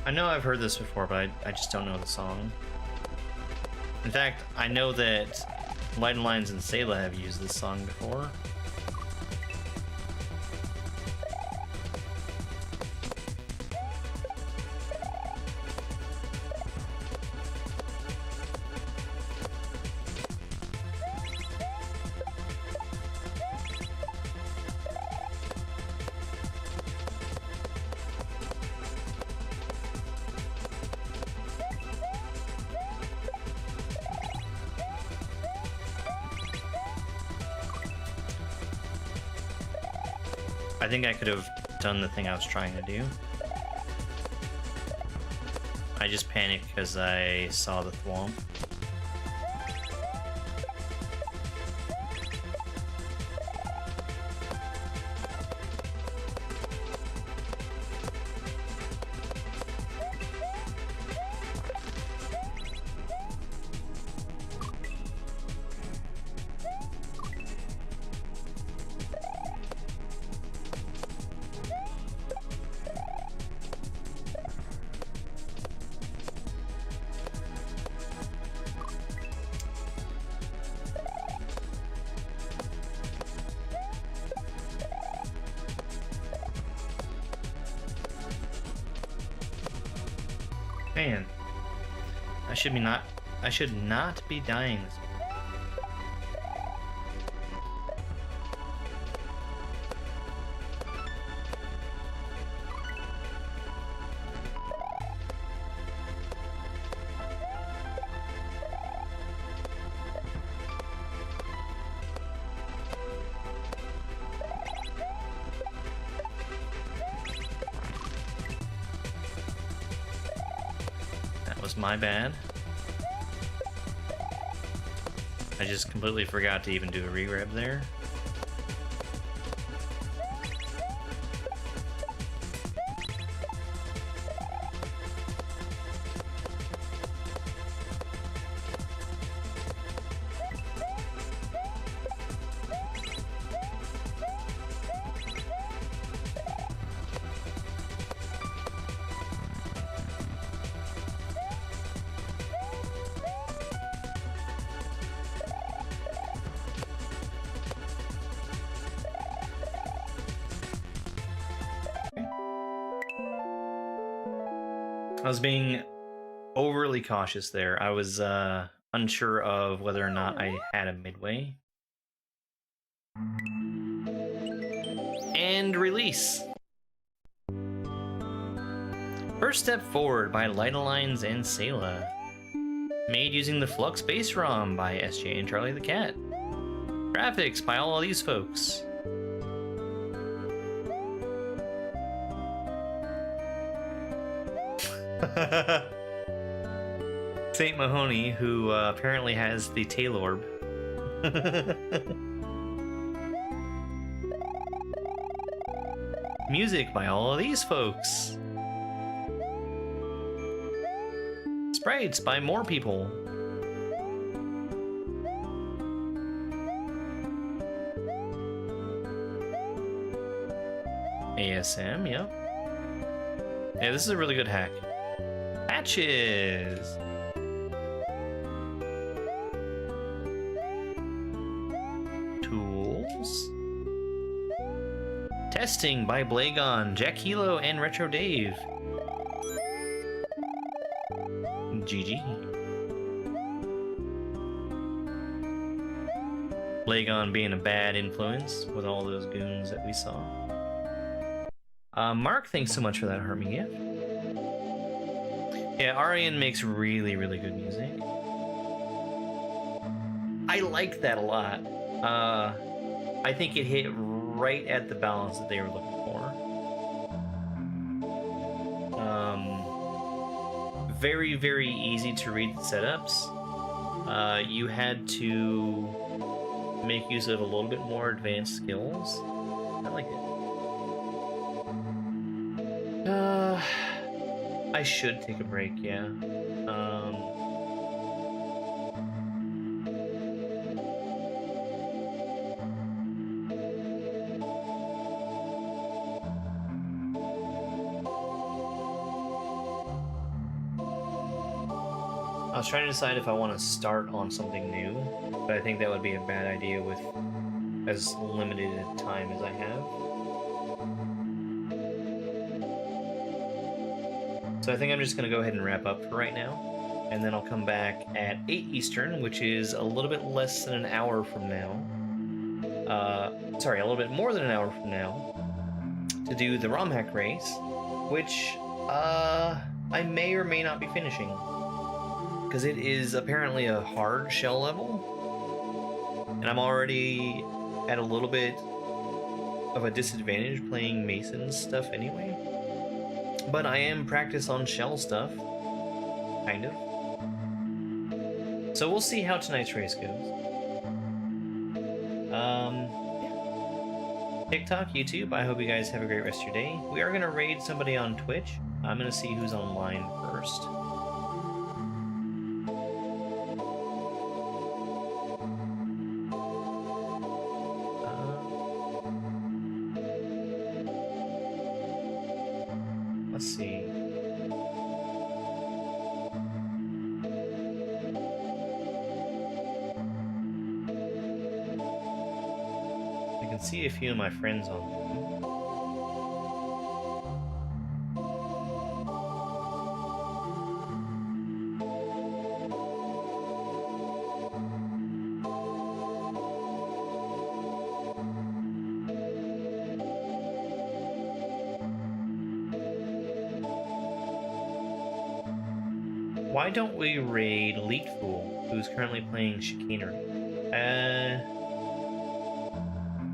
I know I've heard this before, but I just don't know the song. In fact, I know that Light and Lines and Sayla have used this song before. I think I could have done the thing I was trying to do. I just panicked because I saw the thwomp. Man, I should not be dying this. Was my bad. I just completely forgot to even do a re-grab there. I was being overly cautious there. I was unsure of whether or not I had a midway. And release. First Step Forward by Light Alliance and Sayla. Made using the Flux Base ROM by SJ and Charlie the Cat. Graphics by all of these folks. Saint Mahoney, who apparently has the tail orb. Music by all of these folks. Sprites by more people. ASM, yep. Yeah, this is a really good hack. Patches! Tools. Testing by Blagon, Jack Hilo, and Retro Dave. GG. Blagon being a bad influence with all those goons that we saw. Mark, thanks so much for that Hermie gift. Yeah, Arian makes really, really good music. I liked that a lot. I think it hit right at the balance that they were looking for. Very, very easy to read the setups. You had to make use of a little bit more advanced skills. I like it. I should take a break, yeah. I was trying to decide if I want to start on something new, but I think that would be a bad idea with as limited a time as I have. So I think I'm just going to go ahead and wrap up for right now, and then I'll come back at 8 Eastern, which is a little bit less than an hour from now. Sorry, a little bit more than an hour from now, to do the ROM hack race, which I may or may not be finishing. Because it is apparently a hard shell level, and I'm already at a little bit of a disadvantage playing Mason's stuff anyway. But I am practice on shell stuff, kind of. So we'll see how tonight's race goes. Yeah. TikTok, YouTube, I hope you guys have a great rest of your day. We are going to raid somebody on Twitch. I'm going to see who's online first. Let's see. I can see a few of my friends on. Why don't we raid Leetfool, who's currently playing Chicanery?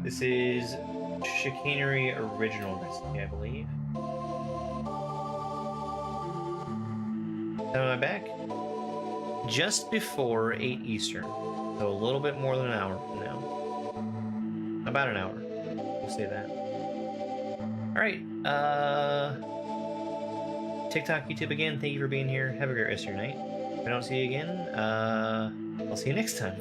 This is Chicanery Original Recipe, I believe. Am I back? Just before 8 Eastern, so a little bit more than an hour from now. About an hour, we'll say that. Alright, TikTok, YouTube again, thank you for being here. Have a great rest of your night. If I don't see you again, I'll see you next time.